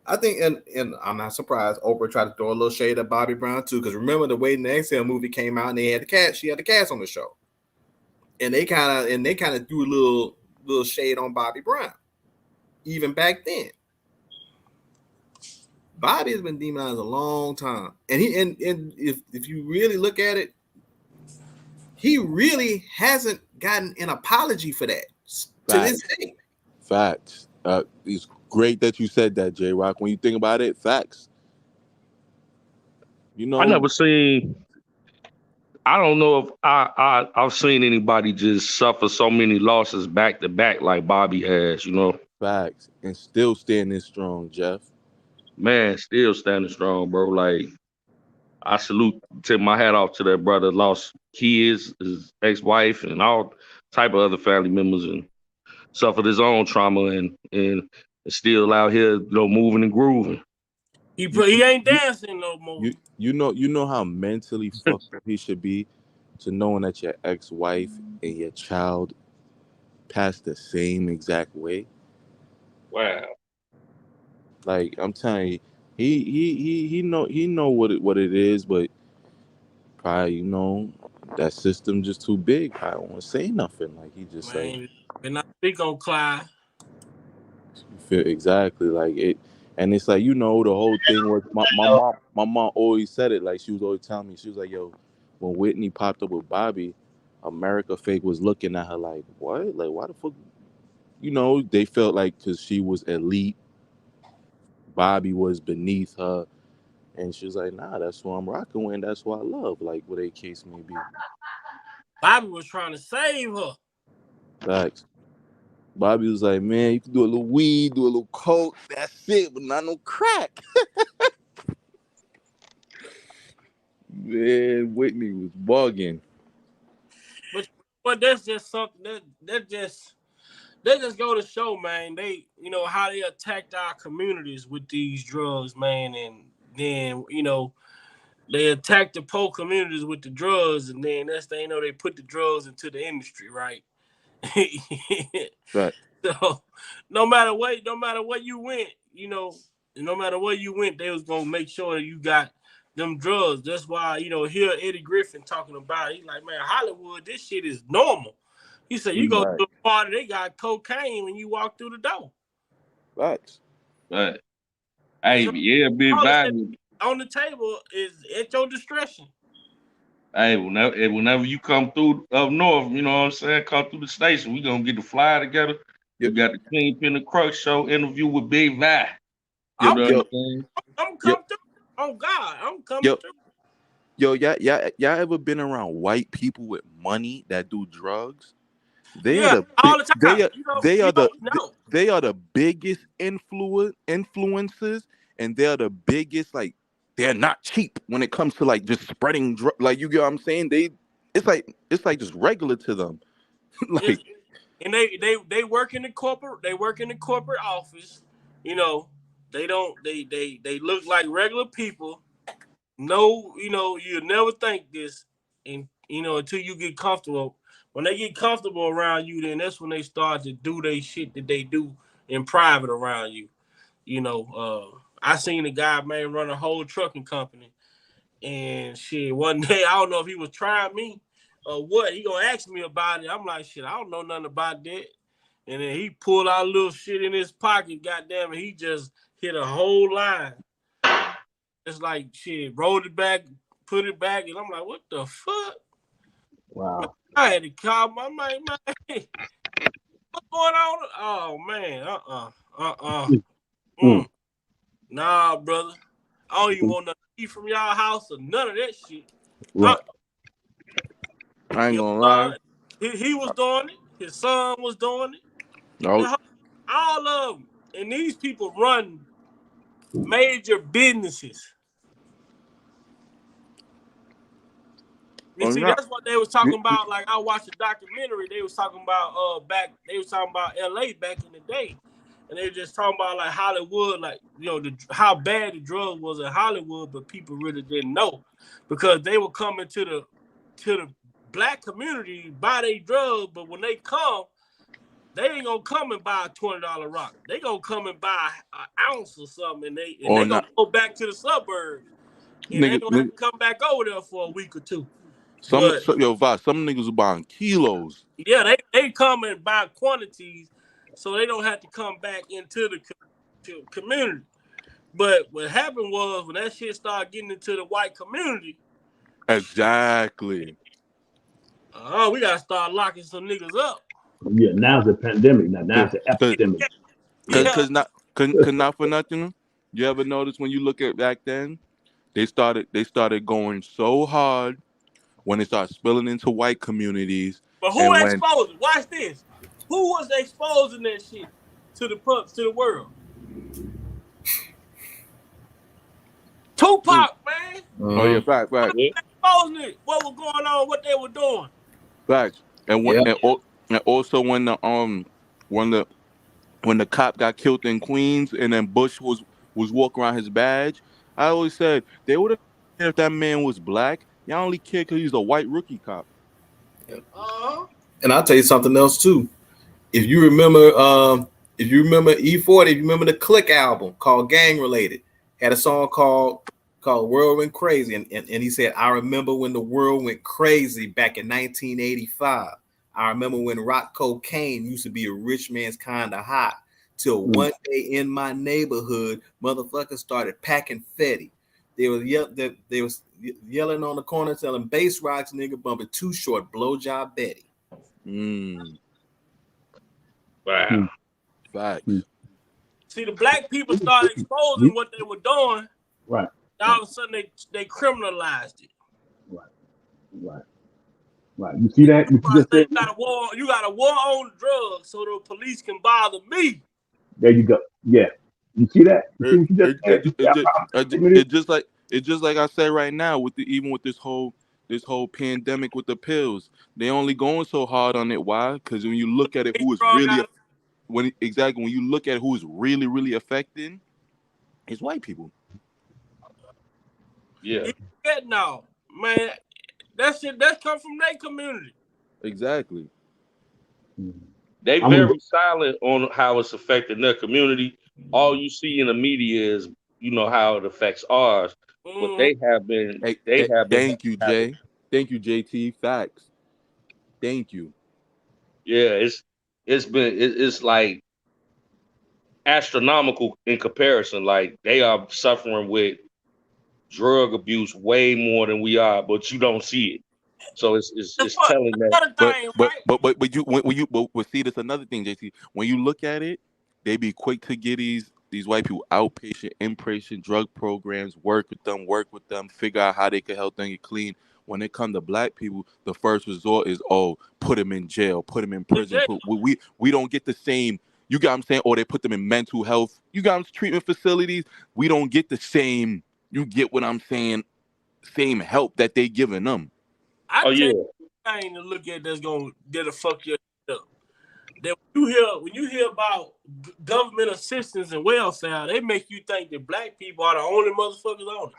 I think and I'm not surprised Oprah tried to throw a little shade at Bobby Brown too, because remember the Waiting to Exhale movie came out and they had the cast, she had the cast on the show, and they kind of threw a little shade on Bobby Brown even back then. Bobby has been demonized a long time, and if you really look at it, he really hasn't gotten an apology for that to this day. Facts. It's great that you said that, J Rock. When you think about it, facts. You know, I never seen. I don't know if I've seen anybody just suffer so many losses back to back like Bobby has. You know, facts, and still standing strong, Jeff. Man, still standing strong, bro. Like, I tip my hat off to that brother. Lost kids, his ex-wife, and all type of other family members, and suffered his own trauma, and still out here, moving and grooving. He ain't dancing no more. You know how mentally fucked up he should be to knowing that your ex-wife and your child passed the same exact way. Wow. Like, I'm telling you, he know what it is, but probably, that system just too big. I don't want to say nothing. Like, he just Man, and I speak on Clyde. You feel exactly like it, and it's like, the whole thing was my mom always said it. Like, she was always telling me, she was like, yo, when Whitney popped up with Bobby, America fake was looking at her like, what? Like, why the fuck? They felt like because she was elite, Bobby was beneath her, and she was like, nah, that's who I'm rocking with, and that's who I love, like, whatever case may be. Bobby was trying to save her. Facts. Bobby was like, man, you can do a little weed, do a little coke, that's it, but not no crack. Man, Whitney was bugging. But that's just something that just go to show, man. They, how they attacked our communities with these drugs, man, and then they attacked the poor communities with the drugs, and then next thing you know, they put the drugs into the industry, right? Right. So no matter where you went, no matter where you went, they was gonna make sure that you got them drugs. That's why, here Eddie Griffin talking about it. He's like, man, Hollywood, this shit is normal. He said, you go to a party, they got cocaine when you walk through the door. Facts. Right. Hey, yeah, big value. On the table is at your discretion. Hey, whenever you come through up north, you know what I'm saying, come through the station, we gonna get the flyer together. Yep. We got the Kingpin the Crux Show interview with Big Vi. I'm coming through. Oh God, I'm coming through. Yo, y'all ever been around white people with money that do drugs? They are the biggest influencers, and they're the biggest, like, they're not cheap when it comes to like just spreading like, you get what I'm saying? It's like just regular to them. Like, and they work in the corporate office. They look like regular people. No, you'll never think this, and until you get comfortable. When they get comfortable around you, then that's when they start to do their shit that they do in private around you. I seen a guy, man, run a whole trucking company, and shit, one day, I don't know if he was trying me or what, he gonna ask me about it. I'm like, shit, I don't know nothing about that. And then he pulled out a little shit in his pocket, goddamn it, he just hit a whole line. It's like, shit, rolled it back, put it back, and I'm like, what the fuck? Wow. I had to call my man, what's going on? Oh, man, Nah, brother. I don't even want nothing to eat from y'all house or none of that shit. Right. I ain't gonna lie. He was doing it. His son was doing it. No. All of them. And these people run major businesses. You see, that's what they was talking about. Like, I watched a documentary. They was talking about LA back in the day. And they were just talking about like Hollywood, like, how bad the drug was in Hollywood, but people really didn't know, because they were coming to the black community buy their drugs, but when they come, they ain't gonna come and buy a $20 rock. They gonna come and buy an ounce or something, and they gonna go back to the suburbs, and they gonna have to come back over there for a week or two. Some niggas are buying kilos. Yeah, they come and buy quantities, so they don't have to come back into the community. But what happened was, when that shit started getting into the white community, exactly. We gotta start locking some niggas up. Yeah, now it's a pandemic. Now it's an epidemic. Cause not for nothing. You ever notice when you look at back then, they started going so hard when they start spilling into white communities. But who exposed it? Watch this. Who was exposing that shit to the world? Tupac, man. Oh yeah, fact. Exposing it. What was going on? What they were doing? Facts. And also when the cop got killed in Queens, and then Bush was walking around his badge, I always said they would have cared if that man was black. Y'all only care because he's a white rookie cop. And I'll tell you something else too. If you remember E40, if you remember the Click album called Gang Related, had a song called World Went Crazy, and he said, I remember when the world went crazy back in 1985. I remember when rock cocaine used to be a rich man's kind of hot, till one day in my neighborhood, motherfuckers started packing Fetty. They was yelling on the corner, selling bass rocks, nigga bumping Too Short, blowjob Betty. Wow. Facts. See, the black people started exposing what they were doing. Right. All of a sudden, they criminalized it. Right. You see that? You got a war on drugs, so the police can bother me. There you go. Yeah. You see that? It It's just like I said right now with even with this whole pandemic with the pills. They only going so hard on it. Why? Because when you look at it, who is really when you look at who is really affecting, it's white people. Yeah. No, man, that come from their community. Exactly. They very silent on how it's affecting their community. All you see in the media is, how it affects ours. But they have been. Thank you, Jay. Thank you, JT. Facts. Thank you. Yeah, it's like astronomical in comparison. Like they are suffering with drug abuse way more than we are, but you don't see it. So it's telling that. But you see, that's another thing, JT. When you look at it, they be quick to get these white people outpatient, inpatient drug programs, work with them, figure out how they can help them get clean. When it comes to black people, the first resort is put them in jail, put them in prison. We don't get the same. You got what I'm saying? Or they put them in mental health. You got them treatment facilities. We don't get the same. You get what I'm saying? Same help that they giving them. I tell you a thing to look at that'll fuck your shit up. That when you hear about government assistance and welfare, they make you think that black people are the only motherfuckers on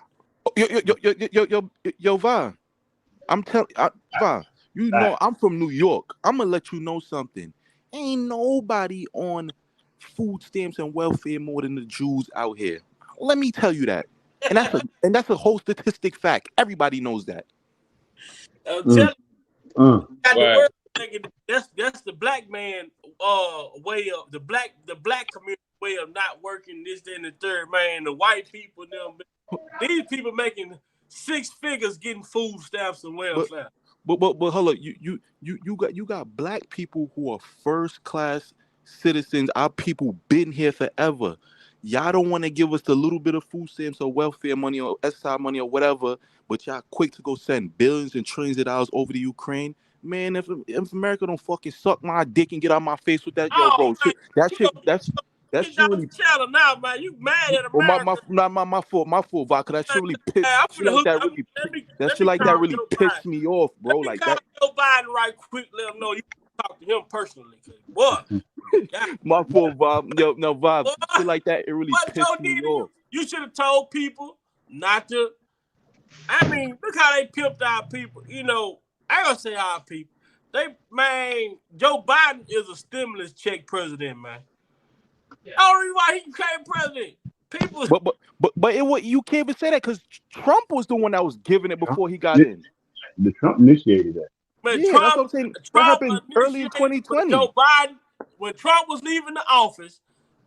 it. Yo, Va. I'm telling Va, I'm from New York. I'm gonna let you know something. Ain't nobody on food stamps and welfare more than the Jews out here. Let me tell you that. And that's a whole statistic fact. Everybody knows that. That's the black man way of the black community way of not working this, then the third, man. The white people, these people making 6 figures getting food stamps and welfare. But hold up, you got black people who are first class citizens. Our people been here forever. Y'all don't want to give us the little bit of food stamps or welfare money or SI money or whatever, but y'all quick to go send billions and trillions of dollars over to Ukraine. Man, if America don't fucking suck my dick and get out my face with that, bro, that's really channel now, man. You mad at America? My fault, Va. Cause that shit really pissed me off, bro. Like that. Joe Biden right quick, let him know you talk to him personally. What? My fault, Va. No, Va. Shit like that, it really pissed me off. You should have told people not to. I mean, look how they pimped our people. I ain't gonna say our people. Joe Biden is a stimulus check president, man. I don't know why he became president. People, but you can't even say that because Trump was the one that was giving it before he got in. The Trump initiated that. Man, yeah, that's what I'm saying. That happened early in 2020. Joe Biden, when Trump was leaving the office,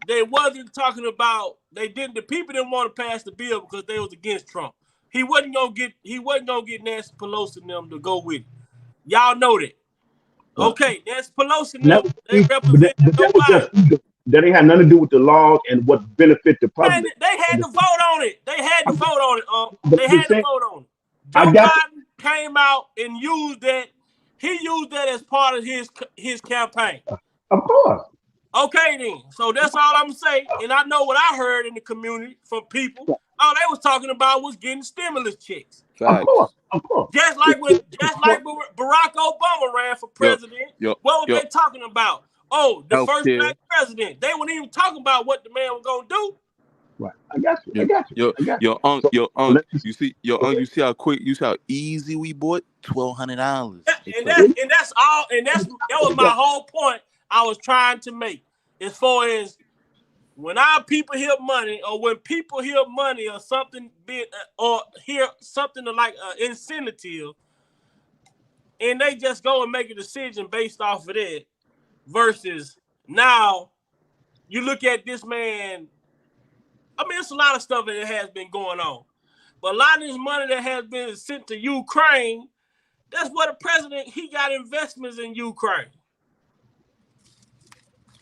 they wasn't talking about. The people didn't want to pass the bill because they was against Trump. He wasn't gonna get Nancy Pelosi and them to go with it. Y'all know that. Okay, Nancy Pelosi and them, they represent Joe Biden. That ain't had nothing to do with the laws and what benefit the public. Man, they had to vote on it. They had to vote on it. Joe Biden came out and used that. He used that as part of his campaign. Of course. Okay, then. So that's all I'm saying. And I know what I heard in the community from people. All they was talking about was getting stimulus checks. Of course. Just like when Barack Obama ran for president, what was they talking about? Oh, the first black president. They weren't even talking about what the man was gonna do. Right. I got you. Your unc. You see how quick, you see how easy we bought $1,200. And that's all. And that was my whole point I was trying to make. As far as when our people hear money, or when people hear money or something, or hear something like incentive, and they just go and make a decision based off of that. Versus now, you look at this man. I mean, it's a lot of stuff that has been going on, but a lot of this money that has been sent to Ukraine, that's what the president, he got investments in Ukraine.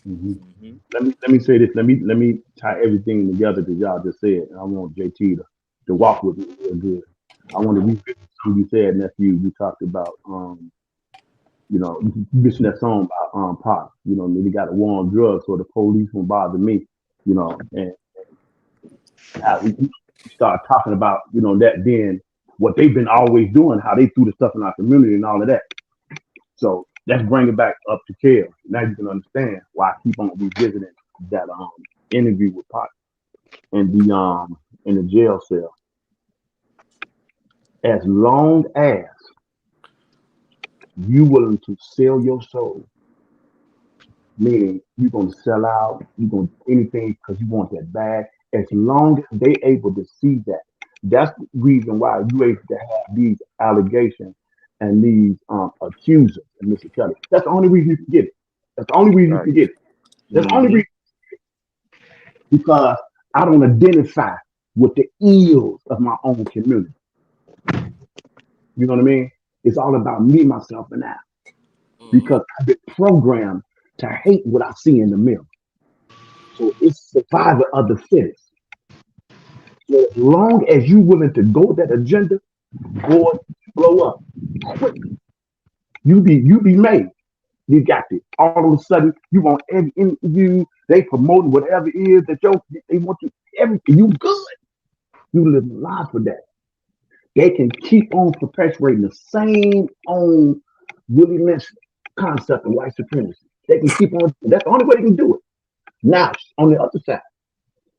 Mm-hmm. Let me say this. Let me tie everything together that y'all just said. And I want JT to walk with me real good. I want to revisit something you said, nephew. You talked about you mentioned that song by Pop. They got a war on drugs, so the police won't bother me. And how start talking about, that being what they've been always doing, how they threw the stuff in our community and all of that. So let's bring it back up to Kale. Now you can understand why I keep on revisiting that interview with Pop in the jail cell. As long as you willing to sell your soul, meaning you're gonna sell out, you're gonna do anything because you want that bag. As long as they able to see that, that's the reason why you able to have these allegations and these accusers and Mr. Kelly. That's the only reason you can get it. That's the only reason you Right. can get it. That's the only Mm-hmm. reason because I don't identify with the ills of my own community. You know what I mean? It's all about me, myself, and I. Because I've been programmed to hate what I see in the mirror. So it's survival of the fittest. So as long as you willing to go with that agenda, boy, blow up quickly. You be made. You got this. All of a sudden, you want every interview, they promoting whatever it is that they want you, everything. You good. You live a life for that. They can keep on perpetuating the same old Willie Lynch concept of white supremacy. They can keep on. That's the only way they can do it. Now, on the other side,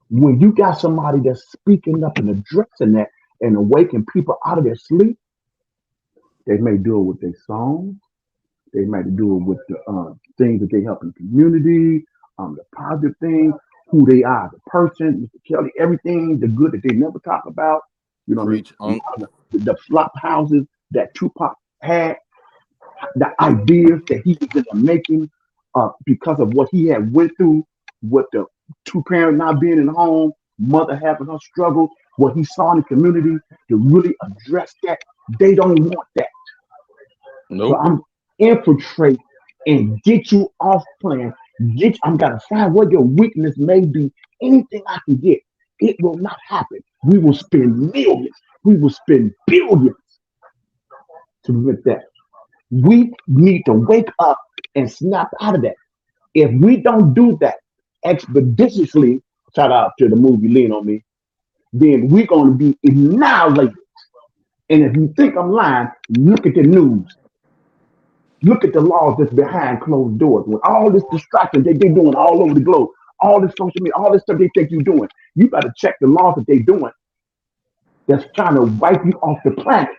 when you got somebody that's speaking up and addressing that and awakening people out of their sleep, they may do it with their songs. They might do it with the things that they help in the community, the positive things, who they are as a person, Mr. Kelly, everything, the good that they never talk about. You know what I mean? Preach, A lot of the flop houses that Tupac had, the ideas that he was in the making because of what he had went through with the two parents not being in home, mother having her struggle, what he saw in the community to really address that. They don't want that. So Nope. I'm infiltrate and get you off plan. I'm gonna find what your weakness may be. Anything I can get. It will not happen. We will spend millions. We will spend billions to prevent that. We need to wake up and snap out of that. If we don't do that expeditiously, shout out to the movie Lean on Me, then we're gonna be annihilated. And if you think I'm lying, look at the news. Look at the laws that's behind closed doors. With all this distraction that they're doing all over the globe, all this social media, all this stuff they think you're doing, you better check the laws that they're doing that's trying to wipe you off the planet.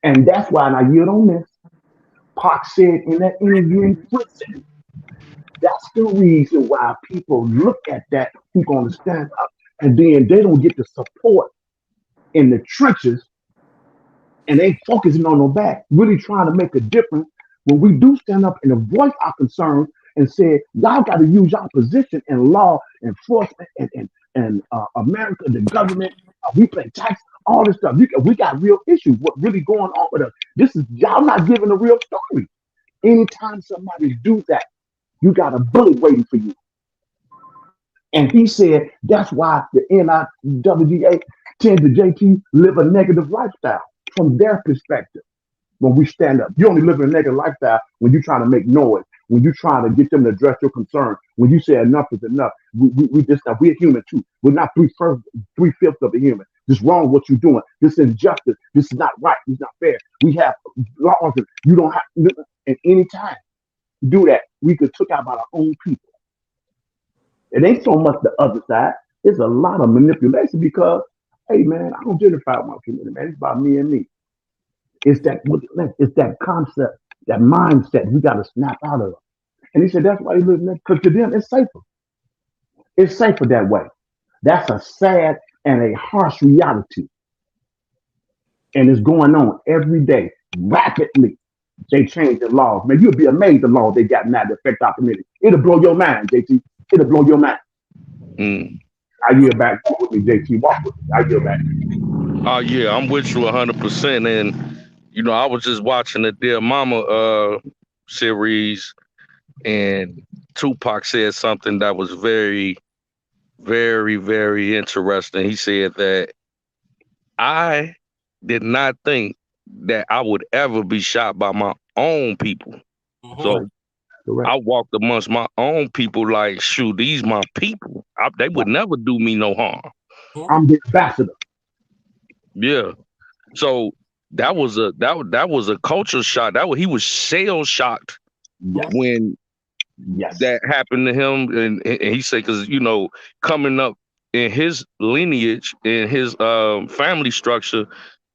And that's why, and I yield on this, Pac said in that interview in prison, that's the reason why people look at that who's going to stand up. And then they don't get the support in the trenches and they focusing on their back, really trying to make a difference. When we do stand up and voice our concerns and say, y'all got to use your position in law enforcement and America, the government, we pay tax, all this stuff. We got real issues. What really going on with us? This is y'all not giving a real story. Anytime somebody do that, you got a bullet waiting for you. And he said that's why the NIWGA tend to JT live a negative lifestyle from their perspective. When we stand up, you only live in a negative lifestyle when you're trying to make noise, when you're trying to get them to address your concern, when you say enough is enough. We just we're human too. We're not three-fifths of a human. This is wrong what you're doing. This is injustice. This is not right. This is not fair. We have laws that you don't have. At any time do that, we could took out by our own people. It ain't so much the other side. It's a lot of manipulation because, hey man, I don't identify with my community, man. It's about me and me. It's that concept, that mindset we got to snap out of. And he said that's why he lives there, because to them it's safer. It's safer that way. That's a sad and a harsh reality. And it's going on every day, rapidly. They change the laws. Man, you'll be amazed the laws they got now that affect our community. It'll blow your mind, JT. It'll blow your mind. Mm. I yield back. Walk with me, JT. Walk with me. I yield back. Oh yeah, I'm with you 100%. And I was just watching the Dear Mama series, and Tupac said something that was very, very, very interesting. He said that I did not think that I would ever be shot by my own people. So Correct. I walked amongst my own people like, shoot, these my people. They would never do me no harm. I'm the ambassador. Yeah. So that was a culture shock. He was shell shocked Yes. when Yes. that happened to him, and he said, because coming up in his lineage, in his family structure,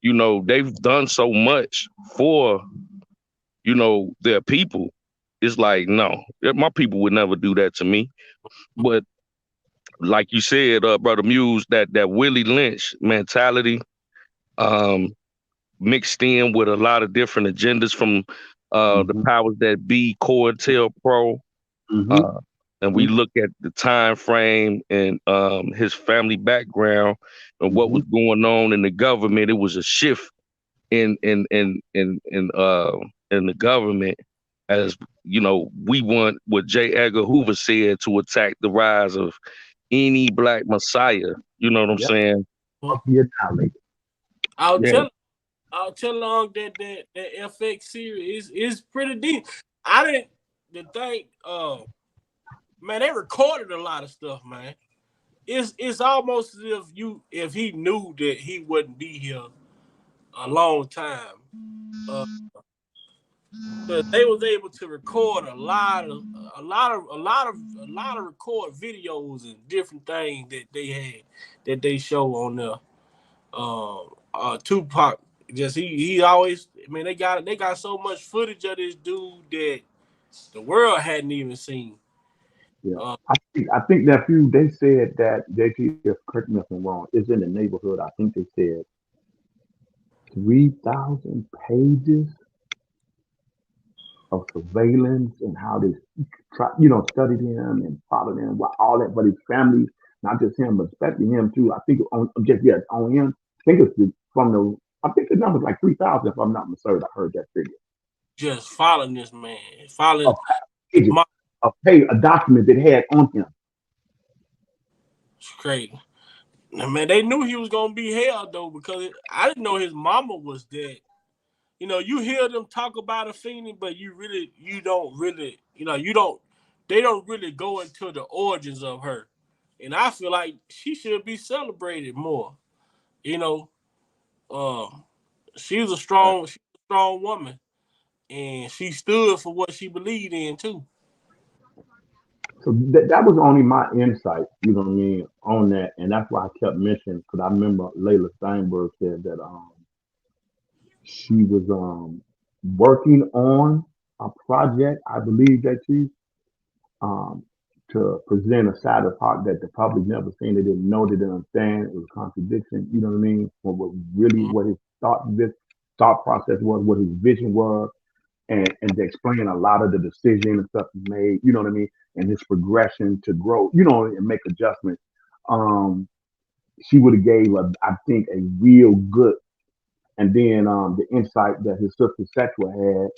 they've done so much for their people. It's like, no, my people would never do that to me. But like you said, brother Muse, that Willie Lynch mentality, um, mixed in with a lot of different agendas from the Mm-hmm. powers that be, COINTELPRO, Mm-hmm. uh, and we look at the time frame and his family background and what Mm-hmm. was going on in the government. It was a shift in the government, as we want what J. Edgar Hoover said, to attack the rise of any black messiah. You know what I'm Yep. saying? I'll be annihilated. I'll Yeah. tell along that FX series is pretty deep. I didn't think man, they recorded a lot of stuff, man. It's almost as if he knew that he wouldn't be here a long time. But they was able to record a lot of record videos and different things that they had that they show on there. Tupac, just he always, I mean, they got so much footage of this dude that the world hadn't even seen. Yeah. Uh, I think that few they said that JT, if correct me if I'm wrong, is in the neighborhood. I think they said 3,000 pages of surveillance and how they studied him and followed him, all that, but his family, not just him, but especially him too. I think on him. I think I think the number's like 3,000 if I'm not mistaken. I heard that figure. just following this man, A following pages, my a document that had on him. crazy. Man, they knew he was gonna be held though, because I didn't know his mama was dead. You hear them talk about Afeni, but you don't really, they don't really go into the origins of her. And I feel like she should be celebrated more. You know, um, she's she's a strong woman, and she stood for what she believed in too. So that was only my insight, you know what I mean, on that, and that's why I kept mentioning because I remember Layla Steinberg said that she was working on a project, I believe that she um to present a side of Park that the public never seen. They didn't know, they didn't understand. It was a contradiction, you know what I mean? What his thought process was, what his vision was, and to explain a lot of the decision and stuff he made, you know what I mean, and his progression to grow, and make adjustments. Um, she would have gave I think a real good, and then the insight that his sister Sexual had,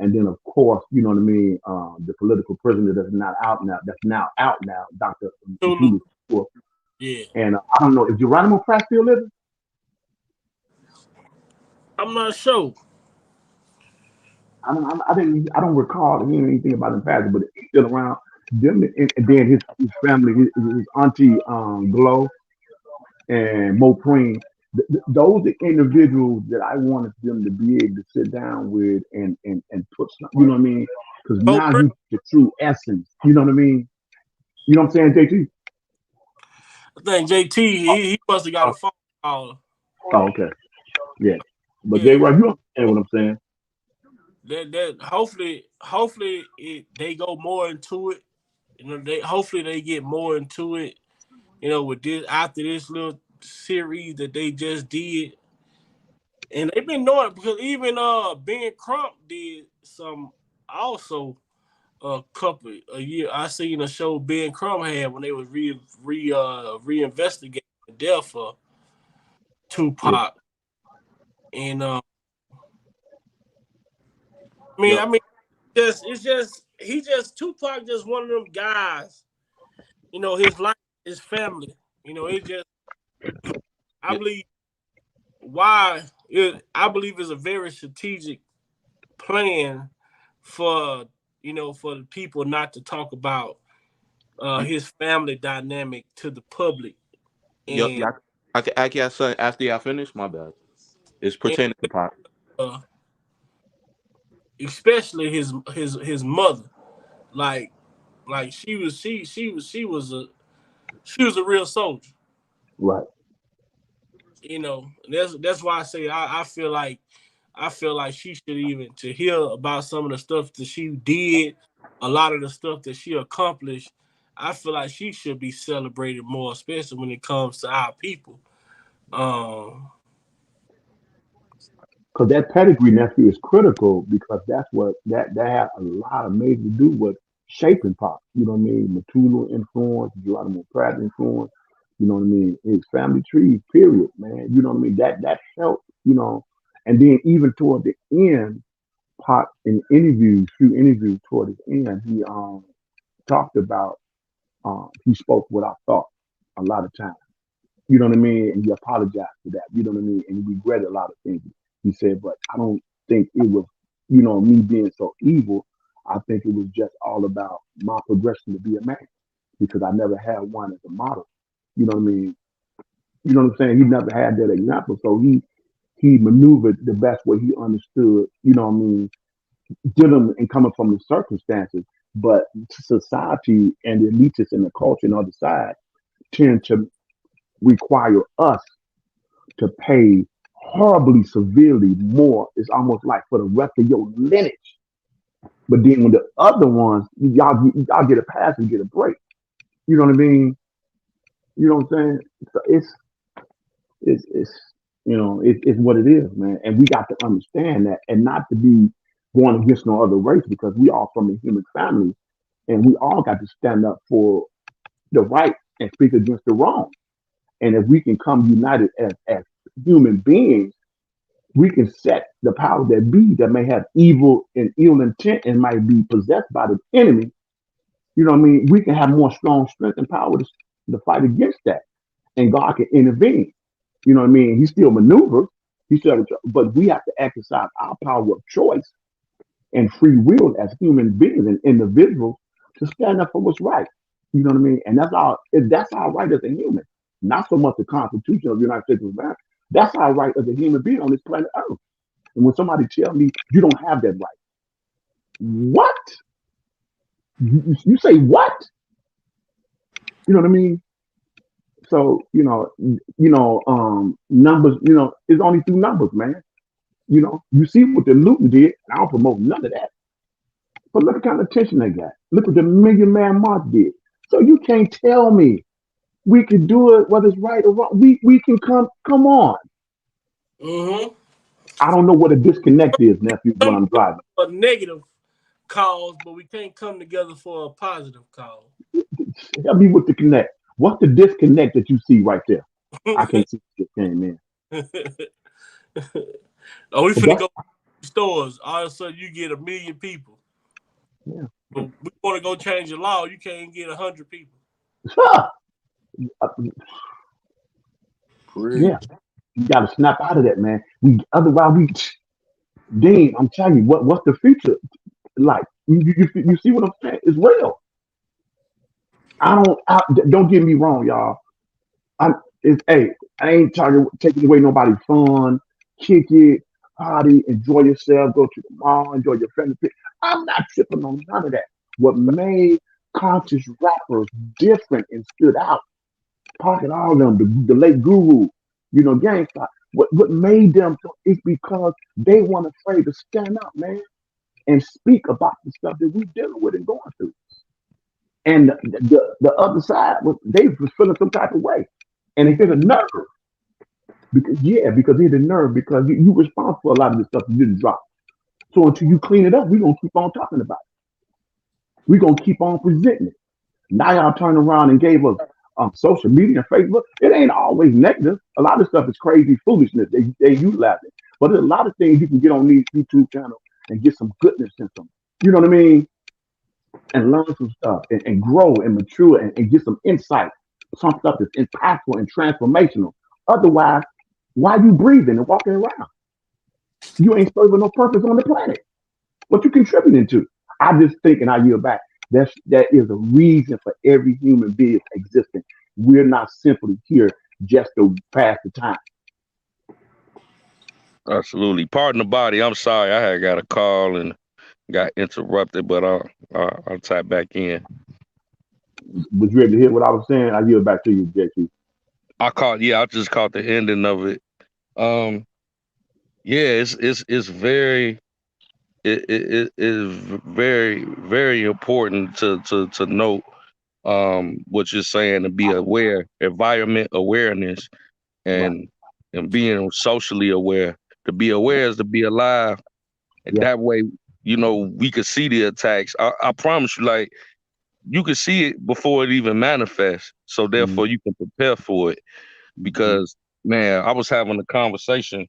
and then of course, you know what I mean, the political prisoner that's now out now, Dr. Tulu, Tulu. yeah. And I don't know, is Geronimo Pratt still living? I'm not sure. I don't recall hearing anything about him passing, but he's still around. Them and then his family, his auntie Glow and Mo Queen. Those are individuals that I wanted them to be able to sit down with and put some, you know what I mean? Because Bo now Pre- you get the true essence. You know what I mean? You know what I'm saying, JT? I think JT he must have got a phone call. Oh, okay. Yeah. But Yeah, J. Rock, you understand what I'm saying? that hopefully they go more into it. They hopefully they get more into it. With this, after this little series that they just did, and they've been knowing, because even Ben Crump did some also a couple a year. I seen a show Ben Crump had when they was reinvestigating the death of Yeah. Tupac, and Yep. I mean, it's just he just Tupac just one of them guys. His life, his family. It just I Yeah, believe I believe it's a very strategic plan for for the people not to talk about his family dynamic to the public. yep, And yeah. I can ask you something after y'all finish. My bad. It's And pertaining to Pop. uh, especially his mother, like she was a real soldier. Right. You know, that's why I say I feel like she should even to hear about some of the stuff that she did, a lot of the stuff that she accomplished. I feel like she should be celebrated more, especially when it comes to our people. Um, Because that pedigree nephew is critical because that's what that had a lot of major to do with shaping Pop. You know what I mean? Maternal influence, Geronimo Pratt influence. You know what I mean? His family tree, period, man. You know what I mean? That helped. You know, and then even toward the end, Pop in interviews, few interviews toward the end, he talked about he spoke what I thought a lot of times. You know what I mean? And he apologized for that. You know what I mean? And he regretted a lot of things. He said, but I don't think it was, me being so evil. I think it was just all about my progression to be a man because I never had one as a model. You know what I mean? You know what I'm saying? He never had that example. So he maneuvered the best way he understood, dealing and coming from the circumstances. But society and the elitists and the culture on the other side tend to require us to pay horribly severely more. It's almost like for the rest of your lineage. But then when the other ones, y'all get a pass and get a break. You know what I mean? You know what I'm saying? So it's it's what it is, man. And we got to understand that and not to be going against no other race because we all from a human family and we all got to stand up for the right and speak against the wrong. And if we can come united as human beings, we can set the power that be that may have evil and ill intent and might be possessed by the enemy. You know what I mean? We can have more strong strength and power to fight against that. And God can intervene. You know what I mean? He still maneuvers. But we have to exercise our power of choice and free will as human beings and individuals to stand up for what's right. You know what I mean? And that's our right as a human. Not so much the Constitution of the United States of America. That's our right as a human being on this planet Earth. And when somebody tell me you don't have that right, what? You say what? You know what I mean? So numbers. It's only through numbers, man. You see what the Luton did. I don't promote none of that. But look at the kind of attention they got. Look what the Million Man March did. So you can't tell me we can do it whether it's right or wrong. We can come on. mm-hmm. I don't know what a disconnect is, nephew, when I'm driving. A negative cause, but we can't come together for a positive cause. Help me with the connect. What's the disconnect that you see right there? I can't see this thing, man. Oh, we But finna go to stores. All of a sudden, you get 1 million people. yeah. But we want to go change the law. You can't get 100 people. Yeah, you got to snap out of that, man. Otherwise, damn, I'm telling you, what's the future like? You see what I'm saying? It's real. Don't get me wrong, y'all. Hey, I ain't taking away nobody's fun. Kick it, party, enjoy yourself, go to the mall, enjoy your family. I'm not tripping on none of that. What made conscious rappers different and stood out, Pocket all of them, the late Guru, Gangsta. What made them is because they weren't afraid to stand up, man, and speak about the stuff that we dealing with and going through. And the other side they was feeling some type of way, and they hit a nerve because they hit a nerve because you responsible for a lot of the stuff you didn't drop. So until you clean it up, we're gonna keep on talking about it. We're gonna keep on presenting it. Now y'all turn around and gave us social media and Facebook. It ain't always negative. A lot of stuff is crazy foolishness. They utilize it, but there's a lot of things you can get on these YouTube channels and get some goodness in them. You know what I mean? And learn some stuff and grow and mature and get some insight. Some stuff that's impactful and transformational. Otherwise, why you breathing and walking around? You ain't serving no purpose on the planet. What you contributing to? I just think, and I yield back. That is a reason for every human being existing. We're not simply here just to pass the time. Absolutely. Pardon the body. I'm sorry. I had got a call and got interrupted, but I'll tap back in. Was you able to hear what I was saying? I yield back to you, JT. I just caught the ending of it. Um, yeah, it's very it is very very important to note what you're saying, to be aware, environment awareness, Right. and being socially aware. To be aware is to be alive, and Yeah. that way, we could see the attacks. I promise you, like, you can see it before it even manifests. So Mm-hmm. therefore, you can prepare for it. Mm-hmm. Because, man, I was having a conversation,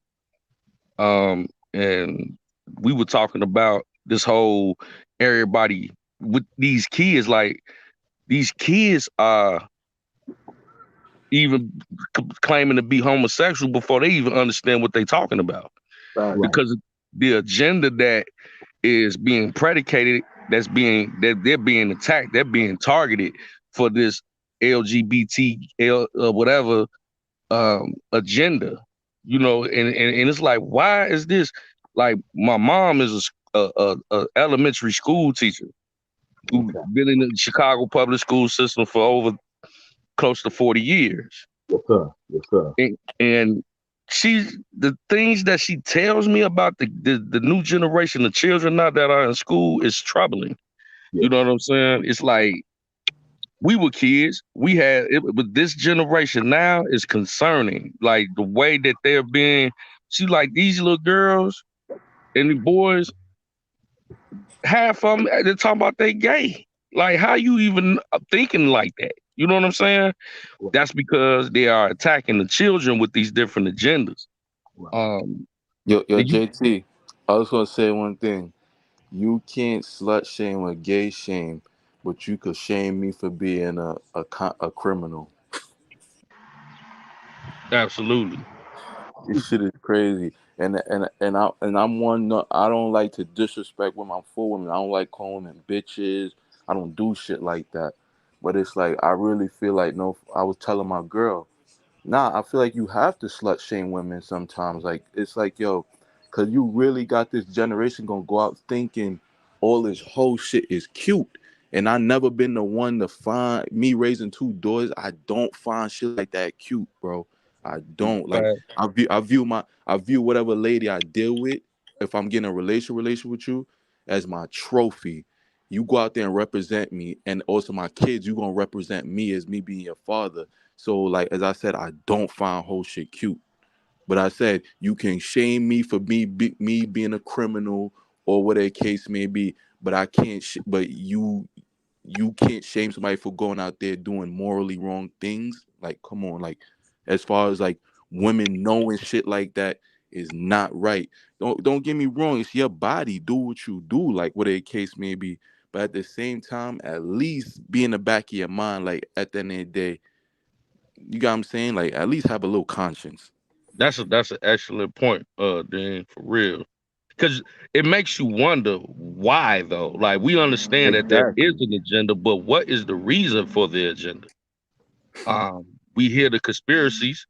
and we were talking about this whole everybody with these kids. Like, these kids are even claiming to be homosexual before they even understand what they're talking about, Right. because the agenda that is being predicated, that they're being attacked, they're being targeted for this whatever agenda, and it's like, why is this? Like, my mom is a elementary school teacher who's Okay. been in the Chicago public school system for over close to 40 years. Yes, sir. Yes, sir. And the things that she tells me about the new generation of children now that are in school is troubling. Yeah. You know what I'm saying? It's like, we were kids. We had it, but this generation now is concerning. Like, the way that they're being, see, like, these little girls and the boys, half of them, they're talking about they gay. Like, how you even thinking like that? You know what I'm saying? Right. That's because they are attacking the children with these different agendas. Right. Um, Yo, and you, JT, I was gonna say one thing. You can't slut shame or gay shame, but you could shame me for being a criminal. absolutely. This shit is crazy. And I'm one. I don't like to disrespect women. I'm for women. I don't like calling them bitches. I don't do shit like that. But it's like I really feel like, no. I was telling my girl, nah, I feel like you have to slut shame women sometimes. Like, it's like, yo, cause you really got this generation gonna go out thinking all this whole shit is cute. And I never been the one to find me raising two daughters. I don't find shit like that cute, bro. I don't like. Fact. I view whatever lady I deal with, if I'm getting a relation with you, as my trophy. You go out there and represent me, and also my kids. You gonna represent me as me being your father. So, like, as I said, I don't find whole shit cute. But I said you can shame me for me being a criminal or whatever the case may be. But I can't. But you can't shame somebody for going out there doing morally wrong things. Like, come on. Like, as far as like women knowing shit like that is not right. Don't get me wrong. It's your body. Do what you do. Like, whatever the case may be. But at the same time, at least be in the back of your mind. Like, at the end of the day, you got what I'm saying? Like, at least have a little conscience. That's an excellent point, Dan, for real. Because it makes you wonder why, though. Like, we understand that there is Exactly. an agenda, but what is the reason for the agenda? We hear the conspiracies,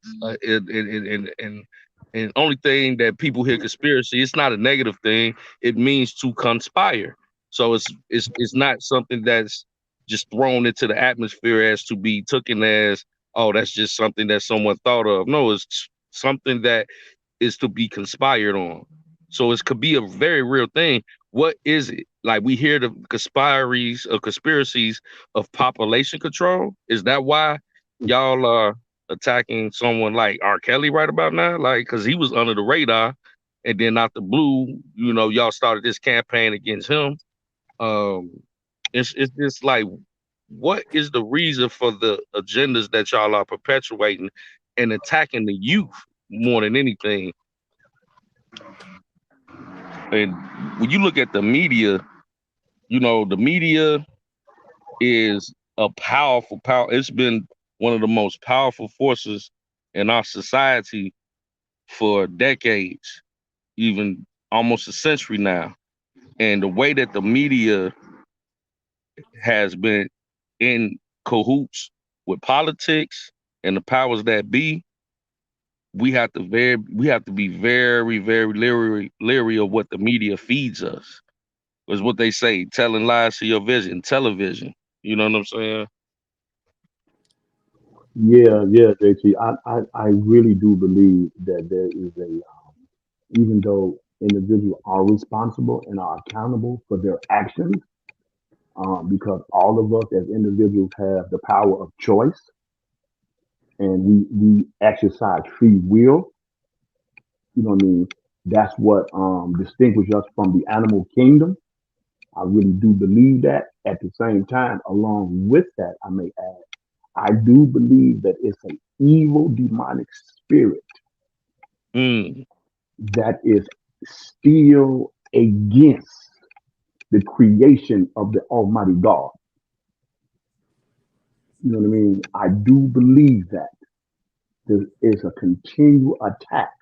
and only thing that people hear conspiracy, it's not a negative thing. It means to conspire. So it's not something that's just thrown into the atmosphere as to be taken as, oh, that's just something that someone thought of. No, it's something that is to be conspired on. So it could be a very real thing. What is it? Like, we hear the conspiracies of population control. Is that why y'all are attacking someone like R.Kelly right about now? Like, because he was under the radar, and then out the blue, y'all started this campaign against him. Um, it's just like, what is the reason for the agendas that y'all are perpetuating and attacking the youth more than anything? And when you look at the media, the media is a powerful power. It's been one of the most powerful forces in our society for decades, even almost a century now. And the way that the media has been in cahoots with politics and the powers that be, we have to be very, very leery of what the media feeds us. Is what they say, telling lies to your vision, television. You know what I'm saying? Yeah, yeah, JT. I really do believe that there is even though individuals are responsible and are accountable for their actions, because all of us as individuals have the power of choice and we exercise free will. You know what I mean? That's what distinguishes us from the animal kingdom. I really do believe that. At the same time, along with that, I may add, I do believe that it's an evil demonic spirit Mm, that is still against the creation of the Almighty God. You know what I mean? I do believe that there is a continual attack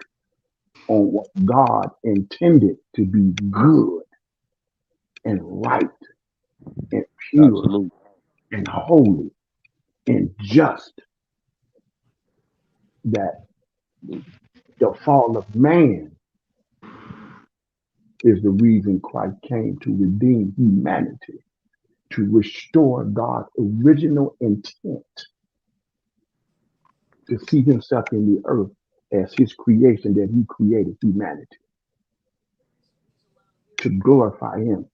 on what God intended to be good and right and pure absolutely. and holy and just, that the fall of man is the reason Christ came to redeem humanity, to restore God's original intent to see himself in the earth as his creation, that he created humanity to glorify him,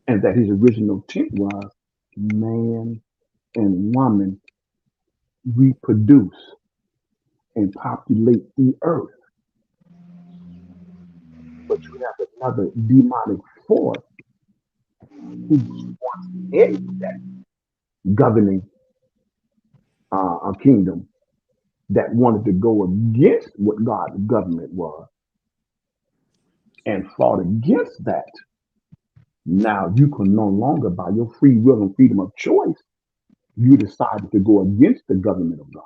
and that his original intent was man and woman reproduce and populate the earth. But you have another demonic force who's once headed that governing a kingdom that wanted to go against what God's government was and fought against that. Now you can no longer, by your free will and freedom of choice, you decided to go against the government of God.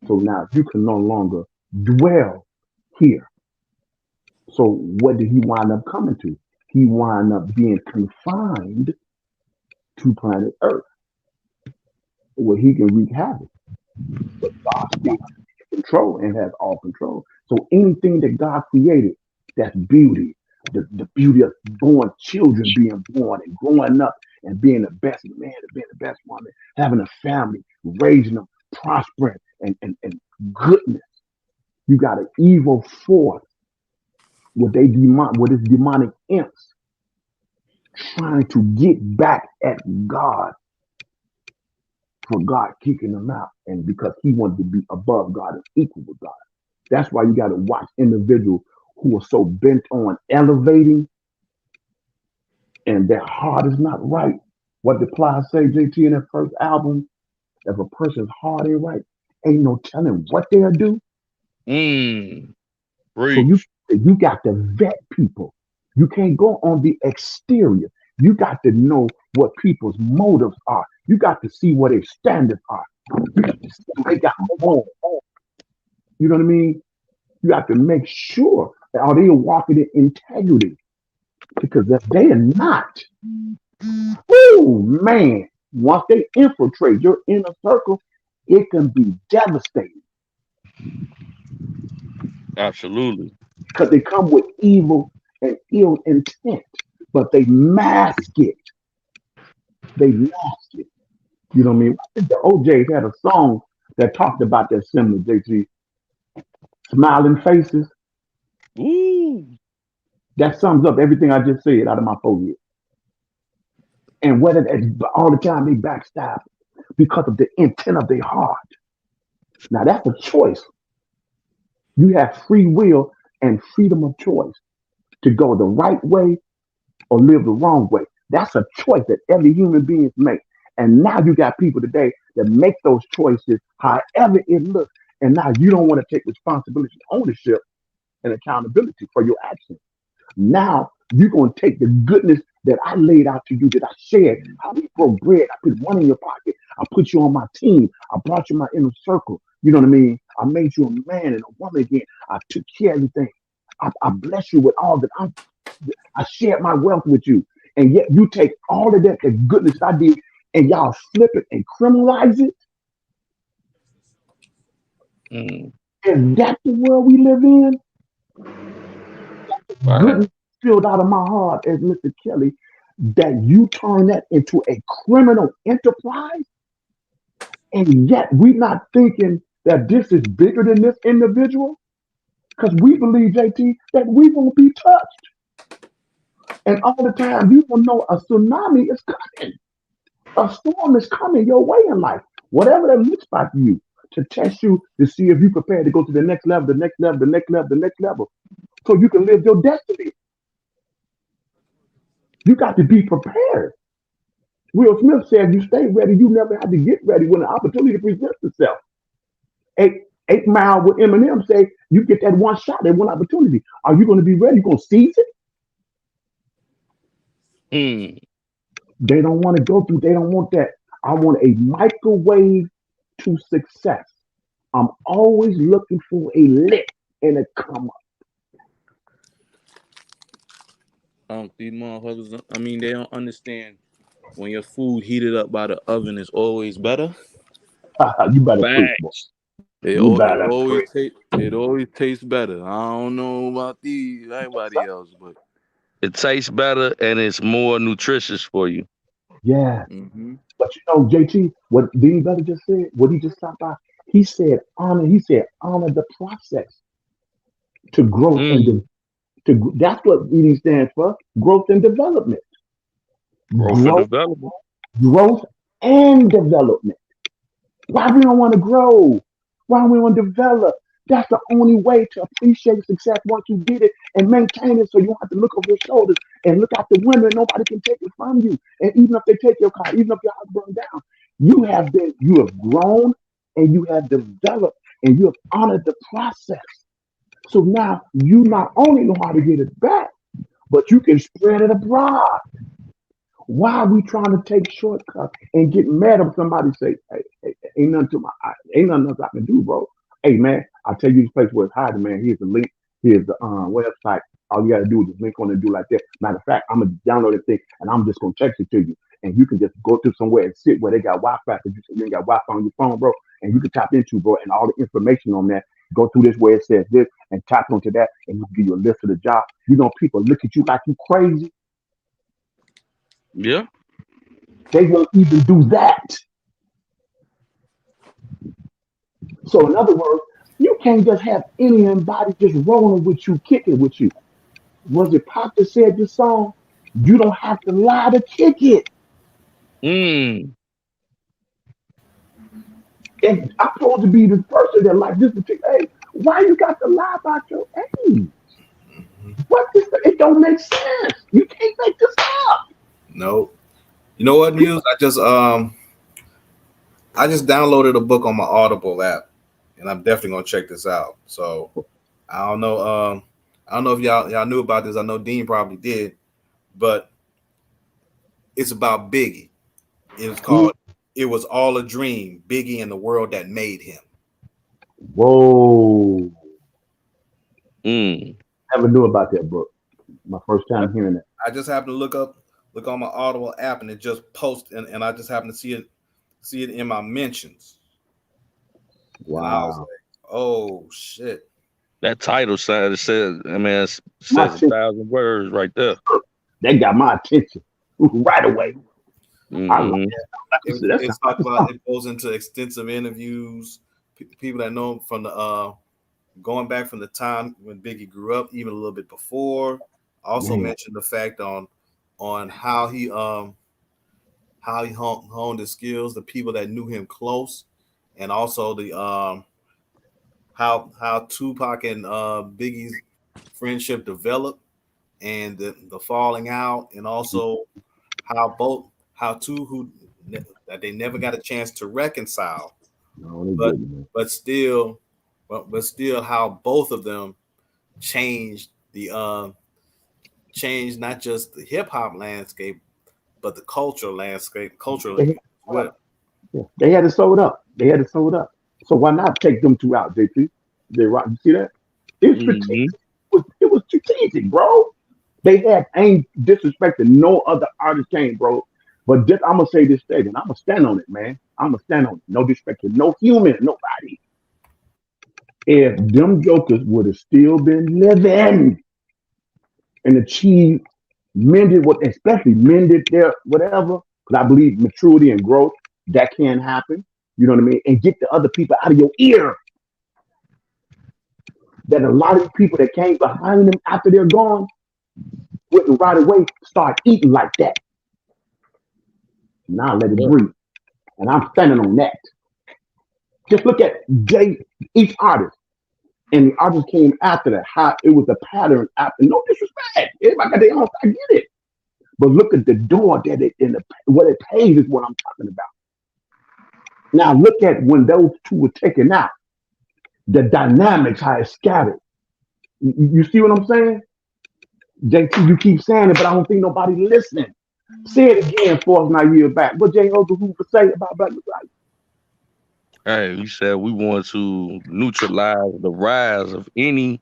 So now you can no longer dwell here. So what did he wind up coming to? He wind up being confined to planet Earth, where he can wreak havoc. But God still control and has all control. So anything that God created, that's beauty, the beauty of born children being born and growing up and being the best man and being the best woman, having a family, raising them, prospering and goodness. You got an evil force with his demonic imps trying to get back at God for God kicking them out. And because he wanted to be above God and equal with God. That's why you got to watch individuals who are so bent on elevating and their heart is not right. What did Ply say, JT, in that first album? If a person's heart ain't right, ain't no telling what they'll do. Mm, So you preach. you got to vet people. You can't go on the exterior. You got to know what people's motives are. You got to see what their standards are. You got to see if they got home. You know what I mean? You have to make sure that are they walking in integrity. Because if they are not, oh man, once they infiltrate your inner circle, it can be devastating Absolutely. because they come with evil and ill intent, but they mask it. They mask it. You know what I mean? I think the OJ's had a song that talked about that similar, JG. Smiling faces. Ooh. That sums up everything I just said out of my forehead. And whether that's all the time they backstab because of the intent of their heart. Now that's a choice. You have free will and freedom of choice to go the right way or live the wrong way. That's a choice that every human being makes. And now you got people today that make those choices however it looks. And now you don't want to take responsibility, ownership, and accountability for your actions. Now you're going to take the goodness that I laid out to you, that I shared. How we broke bread. I put one in your pocket. I put you on my team. I brought you in my inner circle. You know what I mean? I made you a man and a woman again. I took care of everything. I bless you with all that I shared my wealth with you. And yet you take all of that, the goodness I did, and y'all flip it and criminalize it. Mm. Is that the world we live in? Wow. Goodness spilled out of my heart as Mr. Kelly that you turn that into a criminal enterprise, and yet we're not thinking that this is bigger than this individual because we believe, JT, that we won't be touched. And all the time, you will know a tsunami is coming. A storm is coming your way in life, whatever that looks like to you, to test you to see if you're prepared to go to the next level, the next level, the next level, the next level, so you can live your destiny. You got to be prepared. Will Smith said, "You stay ready. You never have to get ready when the opportunity presents itself." Eight Mile with Eminem say, "You get that one shot, that one opportunity. Are you going to be ready? You going to seize it?" Mm. They don't want to go through. They don't want that. I want a microwave to success. I'm always looking for a lick and a come up. These motherfuckers, I mean, they don't understand when your food heated up by the oven is always better. You better preach, boy. Facts. You better preach. It always tastes better. I don't know about everybody else, but It tastes better and it's more nutritious for you. Yeah. hmm But you know, JT, what Dean Better just said, what he just talked about, he said honor the process to growth and Mm. that's what ED stands for, growth and development. Growth and Growth, development. growth and development. Why we don't want to grow? Why we want to develop? That's the only way to appreciate success once you get it and maintain it so you don't have to look over your shoulders and look out the window and nobody can take it from you. And even if they take your car, even if your house burned down, you have grown and you have developed and you have honored the process. So now you not only know how to get it back, but you can spread it abroad. Why are we trying to take shortcuts and get mad if somebody say, hey, ain't nothing to ain't nothing else I can do, bro. Hey man, I'll tell you this place where it's hiding, man. Here's the link, here's the website. All you gotta do is just link on and do like that. Matter of fact, I'm gonna download the thing and I'm just gonna text it to you. And you can just go to somewhere and sit where they got Wi-Fi because you ain't got Wi-Fi on your phone, bro. And you can tap into, bro, and all the information on that. Go through this where it says this and tap onto that, and you give you a list of the job. You know, people look at you like you crazy. Yeah. They won't even do that. So, in other words, you can't just have anybody just rolling with you, kicking with you. Was it Pop that said this song? You don't have to lie to kick it. Mm. And I'm supposed to be the person that like this particular. Hey, why you got to lie about your age? What is the, it don't make sense. You can't make this up. No. You know what, Muse? I just downloaded a book on my Audible app, and I'm definitely gonna check this out. So I don't know. I don't know if y'all knew about this. I know Dean probably did, but it's about Biggie. It was called "It Was All a Dream." Biggie and the World That Made Him. Whoa. Mm. Never knew about that book. My first time hearing it. I just happened to look on my Audible app, and it just posted, and I just happened to see it in my mentions, and I was Wow. like, "Oh shit!" That title says, I mean, it My says a attention, thousand words right there. they got my attention right away. I like Hmm. that. That's It's like talk the about stuff. it goes into extensive interviews, people that know him from the going back from the time when Biggie grew up, even a little bit before. Also Man, mentioned the fact on how he honed his skills, the people that knew him close, and also the how Tupac and Biggie's friendship developed, and the falling out, and also how two that they never got a chance to reconcile, no, they but didn't, man. but still but still how both of them changed the changed not just the hip hop landscape but the cultural landscape culturally They, as well. yeah, they had to sew it up. They had to sew it up. So why not take them two out, JP? They right. You see that? It's strategic. Hmm. It was strategic, bro. They had ain't disrespecting no other artist came, bro. But just, I'm gonna say this statement. I'm gonna stand on it, man. I'm gonna stand on it. No disrespect to no human, nobody. If them jokers would have still been living and achieved, mended what, especially mended their whatever, because I believe maturity and growth, that can happen. You know what I mean? And get the other people out of your ear. That a lot of people that came behind them after they're gone wouldn't right away start eating like that. Now let it Yeah. breathe. And I'm standing on that. Just look at each artist. And the artist came after that. How it was a pattern after. No disrespect. Everybody got their own. I get it. But look at the door that it in the what it pays is what I'm talking about. Now look at when those two were taken out. The dynamics, how it scattered. You see what I'm saying? JT, you keep saying it, but I don't think nobody listening. Say it again for us now years back. What J. Hoover say about Black Messiah? Hey, you said we want to neutralize the rise of any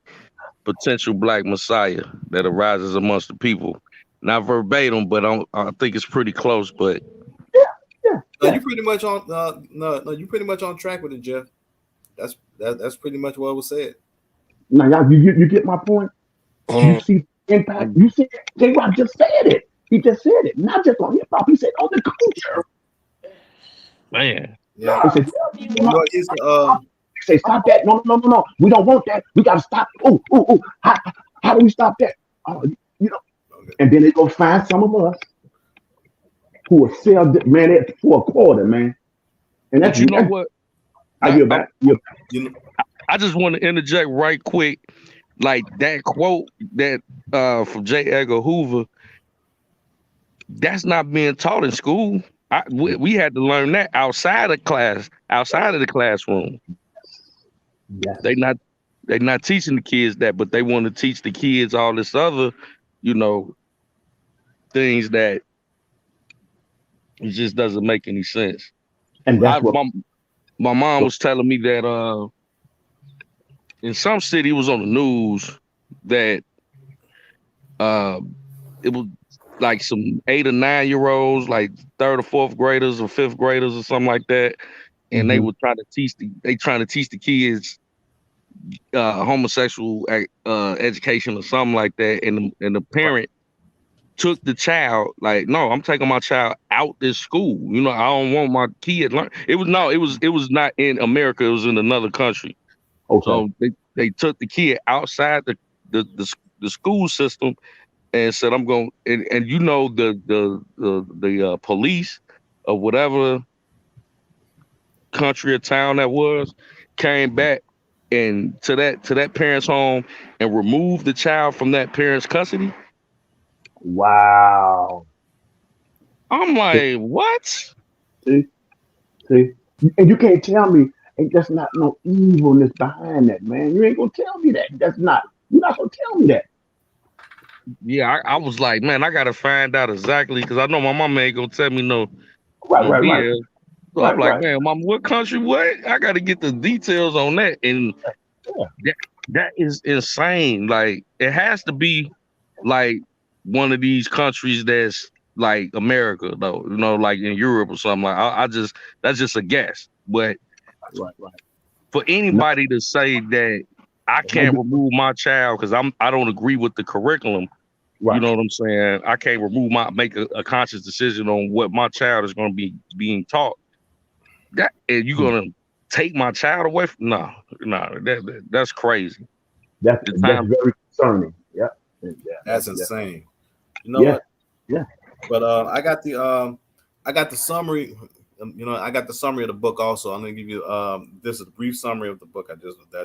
potential Black Messiah that arises amongst the people. Not verbatim, but I think it's pretty close. But Yeah, yeah, No, yeah. you pretty much on. No, you pretty much on track with it, Jeff. That's pretty much what was said. Now, y'all, you get my point? You um, see impact? You see J. Rock just said it. He just said it. Not just on hip hop. He said on the culture. man, Yeah. He said, You know, it's say stop that. No. We don't want that. We gotta stop. Oh. How do we stop that? You know. okay. And then they go find some of us who will sell man it for a quarter, man. And but you know what? I I, get I, back. You know, I just want to interject right quick, like that quote that from J. Edgar Hoover. That's not being taught in school. We had to learn that outside of class, outside of the classroom. Yes. They not teaching the kids that, but they want to teach the kids all this other, you know, things that it just doesn't make any sense. And I that's what my mom was telling me that in some city it was on the news that uh it was like some 8 or 9 year olds, like third or fourth graders or fifth graders or something like that, and they mhm. were trying to teach the kids homosexual education or something like that, and the parent took the child, like, no, I'm taking my child out this school. You know, I don't want my kid learn. It was not in America. It was in another country. Okay. So they took the kid outside the school system and said, I'm going, and you know, the police of whatever country or town that was came back and to that parent's home and removed the child from that parent's custody. Wow. I'm like, what? See, see, and you can't tell me ain't that's not no evilness behind that, man. You ain't gonna tell me that. That's not. You're not gonna tell me that. Yeah, I was like, man, I gotta find out exactly because I know my mama ain't gonna tell me Right, no right, right, BS. So I'm right, like, right. man, mom, what country? What? I got to get the details on that, and Yeah. that that is insane. Like, it has to be like one of these countries that's like America, though. You know, like in Europe or something. Like, I just that's just a guess. But Right, right. for No, anybody to say that I no, can't remove my child because I don't agree with the curriculum. You right. know what I'm saying? I can't make a conscious decision on what my child is going to be being taught. That and you Hmm. gonna take my child away from that's crazy. The That's time very concerning. Yeah, yeah, that's insane. You know yeah, what? yeah. But I got the summary. You know, I got the summary of the book also. I'm gonna give you this is a brief summary of the book I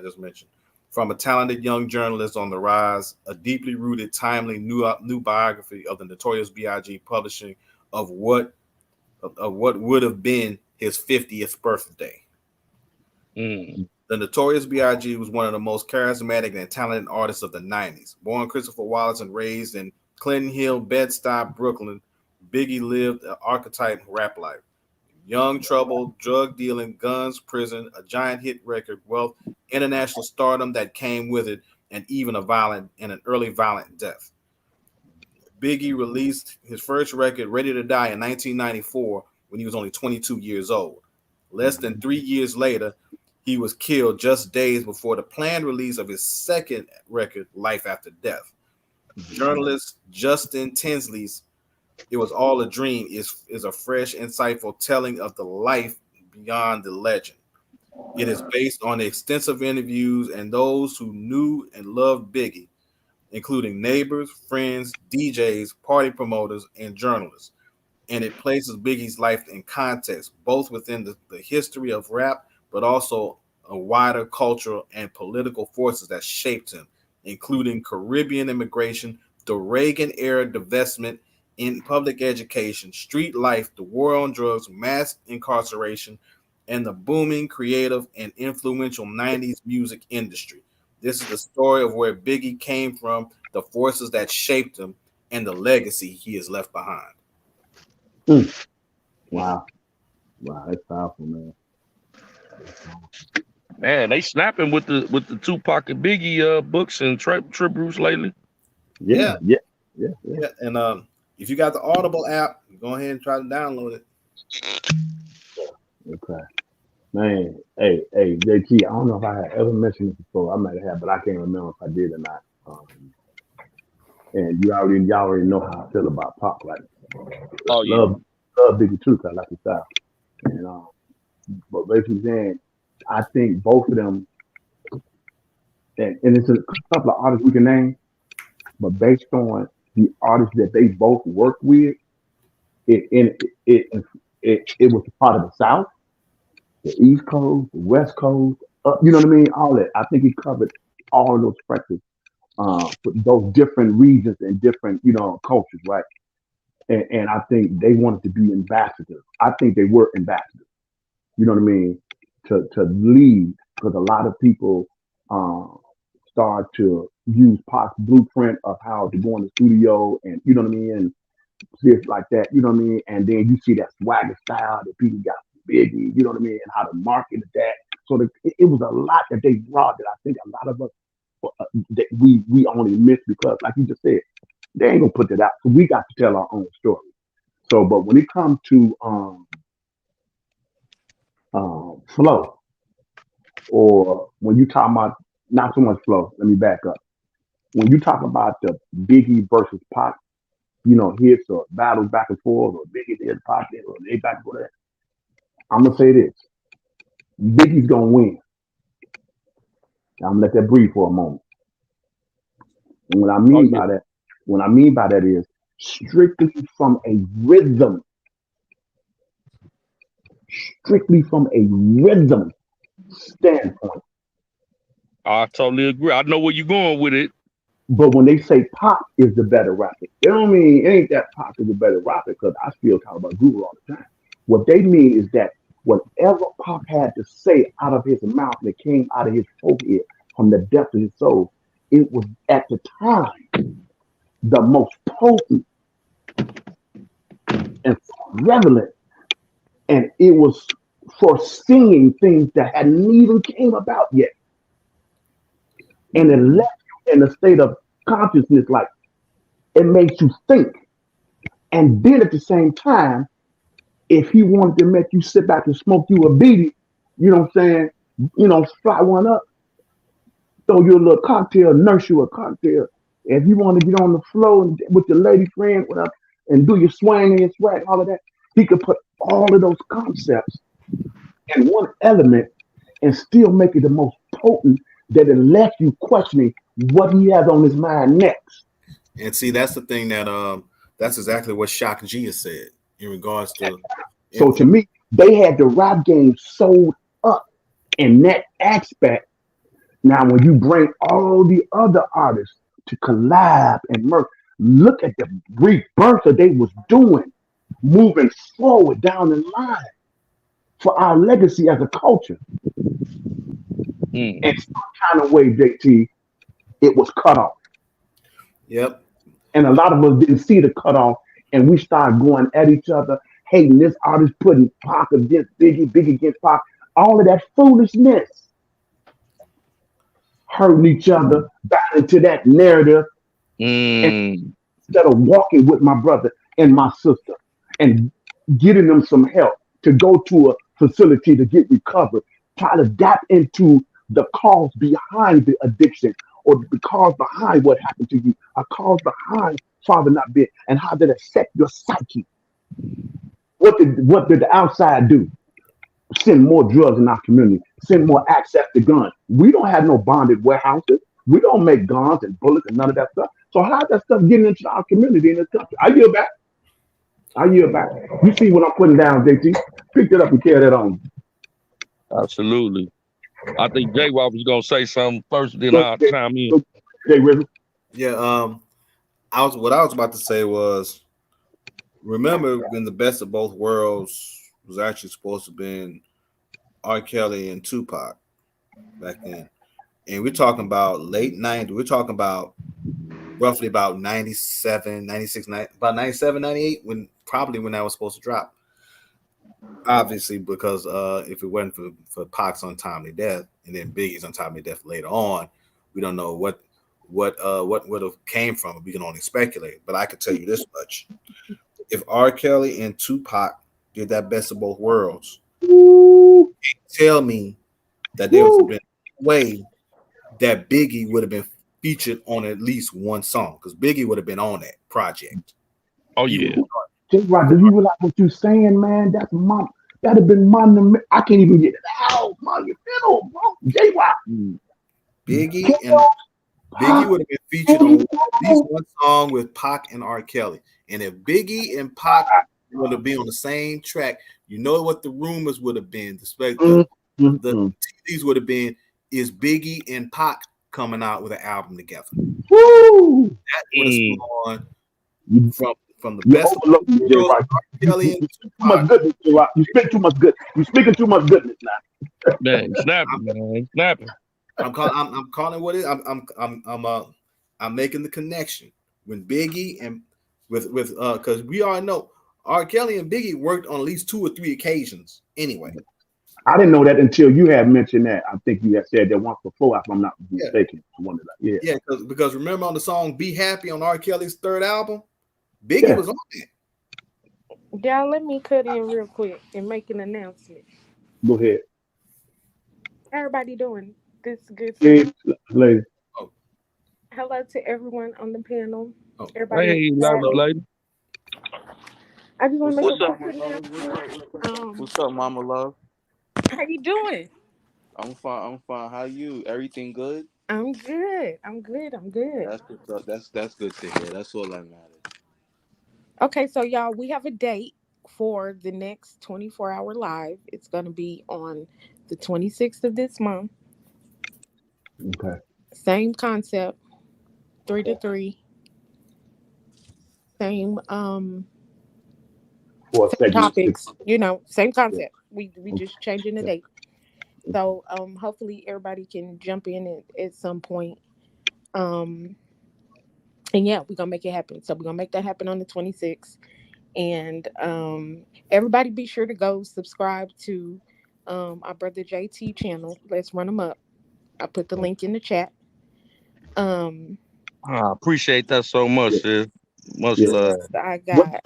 just mentioned. From a talented young journalist on the rise, a deeply rooted, timely new biography of the Notorious B.I.G. publishing of what would have been his 50th birthday. mm, The Notorious B.I.G. was one of the most charismatic and talented artists of the 90s. Born Christopher Wallace and raised in Clinton Hill, Bed-Stuy, Brooklyn, Biggie lived an archetype rap life. Young trouble, drug dealing, guns, prison, a giant hit record, wealth, international stardom that came with it, and even an early violent death. Biggie released his first record, Ready to Die, in 1994 when he was only 22 years old. Less than 3 years later, he was killed just days before the planned release of his second record, Life After Death. Journalist Justin Tinsley's "It Was All a Dream" is a fresh, insightful telling of the life beyond the legend. It is based on extensive interviews and those who knew and loved Biggie, including neighbors, friends, DJs, party promoters, and journalists. And it places Biggie's life in context, both within the history of rap, but also a wider cultural and political forces that shaped him, including Caribbean immigration, the Reagan era divestment in public education, street life, the war on drugs, mass incarceration, and the booming creative and influential 90s music industry. This is the story of where Biggie came from, the forces that shaped him, and the legacy he has left behind. Wow. Wow, that's powerful, man. Man, they snapping with the Tupac and Biggie books and tributes lately. Yeah. And if you got the Audible app, go ahead and try to download it. Okay. Man, hey, JT, I don't know if I had ever mentioned this before. I might have, but I can't remember if I did or not. And y'all already know how I feel about Pop, right? Oh yeah. Love Biggie too, cause I like his style. And but basically saying, I think both of them, and it's a couple of artists we can name, but based on the artists that they both work with, it was a part of the South, the East Coast, the West Coast, you know what I mean? All that. I think he covered all of those practices, those different regions and different, cultures, right? And I think they wanted to be ambassadors. I think they were ambassadors. You know what I mean? To lead, because a lot of people start to use Pac's blueprint of how to go in the studio and, you know what I mean, and this like that, you know what I mean? And then you see that swagger style that people got Biggie, you know what I mean, and how to market that. So it was a lot that they brought that I think a lot of us that we only miss because, like you just said, they ain't gonna put that out. So we got to tell our own story. So, but when it comes to flow, or when you talk about not so much flow, let me back up. When you talk about the Biggie versus Pac, hits or battles back and forth, or Biggie did Pac did, or they back and forth. I'm gonna say this: Biggie's gonna win. I'm gonna let that breathe for a moment. And what I mean by that is strictly from a rhythm standpoint. I totally agree. I know where you're going with it. But when they say Pac is the better rapper, they don't mean it ain't that Pac is the better rapper, because I still talk about Guru all the time. What they mean is that whatever Pac had to say out of his mouth that came out of his forehead from the depth of his soul, it was at the time the most potent and relevant, and it was foreseeing things that hadn't even came about yet, and it left you in a state of consciousness, like it makes you think. And then at the same time, if he wanted to make you sit back and smoke you a beanie, you know what I'm saying, fly one up, throw you a little cocktail, nurse you a cocktail. If you want to get on the floor and with your lady friend and do your swing and swag, all of that, he could put all of those concepts in one element and still make it the most potent, that it left you questioning what he has on his mind next. And see, that's the thing that's exactly what Shock G has said in regards to. So to me, they had the rap game sold up in that aspect. Now, when you bring all the other artists to collab and merge, look at the rebirth that they was doing, moving forward down the line for our legacy as a culture. And some kind of way, JT, it was cut off. Yep. And a lot of us didn't see the cutoff, and we started going at each other, hating this artist, putting Pac against Biggie, Biggie against Pac, all of that foolishness, hurting each other back into that narrative. And instead of walking with my brother and my sister and getting them some help to go to a facility to get recovered, try to tap into the cause behind the addiction or the cause behind what happened to you, a cause behind Father not being, and how did it affect your psyche? What did the outside do? Send more drugs in our community, send more access to guns. We don't have no bonded warehouses. We don't make guns and bullets and none of that stuff. So how's that stuff getting into our community in this country? I yield back. I yield back. You see what I'm putting down, JT? Pick that up and carry that on. Absolutely. I think Jay Watt was gonna say something first, then Go, I'll Jay, chime in. go, Jay Rizzo. Yeah. What I was about to say was, remember when the best of both worlds was actually supposed to have been R. Kelly and Tupac back then, and we're talking about late 90s. We're talking about roughly about 97, 96, about 97, 98, when that was supposed to drop. Obviously, because if it wasn't for Pac's untimely death and then Biggie's untimely death later on, we don't know what would have came from it. We can only speculate. But I can tell you this much: if R. Kelly and Tupac did that best of both worlds, tell me that there would have been a way that Biggie would have been featured on at least one song, because Biggie would have been on that project. Oh yeah. J-Rod, do you realize what you're saying, man? That'd have been monumental. I can't even get it out. Monumental, bro. J-Rod. Biggie would have been featured on at least one song with Pac and R. Kelly. And if Biggie and Pac would have been on the same track, you know what the rumors would have been. The TVs would have been, is Biggie and Pac coming out with an album together? Woo! That would have spawned from the best of J-Rod. Kelly and Too much goodness, J-Rod. You speak too much good. You speaking too much goodness now. Man, snapping, man. Snapping. I'm calling what it is. I'm making the connection when Biggie and with because we all know R. Kelly and Biggie worked on at least 2 or 3 occasions anyway. I didn't know that until you had mentioned that. I think you had said that once before, if I'm not mistaken. Yeah, because remember on the song "Be Happy" on R. Kelly's 3rd album, Biggie was on it. Y'all, let me cut in real quick and make an announcement. Go ahead. How everybody doing? This good. Hey, lady. Hello to everyone on the panel. Hey, lady. I just want to make a quick announcement. What's up, Mama Love? How you doing? I'm fine. How you? Everything good? I'm good. That's good to hear. That's all that matters. Okay, so y'all, we have a date for the next 24-hour live. It's going to be on the 26th of this month. Okay. Same concept, 3 to 3. Same topics, same concept. We just changing the date. So hopefully everybody can jump in at some point. And yeah, we're gonna make it happen. So we're gonna make that happen on the 26th. And everybody be sure to go subscribe to our brother JT channel. Let's run them up. I put the link in the chat. I appreciate that so much, sis. Much love. I got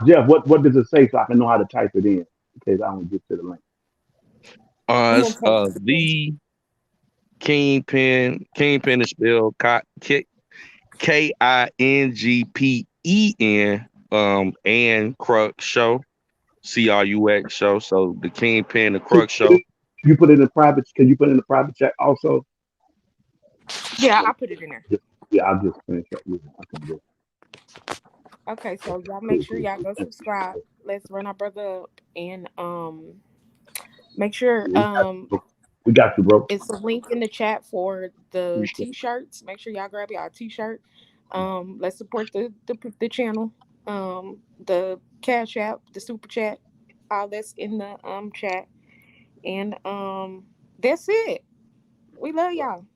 Jeff, what does it say so I can know how to type it in case I don't get to the link? It's the Kingpin. Kingpin is spelled KINGPEN. And Crux Show, CRUX Show. So the Kingpin, the Crux Show. You put it in private. Can you put it in the private chat also? Yeah, I'll put it in there. Yeah, I'll just finish up with it. Okay, so y'all make sure y'all go subscribe. Let's run our brother up and make sure we got you, bro. It's a link in the chat for the t-shirts. Make sure y'all grab y'all t-shirt. Let's support the channel. The Cash App, the Super Chat, all that's in the chat. And that's it. We love y'all.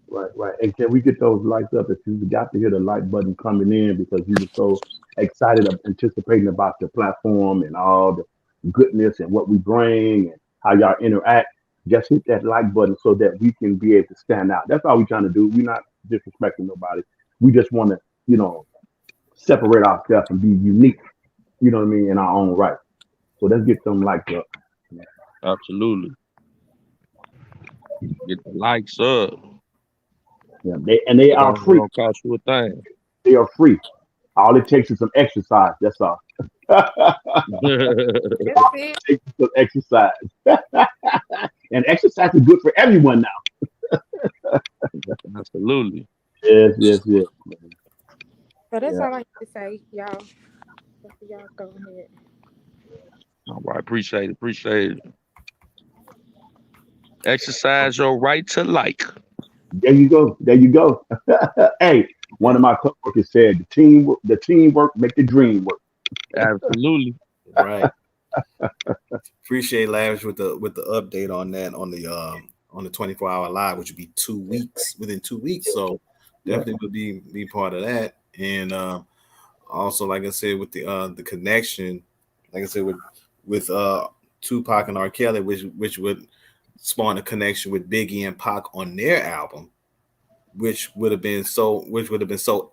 Right. And can we get those lights up if you got to hear the like button coming in because you were so excited of anticipating about the platform and all the goodness and what we bring and how y'all interact. Just hit that like button so that we can be able to stand out. That's all we're trying to do. We're not disrespecting nobody. We just want to, separate ourselves and be unique, in our own right. So let's get them likes up. Absolutely. Get the likes up. Yeah, they It are don't, it free. don't cost you a thing. They are free. All it takes is some exercise. That's all. That's it. Takes some exercise. And exercise is good for everyone now. Absolutely. Yes, yes, yes. So that's Yeah. all I have to say, y'all. Y'all go ahead. All right. Appreciate it. Appreciate it. Exercise your right to like. There you go. There you go. Hey, one of my coworkers said the teamwork make the dream work. Absolutely. Right. Appreciate Lavish with the update on that on the 24-hour live, which would be 2 weeks within 2 weeks. So definitely would be part of that. And also, like I said, with the connection, like I said, with Tupac and R.Kelly, which would spawn a connection with Biggie and Pac on their album, which would have been so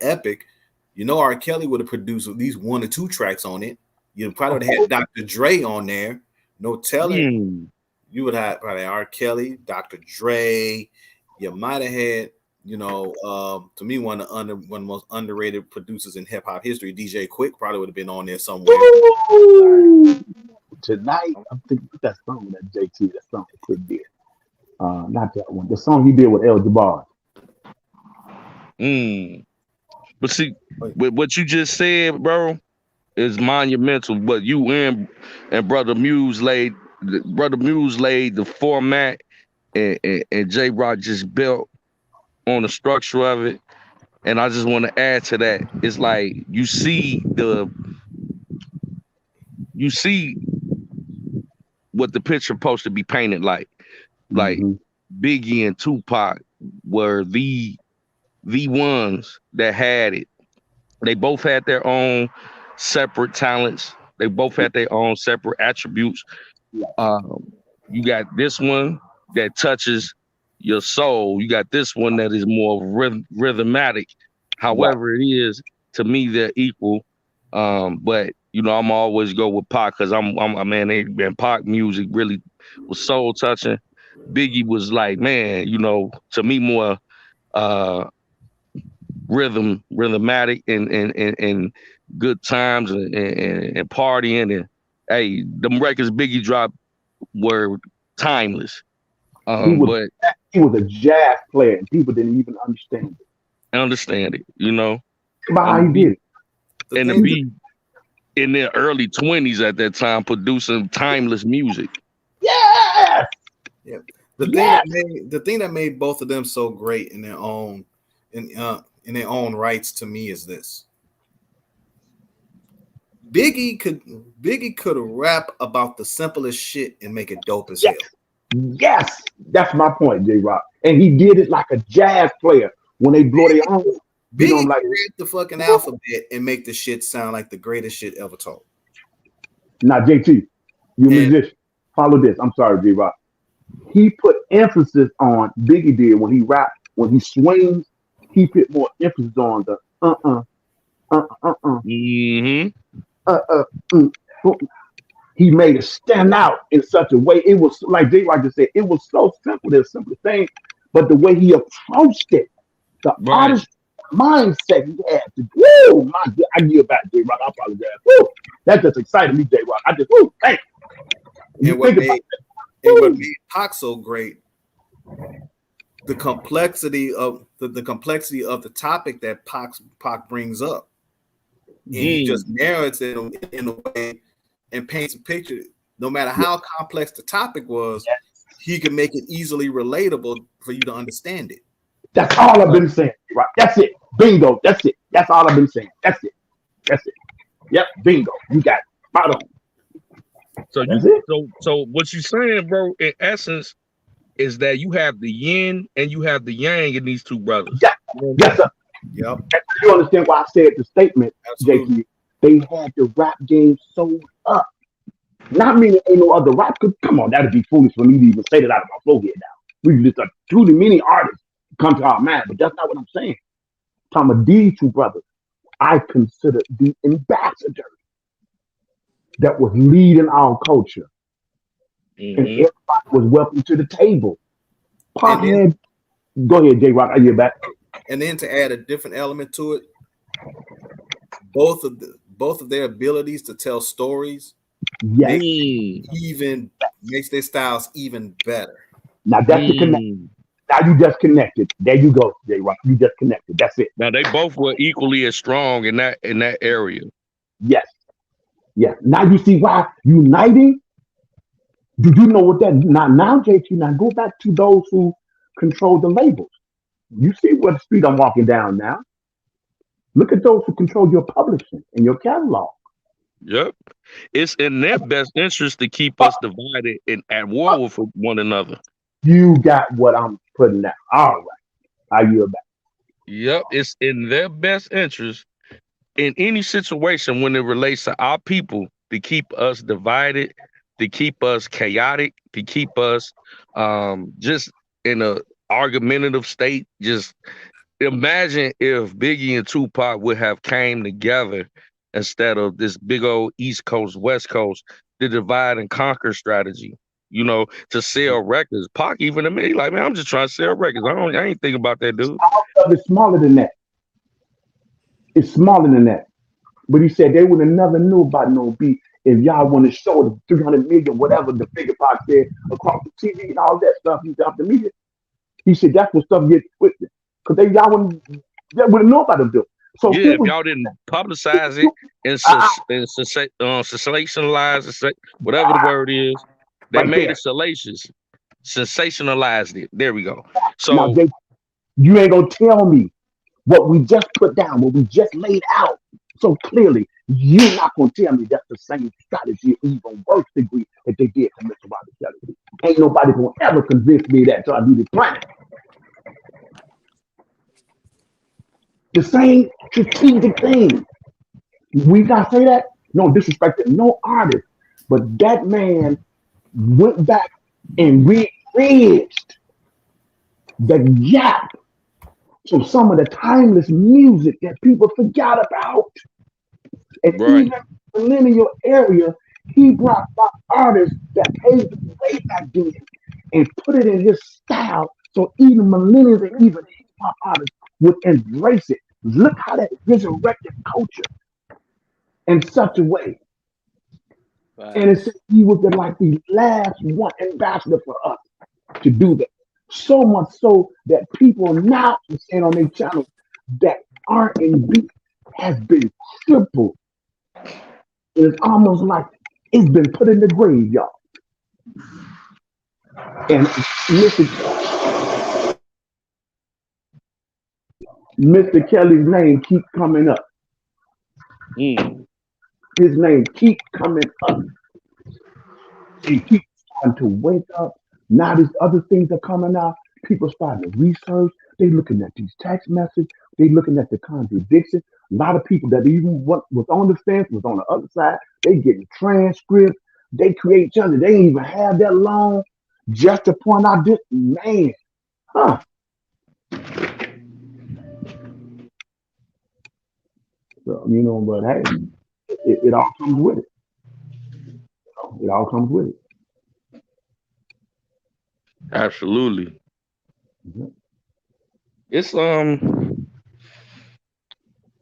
epic. You know, R.Kelly would have produced at least 1 or 2 tracks on it. You probably would have had Dr. Dre on there. No telling. You would have probably R.Kelly, Dr. Dre. You might have had, to me, one of the most underrated producers in hip hop history, DJ Quick, probably would have been on there somewhere. Woo! Tonight, I'm thinking that song that JT, that song that Quick did. Not that one. The song he did with El Jabbar. But see, with what you just said, bro, is monumental. But you and Brother Muse laid the format, and J Rock just built on the structure of it. And I just want to add to that. It's like you see what the picture supposed to be painted like. Like Biggie and Tupac were the ones that had it. They both had their own separate talents. They both had their own separate attributes. You got this one that touches your soul. You got this one that is more rhythmatic. However it is, to me, they're equal. But I'm always go with Pac because I'm a man. And Pac music really was soul touching. Biggie was like, man, to me more rhythmatic and good times and partying and hey, them records Biggie dropped were timeless. He was a jazz player and people didn't even understand it. About how he did it. And to be in their early 20s at that time producing timeless music. Yes. Yeah. The thing that made both of them so great in their own rights to me is this. Biggie could rap about the simplest shit and make it dope as hell. Yes, that's my point, J Rock. And he did it like a jazz player when they blow their own. Biggie could rap the fucking alphabet and make the shit sound like the greatest shit ever told. Now, JT, you a musician. Follow this. I'm sorry, J Rock. He put emphasis on Biggie did when he rapped, when he swings, he put more emphasis on the He made it stand out in such a way. It was like J Rock just said, it was so simple, the simplest thing, but the way he approached it, the artist mindset he had to woo, my God, I give back J Rock. I apologize. Woo, that just excited me, J Rock. I just hey. And what made Pac so great, the complexity of the topic that Pac brings up. And he just narrates it in a way and paints a picture. No matter how complex the topic was, he could make it easily relatable for you to understand it. That's all I've been saying, right? That's it. Bingo. That's it. That's all I've been saying. That's it. Yep. Bingo. You got it. Spot on. So what you're saying, bro, in essence, is that you have the yin and you have the yang in these two brothers. Yeah. Yes, sir. Yep. You understand why I said the statement, JT? They had the rap game sold up. Not meaning ain't no other rap. Come on, that'd be foolish for me to even say that out of my forehead now. We just got too many artists come to our mind, but that's not what I'm saying. Talking about these two brothers, I consider the ambassadors that was leading our culture. and Mm-hmm. everybody was welcome to the table. Pac And then had, go ahead, J Rock, I hear back. and then to add a different element to it, both of their abilities to tell stories Yes. makes their styles even better. Now that's the connect. Now you just connected. There you go, J Rock. You just connected. That's it. Now they both were equally as strong in that area. Yes. Yes. Now you see why uniting. Do you know what that now, JT? Now go back to those who control the labels. You see what street I'm walking down now. Look at those who control your publishing and your catalog. Yep. It's in their best interest to keep us divided and at war with one another. You got what I'm putting down. All right. I yield back. Yep. It's in their best interest in any situation when it relates to our people to keep us divided, to keep us chaotic, to keep us just in a argumentative state. Just imagine if Biggie and Tupac would have came together instead of this big old East Coast, West Coast, the divide and conquer strategy, to sell records. Pac even to me, like, man, I'm just trying to sell records. I ain't thinking about that, dude. It's smaller than that. It's smaller than that. But he said they would have never knew about no beat if y'all want to show the 300 million, whatever the figure Pac said, across the TV and all that stuff. He got the media. He said that's what stuff gets twisted. Because y'all wouldn't know about them, do. So yeah, if y'all didn't publicize it and sensationalize, whatever the word is, they right made there. it salacious, sensationalized it. There we go. Now, So you ain't gonna tell me what we just put down, what we just laid out so clearly. You're not gonna tell me that's the same strategy, even worse degree that they did to Mr. Robert Kelly. Ain't nobody gonna ever convince me that, so I do the plan. The same strategic thing. We not say that. No disrespect to no artist, but that man went back and bridged the gap. So some of the timeless music that people forgot about, and right. even millennial area, he brought back artists that paved the way back then and put it in his style. So even millennials and even hip hop artists would embrace it. Look how that resurrected culture in such a way. And it said he was the last one ambassador for us to do that. So much so that people now are saying on their channel that R&B has been crippled. It's almost like it's been put in the grave, y'all. And Mr. Kelly's name keep coming up. His name keep coming up. He keeps starting to wake up. Now these other things are coming out. People starting to research. They looking at these text messages. They looking at the contradiction. A lot of people that even was on the fence was on the other side. They getting transcripts. They create each other. They ain't even have that long just to point out this man. Huh. So, but hey, it all comes with it. It all comes with it. Absolutely. Mm-hmm. It's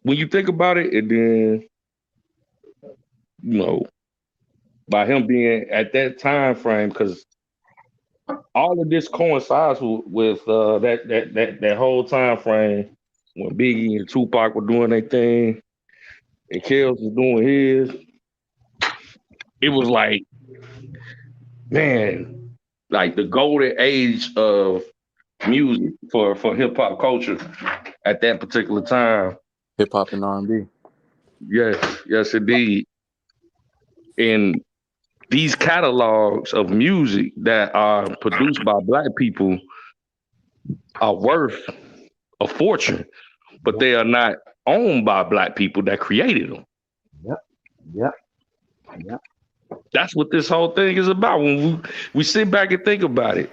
when you think about it, and then by him being at that time frame, because all of this coincides with that whole time frame when Biggie and Tupac were doing their thing and Kels was doing his. It was like, man, like the golden age of music for hip hop culture at that particular time. Hip hop and R&B. Yes, indeed. And these catalogs of music that are produced by Black people are worth a fortune, but they are not owned by Black people that created them. Yep. That's what this whole thing is about. When we sit back and think about it,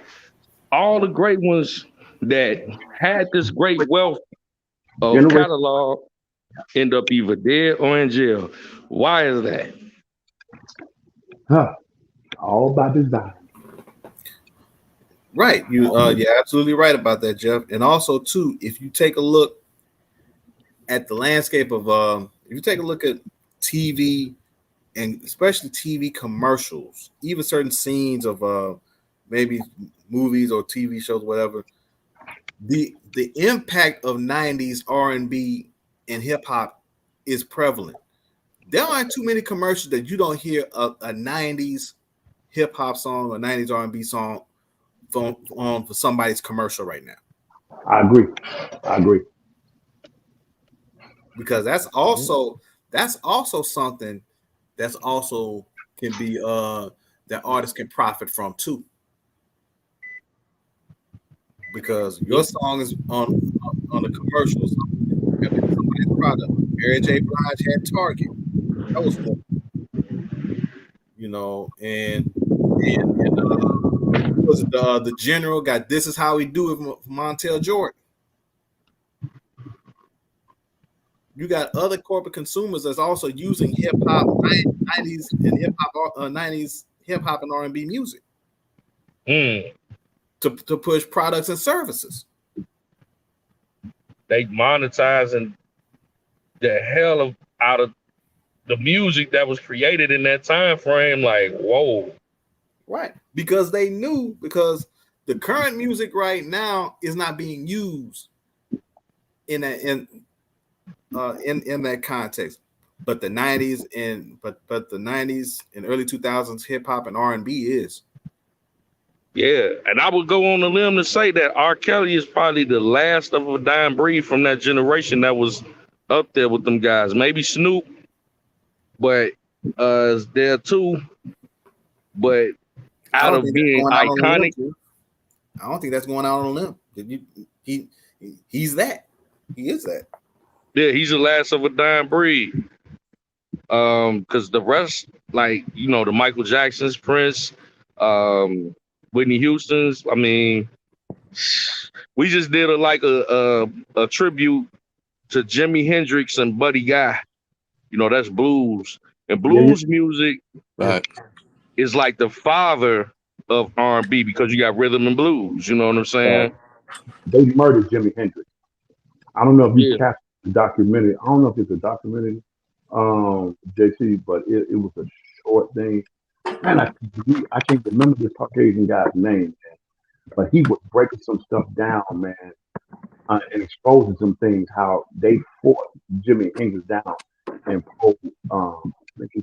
all the great ones that had this great wealth of catalog end up either dead or in jail. Why is that? All by design. Right. You're absolutely right about that, Jeff. And also, too, if you take a look at the landscape of if you take a look at TV and especially TV commercials, even certain scenes of maybe movies or TV shows, whatever, the impact of 90s R&B and hip hop is prevalent. There aren't too many commercials that you don't hear a 90s hip hop song or 90s R&B song for somebody's commercial right now. I agree. Because that's also something that's also can be that artists can profit from too. Because your song is on the commercials, somebody's product. Mary J. Blige had Target. That was one. And was it the General got This Is How We Do It from Montel Jordan. You got other corporate consumers that's also using hip hop 90s and hip hop 90s hip hop and R&B music to push products and services. They monetizing the hell out of the music that was created in that time frame. Like, whoa. Right. Because they knew, because the current music right now is not being used in that context. But the 90s and the 90s and early 2000s hip hop and R&B is. Yeah, and I would go on a limb to say that R.Kelly is probably the last of a dying breed from that generation that was up there with them guys. Maybe Snoop, but is there too. But out of being iconic, I don't think that's going out on a limb. He's that. He is that. Yeah, he's the last of a dying breed. Because the rest, like, the Michael Jacksons, Prince, Whitney Houston's. I mean, we just did a tribute to Jimi Hendrix and Buddy Guy. That's blues, and blues music is like the father of R&B because you got rhythm and blues. You know what I'm saying? They murdered Jimi Hendrix. I don't know if you catch the documentary. I don't know if it's a documentary, JC, but it was a short thing. Man, I can't remember this Caucasian guy's name, man. But he was breaking some stuff down, man, and exposing some things, how they fought Jimi Hendrix down and pulled, I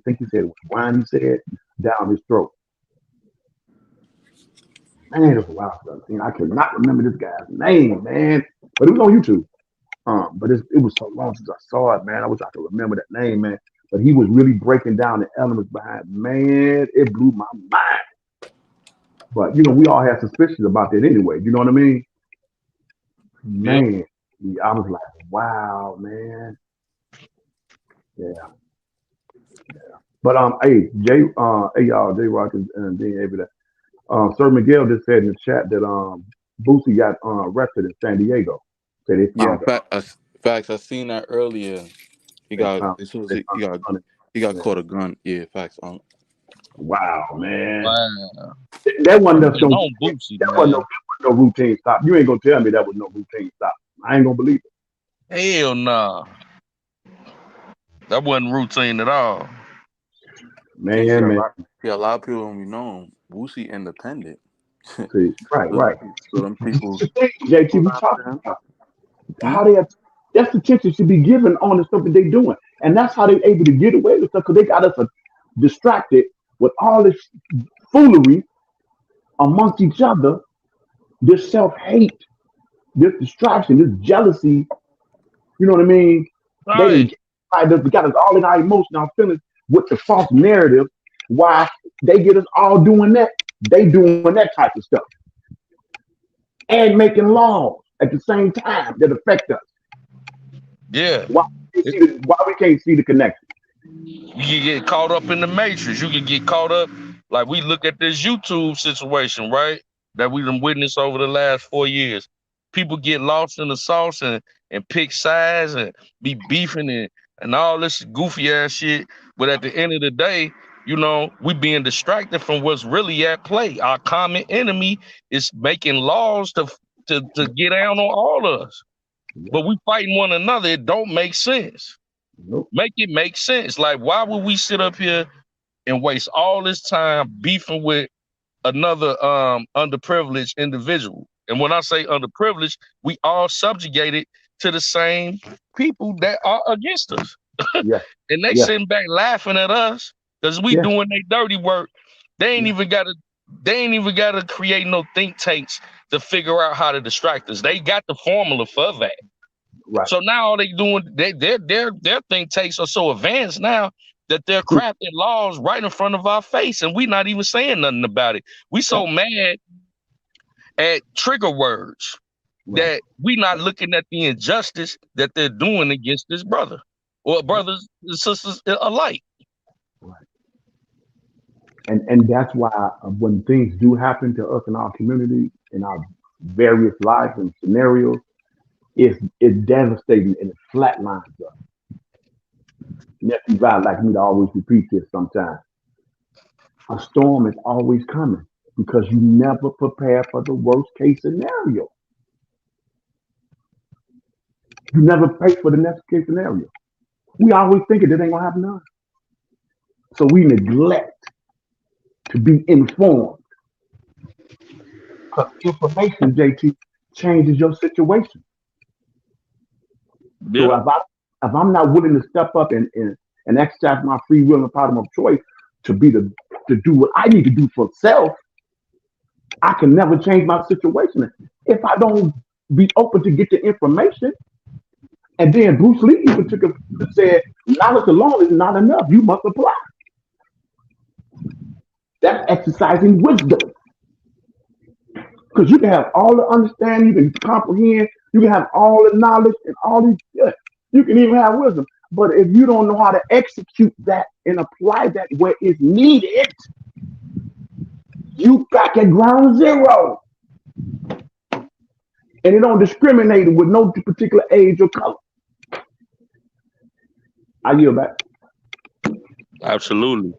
think he said it was wine, he said, down his throat. Man, it was a wild stuff. I cannot remember this guy's name, man, but it was on YouTube. But it was so long since I saw it, man. I wish I could remember that name, man. But he was really breaking down the elements behind. Man, it blew my mind. But we all have suspicions about that anyway. You know what I mean? Man, I was like, wow, man. Yeah. But hey, y'all, J Rock and Dean Avery. Sir Miguel just said in the chat that Boosie got arrested in San Diego. Said they found facts. I seen that earlier. He got caught a gun. Yeah, facts. Wow, man. Wow. That wasn't no routine stop. You ain't gonna tell me that was no routine stop. I ain't gonna believe it. Hell nah. That wasn't routine at all. Man. A lot of people don't be knowing. Boosie independent. See, right. So them people. JT, we talking about how they have. That's the attention should be given on the stuff that they're doing, and that's how they're able to get away with stuff because they got us distracted with all this foolery amongst each other, this self-hate, this distraction, this jealousy. You know what I mean? Right. They got us all in our emotional feelings with the false narrative. Why they get us all doing that? They doing that type of stuff and making laws at the same time that affect us. Yeah. Why we can't see the connection? You can get caught up in the matrix. You can get caught up, like we look at this YouTube situation, right? That we done witnessed over the last 4 years. People get lost in the sauce and pick sides and be beefing and all this goofy ass shit. But at the end of the day, You know, we being distracted from what's really at play. Our common enemy is making laws to get down on all of us. But we fighting one another. It don't make sense. Nope. Make it make sense. Like, why would we sit up here and waste all this time beefing with another underprivileged individual? And when I say underprivileged, we all subjugated to the same people that are against us. Yeah. And they Yeah. sitting back laughing at us because we Yeah. doing their dirty work. They ain't Yeah. even gotta create no think tanks to figure out how to distract us. They got the formula for that. Right. So now all they doing, their think tanks are so advanced now that they're crafting laws right in front of our face, and we not even saying nothing about it. We so mad at trigger words that we not looking at the injustice that they're doing against this brother or brothers and sisters alike. Right. And that's why when things do happen to us in our community, in our various lives and scenarios, it's devastating and it flatlines us. Nephew Val like me to always repeat this sometimes. A storm is always coming because you never prepare for the worst case scenario. You never pay for the next case scenario. We always think it ain't gonna happen to us. So we neglect to be informed. Because information, JT, changes your situation. Yeah. So if I'm not willing to step up and exercise my free will and freedom of choice to do what I need to do for self, I can never change my situation. If I don't be open to get the information, and then Bruce Lee even said, knowledge alone is not enough. You must apply. That's exercising wisdom. Because you can have all the understanding, you can comprehend, you can have all the knowledge and all these, you can even have wisdom. But if you don't know how to execute that and apply that where it's needed, you back at ground zero. And it don't discriminate with no particular age or color. I yield back. Absolutely.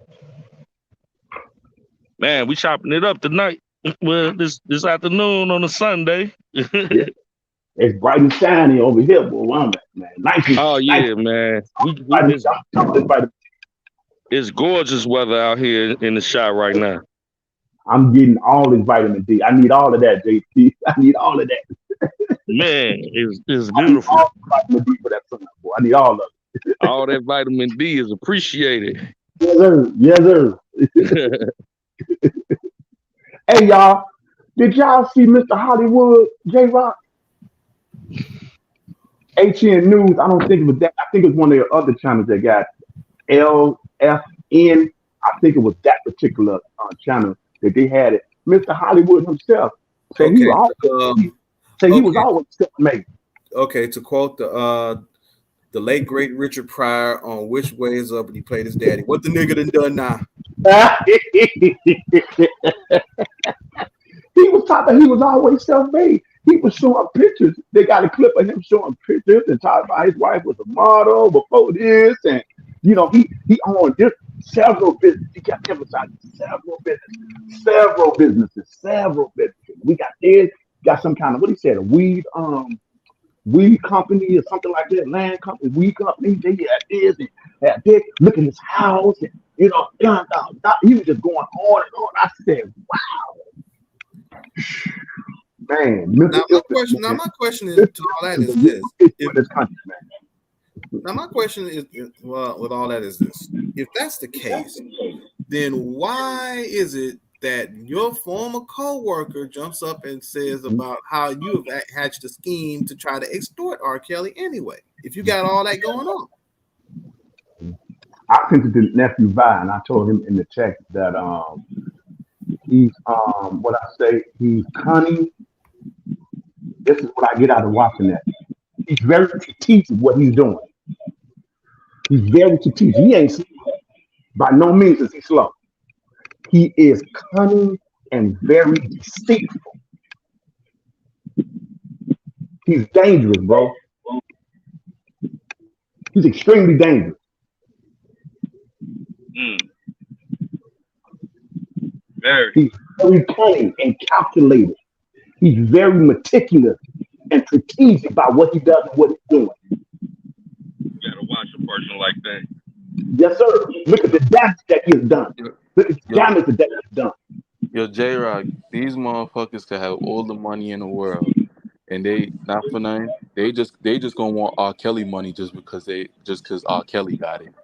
Man, we chopping it up tonight. Well, this afternoon on a Sunday. Yeah. It's bright and shiny over here, boy. Where I'm at, man. Oh yeah, man. It's gorgeous weather out here in the shop right now. I'm getting all this vitamin D. I need all of that, JT. I need all of that. Man, it's beautiful. I need all vitamin D for that sun, boy. I need all of it. All that vitamin D is appreciated. Yes, sir. Yes, sir. Hey, y'all. Did y'all see Mr. Hollywood, J-Rock? HN News, I don't think it was that. I think it was one of the other channels that got LFN. I think it was that particular channel that they had it. Mr. Hollywood himself. So he was always self-made. Okay, to quote the late great Richard Pryor on Which Way Is Up when he played his daddy. What the nigga done now? He was always self-made. He was showing pictures. They got a clip of him showing pictures and talking about his wife was a model before this, and he owned several businesses. He kept emphasizing several businesses. We got this, got some kind of a weed company or something like that, land company, weed company. They had this and had this. Look at his house, and he was just going on and on. I said, wow. Man, my question is to all that is this. My question is, well, with all that is this: if that's the case, then why is it that your former co-worker jumps up and says about how you have hatched a scheme to try to extort R. Kelly anyway? If you got all that going on, I sent it to nephew Vi, and I told him in the text that he's he's cunning. This is what I get out of watching that. He's very strategic what he's doing. He's very strategic. He ain't slow. By no means is he slow. He is cunning and very deceitful. He's dangerous, bro. He's extremely dangerous. Very. He's very cunning and calculated. He's very meticulous and strategic about what he does and what he's doing. You gotta watch a person like that. Yes, sir. Look at the damage that he has done. Look at the Yo, damage that he has done. yo, J Rock, these motherfuckers could have all the money in the world, and they not for nothing. They just gonna want R. Kelly money just because R. Kelly got it.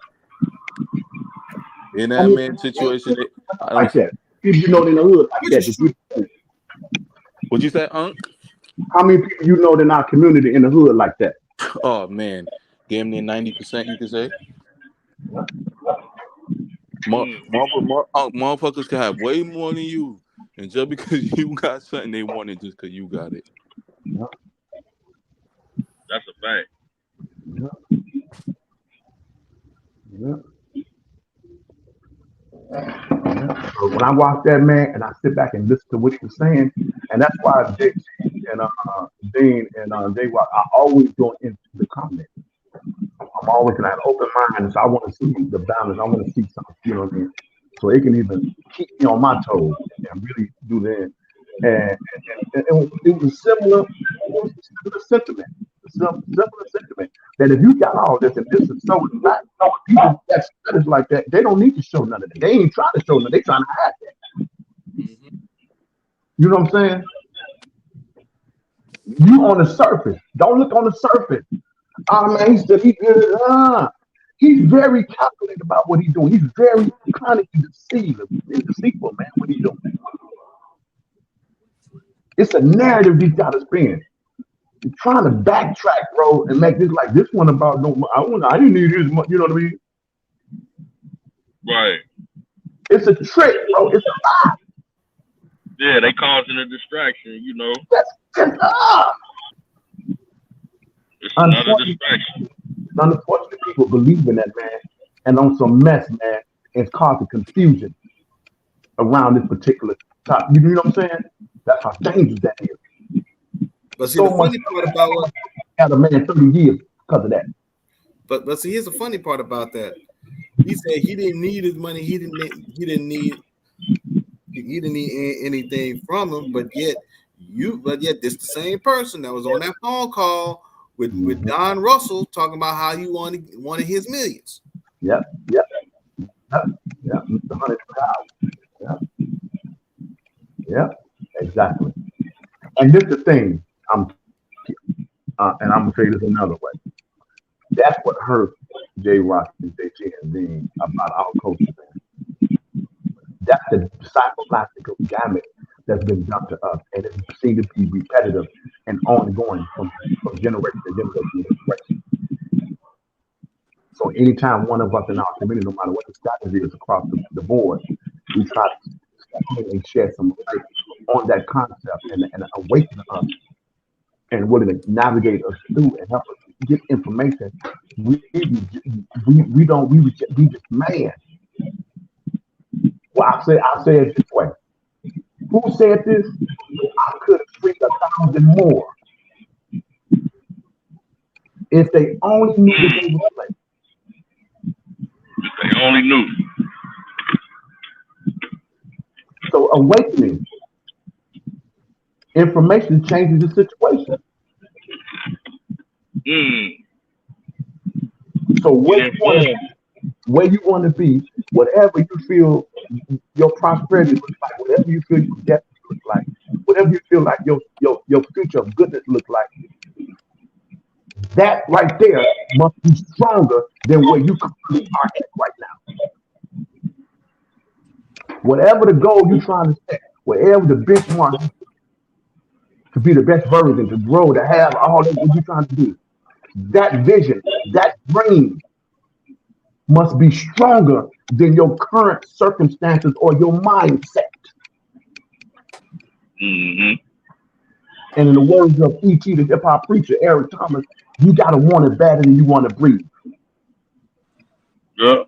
In I that mean, man situation, I like don't. that. People you know in the hood like that. What'd you say, Unc? How many people you know in our community in the hood like that? Oh man, damn near 90%. You could say. Motherfuckers can have way more than you, and just because you got something, they want it just because you got it. That's a fact. Yeah. So when I watch that man and I sit back and listen to what he was saying, and that's why JT and Dean and J Rock are always going into the comments. I'm always gonna have an open mind, so I want to see the balance. I want to see something, you know what I mean? So it can even keep me on my toes and really do that. And it was similar. It was a similar sentiment. Similar sentiment that if you got all this and this is so not no people that studies like that, they don't need to show none of that. They ain't trying to show none. They trying to hide that. You know what I'm saying? You on the surface. Don't look on the surface. Oh man, he said he good. He's very calculated about what he's doing. He's very cunning and deceitful. He's deceitful, man. What he's doing. It's a narrative he's got to spin. He's trying to backtrack, bro, and make this like this one about no. I didn't need his money. You know what I mean? Right. It's a trick, bro. It's a lie. Yeah, they causing a distraction, you know. That's It's another distraction. Unfortunately, people believe in that, man, and on some mess, man, it's causing confusion around this particular topic. You know what I'm saying? That's how dangerous that is. But see, the funny part about what had a man 30 years because of that. But see, here's the funny part about that. He said he didn't need his money. He didn't need anything from him. But yet this the same person that was on that phone call with Don Russell talking about how he wanted his millions. Yep. Yeah, exactly. And this is the thing. And I'm gonna say this another way. That's what hurt J Rock and JT and Dean about our culture. That's the psychological damage that's been done to us, and it seems to be repetitive and ongoing from generation to generation to generation. So anytime one of us in our community, no matter what the status is across the board, we try to step in and shed some light on that concept and awaken us and really navigate us through and help us get information. We just mad. Well, I say it this way. Who said this? I could have freed 1,000 more if they only knew that they were playing. If they only knew. So awakening. Information changes the situation. So where you want to be, whatever you feel your prosperity looks like, whatever you feel your death looks like, whatever you feel like your future of goodness looks like, that right there must be stronger than where you currently are at right now. Whatever the goal you're trying to set, whatever the benchmark to be the best version, to grow, to have all that what you're trying to do, that vision, that dream must be stronger than your current circumstances or your mindset. Mm-hmm. And in the words of E.T., the hip hop preacher, Eric Thomas, you got to want it better than you want to breathe. Yeah.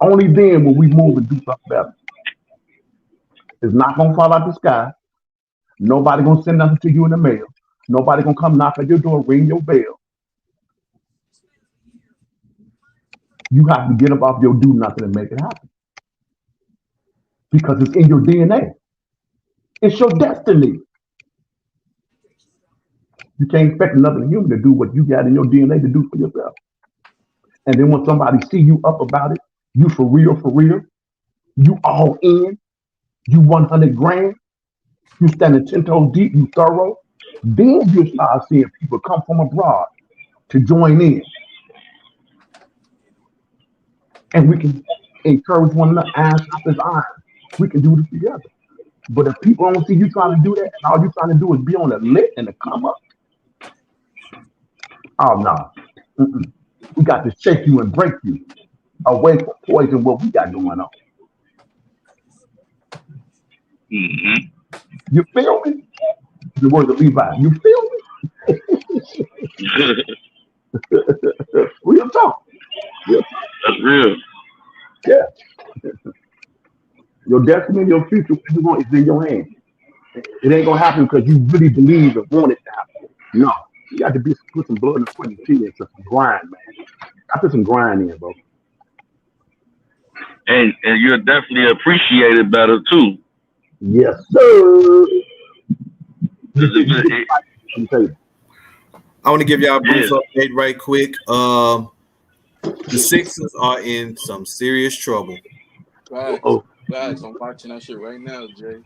Only then will we move and do something better. It's not going to fall out the sky. Nobody going to send nothing to you in the mail. Nobody going to come knock at your door, ring your bell. You have to get up off your do nothing and make it happen. because it's in your DNA. It's your destiny. You can't expect another human to do what you got in your DNA to do for yourself. And then when somebody see you up about it, you for real, you all in, you 100 grand, you standing 10 toes deep, you thorough, then you start seeing people come from abroad to join in. And we can encourage one another, iron sharpens iron. We can do this together. But if people don't see you trying to do that, and all you trying to do is be on the lit and the come up, oh no. Mm-mm. We got to shake you and break you away from poison what we got going on. Mm-hmm. You feel me? The words of Levi. You feel me? Real talk. Real talk. That's real. Yeah. Your destiny, your future, is in your hands. It ain't gonna happen because you really believe and want it to happen. No. You got to put some blood and sweat and tears into some grind, man. I put some grind in, bro. And you'll definitely appreciate it better too. Yes, sir. I want to give y'all a brief update right quick. The Sixers are in some serious trouble. Guys, I'm watching that shit right now, Jay.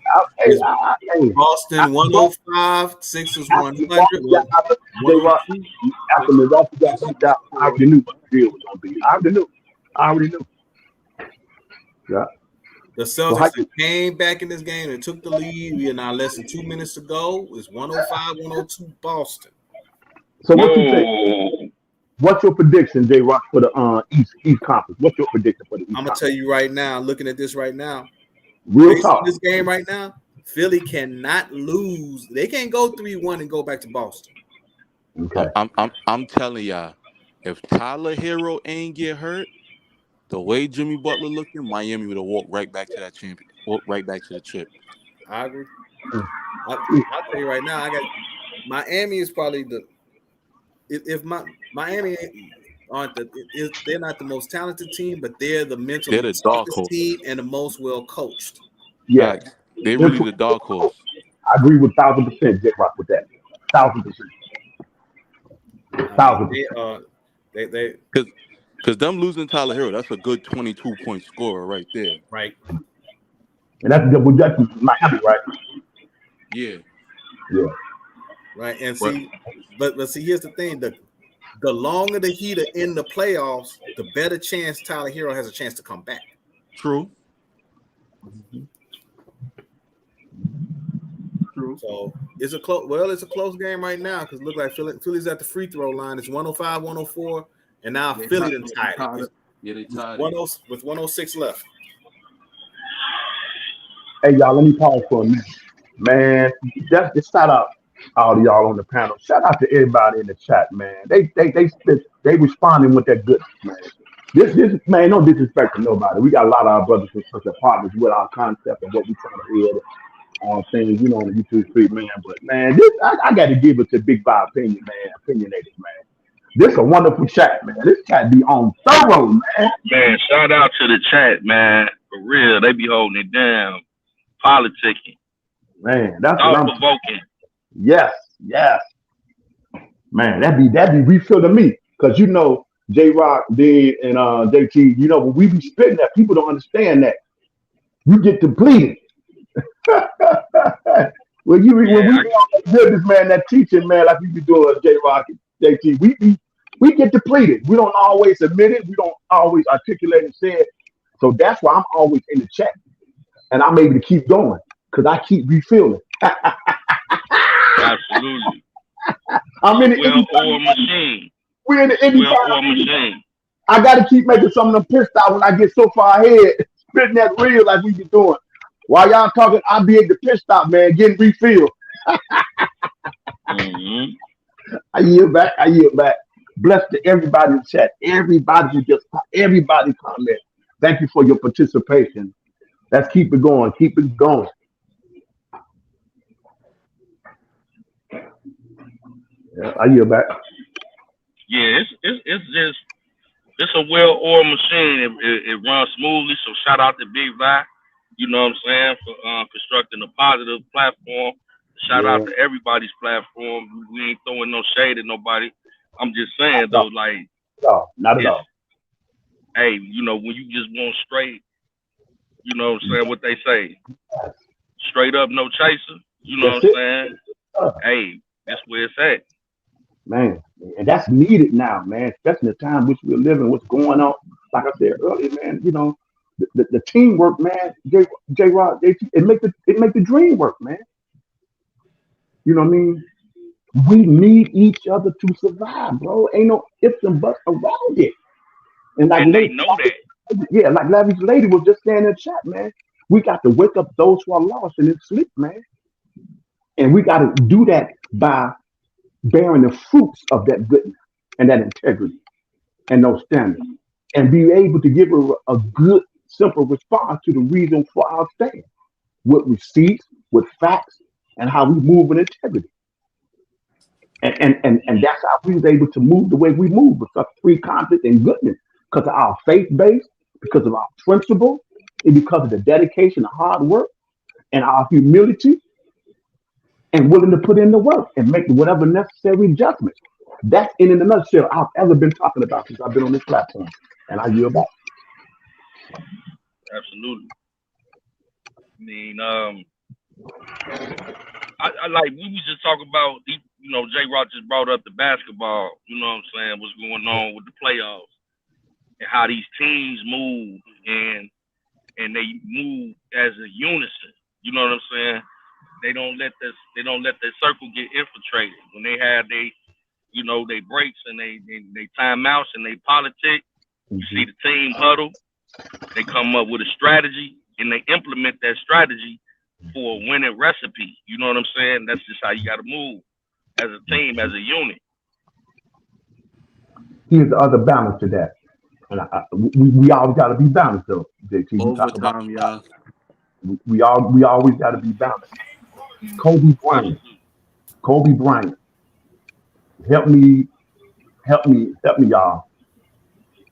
Boston 105, Sixers 100. After Milwaukee got beat out, I already knew what the deal was gonna be. I already knew. Yeah. The Celtics came back in this game and took the lead. We are now less than 2 minutes to go. It's 105-102 Boston. So what you think? What's your prediction, J Rock, for the East Conference? What's your prediction for the East I'm gonna tell you right now, looking at this right now. Real talk. This game right now, Philly cannot lose. They can't go 3-1 and go back to Boston. Okay. I'm telling y'all, if Tyler Hero ain't get hurt, the way Jimmy Butler looking, Miami would have walked right back to that champion, walked right back to the chip. I agree. I'll tell you right now, I got Miami is probably Miami aren't they're not the most talented team, but they're the mentally toughest team and the most well coached. Yeah, they really the dog horse. I agree with 1,000%, J Rock, with that. 1,000%. 1,000%. Because them losing Tyler Hero, that's a good 22-point scorer right there. Right. And that's Miami, right? Yeah. Yeah. Right. And see, but see, here's the thing: the longer the Heat are in the playoffs, the better chance Tyler Hero has a chance to come back. True. True. So it's a close game right now because it looks like Philly's at the free throw line. It's 105-104, and now Philly done tied it. Yeah, they tied it. With 106 left. Hey, y'all, let me pause for a minute. Man, just shout out all of y'all on the panel. Shout out to everybody in the chat, man. They responding with that goodness, man. This man, no disrespect to nobody. We got a lot of our brothers and sisters partners with our concept and what we trying to hear on things, on the YouTube street, man. But man, I got to give it to Big Bob opinion, man. Opinionated, man. This is a wonderful chat, man. This chat be on thorough, man. Man, shout out to the chat, man. For real, they be holding it down. Politicking. Man, that's thought-provoking. Yes. Man, that be refill to me. Because J Rock, D, and JT, when we be spitting that, people don't understand that. You get depleted. when we be on goodness, man, that teaching, man, like we be doing, J Rock and JT, we get depleted. We don't always admit it. We don't always articulate and say it. So that's why I'm always in the chat. And I'm able to keep going because I keep refilling. Absolutely. I'm in the machine. We're in the indie machine. I got to keep making some of them pissed out when I get so far ahead, spitting that real like we be doing. While y'all talking, I'll be at the pissed out, man, getting refilled. Mm-hmm. I yield back. Blessed to everybody in the chat. Everybody comment. Thank you for your participation. Let's keep it going. Yeah, I yield back. Yeah, it's a well-oiled machine. It runs smoothly. So shout out to Big Vi. You know what I'm saying? For constructing a positive platform. Shout out to everybody's platform. We ain't throwing no shade at nobody. I'm just saying though, like, no, not at all. Hey, you know, when you just want straight, you know what I'm saying, what they say, straight up, no chaser. You know what I'm saying? Hey, that's where it's at. Man, and that's needed now, man, especially in the time which we're living, what's going on. Like I said earlier, man, you know, the teamwork, man, J Rod, it make the dream work, man. You know what I mean? We need each other to survive, bro. Ain't no ifs and buts around it. And like they know that. Yeah, like Lavish Lady was just saying in the chat, man. We got to wake up those who are lost in their sleep, man. And we got to do that by bearing the fruits of that goodness and that integrity and those standards, and be able to give a good, simple response to the reason for our stand with receipts, with facts, and how we move in integrity. And that's how we was able to move the way we move with such free content and goodness because of our faith base, because of our principle, and because of the dedication, the hard work, and our humility, and willing to put in the work and make whatever necessary adjustments. That's in a nutshell I've ever been talking about since I've been on this platform. And I yield back. Absolutely. I mean, I like, we was just talking about, you know, J Rock just brought up the basketball, you know what I'm saying, what's going on with the playoffs and how these teams move and they move as a unison. You know what I'm saying? They don't let their circle get infiltrated. When they have they breaks and they timeouts and they politics, you see the team huddle, they come up with a strategy and they implement that strategy for a winning recipe. You know what I'm saying? That's just how you got to move as a team, as a unit. Here's the other balance to that. And we always got to be balanced, though, JT. Overtime, y'all. We always got to be balanced. Kobe Bryant. Help me, y'all.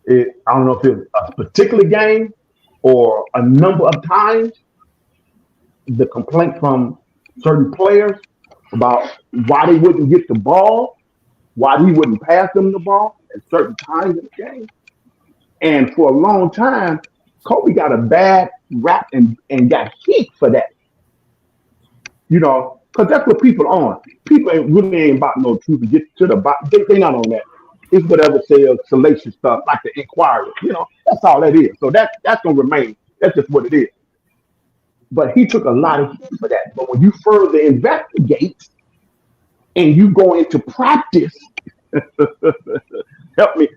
I don't know if it's a particular game or a number of times. The complaint from certain players about why they wouldn't get the ball, why he wouldn't pass them the ball at certain times in the game. And for a long time, Kobe got a bad rap and got heat for that. You know, because that's what people are on. People really ain't about no truth to get to the bottom. They not on that. It's whatever sells salacious stuff, like the Inquirer. You know, that's all that is. So that's going to remain. That's just what it is. But he took a lot of heat for that. But when you further investigate and you go into practice, help me,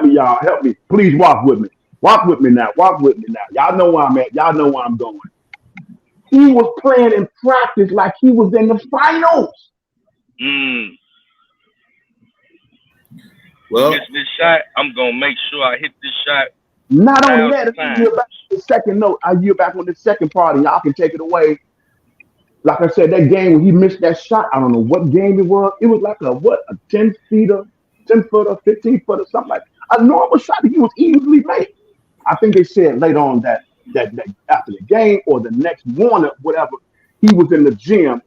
y'all. Help me. Please walk with me. Walk with me now. Y'all know where I'm at. Y'all know where I'm going. He was playing in practice like he was in the finals. Well, miss this shot, I'm going to make sure I hit this shot. Not only that, I yield back on the second note. I yield back on the second part, and y'all can take it away. Like I said, that game when he missed that shot, I don't know what game it was. It was like a 10 footer, 15 footer, something like that. A normal shot that he was easily made. I think they said later on that after the game or the next morning, whatever, he was in the gym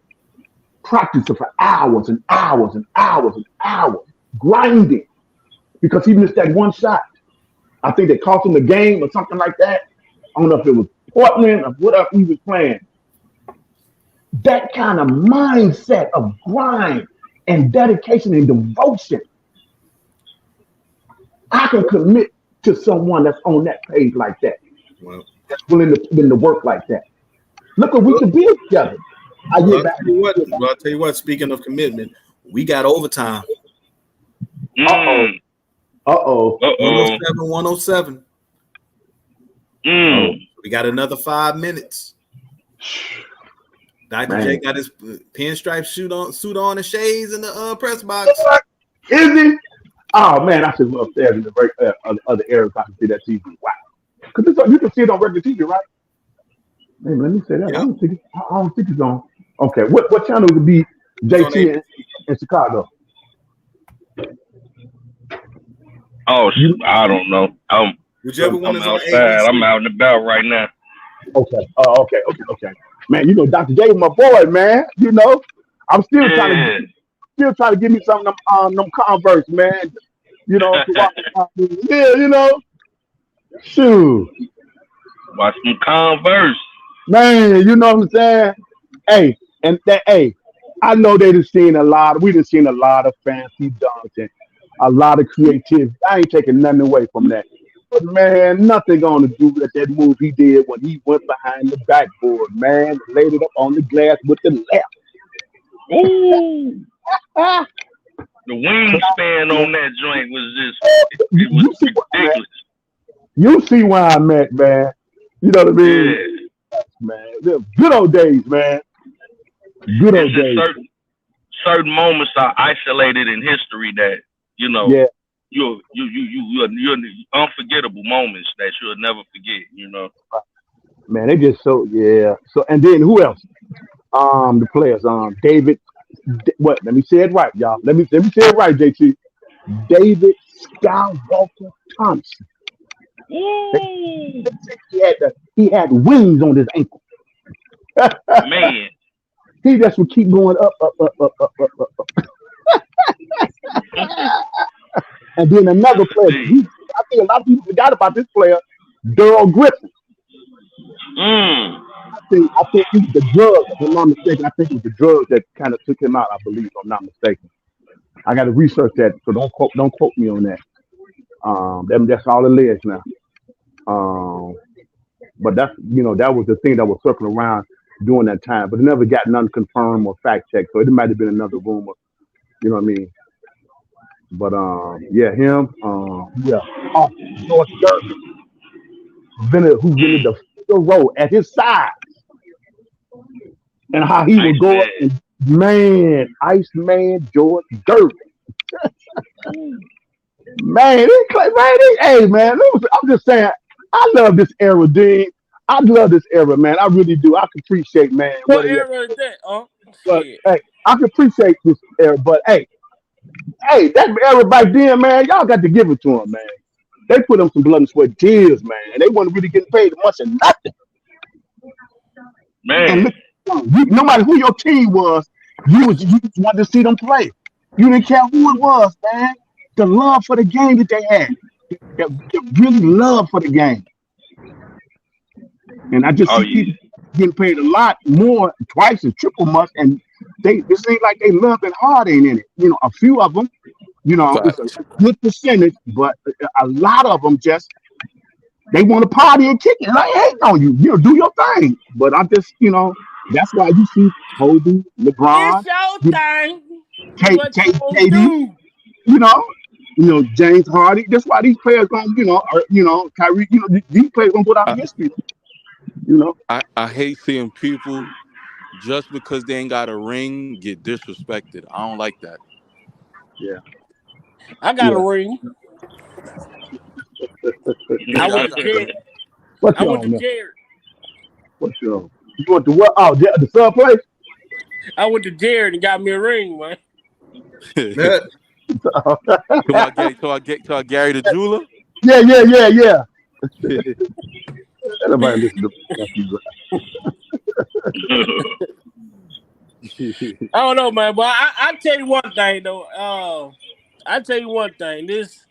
practicing for hours and hours and hours and hours, grinding because he missed that one shot. I think they cost him the game or something like that. I don't know if it was Portland or whatever he was playing. That kind of mindset of grind and dedication and devotion, I can commit to someone that's on that page like that. Well, that's willing to put in the work like that. Look what we can do together. I'll tell you what, speaking of commitment, we got overtime. Uh-oh. 107. We got another 5 minutes. Dr. J got his pinstripe suit on and shades in the press box. Is he? Oh man, I should go upstairs in the other areas so I can see that TV. Wow. Because you can see it on regular TV, right? Man, let me say that. Yeah. I don't think it's on. Okay, what channel would be JT in Chicago? Oh, I don't know. Whichever one is outside. I'm out and about right now. Okay. Okay. Man, Dr. J was my boy, man. I'm Yeah. still trying to give me some of them Converse, man. To walk around. Yeah, shoot. Watch some Converse. Man, you know what I'm saying? Hey, hey, I know we done seen a lot of fancy dunks and a lot of creativity. I ain't taking nothing away from that. But man, nothing gonna do with that move he did when he went behind the backboard, man, and laid it up on the glass with the left. Ooh. Ah, The wingspan man. on that joint was just, You, it was you see where I'm at. ridiculous. You see where I'm at, man. You know what I mean? Yeah. Man, the good old days, man. Good It's old just days. certain moments are isolated in history that, you know, Yeah, you're unforgettable moments that you'll never forget. man. They just so yeah. So and then who else? The players. David. What? Let me say it right, y'all. Let me say it right, JT. David Skywalker Thompson. They Ooh, said he had wings on his ankle. man. He just would keep going up, up, up, up, up, up, up. And then another player. See. I think a lot of people forgot about this player, Daryl Griffin. Mm. I think it was the drugs, if I'm not mistaken. I think it was the drugs that kind of took him out. I believe, if I'm not mistaken. I got to research that, so don't quote me on that. That's all it is now. Um, but that was the thing that was circling around during that time, but it never got none confirmed or fact checked. So it might have been another rumor. You know what I mean? But yeah, him. Yeah. Oh, George Gervin, who rented the field row at his side, and how he would go up Iceman. and man, Iceman George Gervin. Hey man, I'm just saying, I love this era, Dean. I love this era, man. I really do. I can appreciate, man, What what it is. era is that? But Shit. hey, I can appreciate this era. But hey, that era back then, man, y'all got to give it to them, man. They put them some blood and sweat tears, man. And they wasn't really getting paid much of nothing. And Man. look, no matter who your team was, you just wanted to see them play. You didn't care who it was, man. The love for the game that they had, the really love for the game. And I just Oh see yeah. people getting paid a lot more, twice and triple much, and this ain't like they love and heart ain't in it. A few of them, it's a Facts. good percentage, but a lot of them just they want to party and kick it. And I ain't on you. Do your thing. But I just, that's why you see Kobe, LeBron, It's your you thing. Do what you want to KD, do. you know, James Harden. That's why these players gonna, Kyrie, these players gonna go down I, in history. You know, I hate seeing people just because they ain't got a ring get disrespected. I don't like that. yeah, I got a yeah. ring. I Yeah, went to Jared. What's I went your to own? Jared. What's your own? You want the what? Oh, the sub place? I went to Jared and got me a ring, man. to my Gary the jeweler. Yeah. Everybody listen to nephew. I don't know, man, but I tell you one thing though. I tell you one thing. This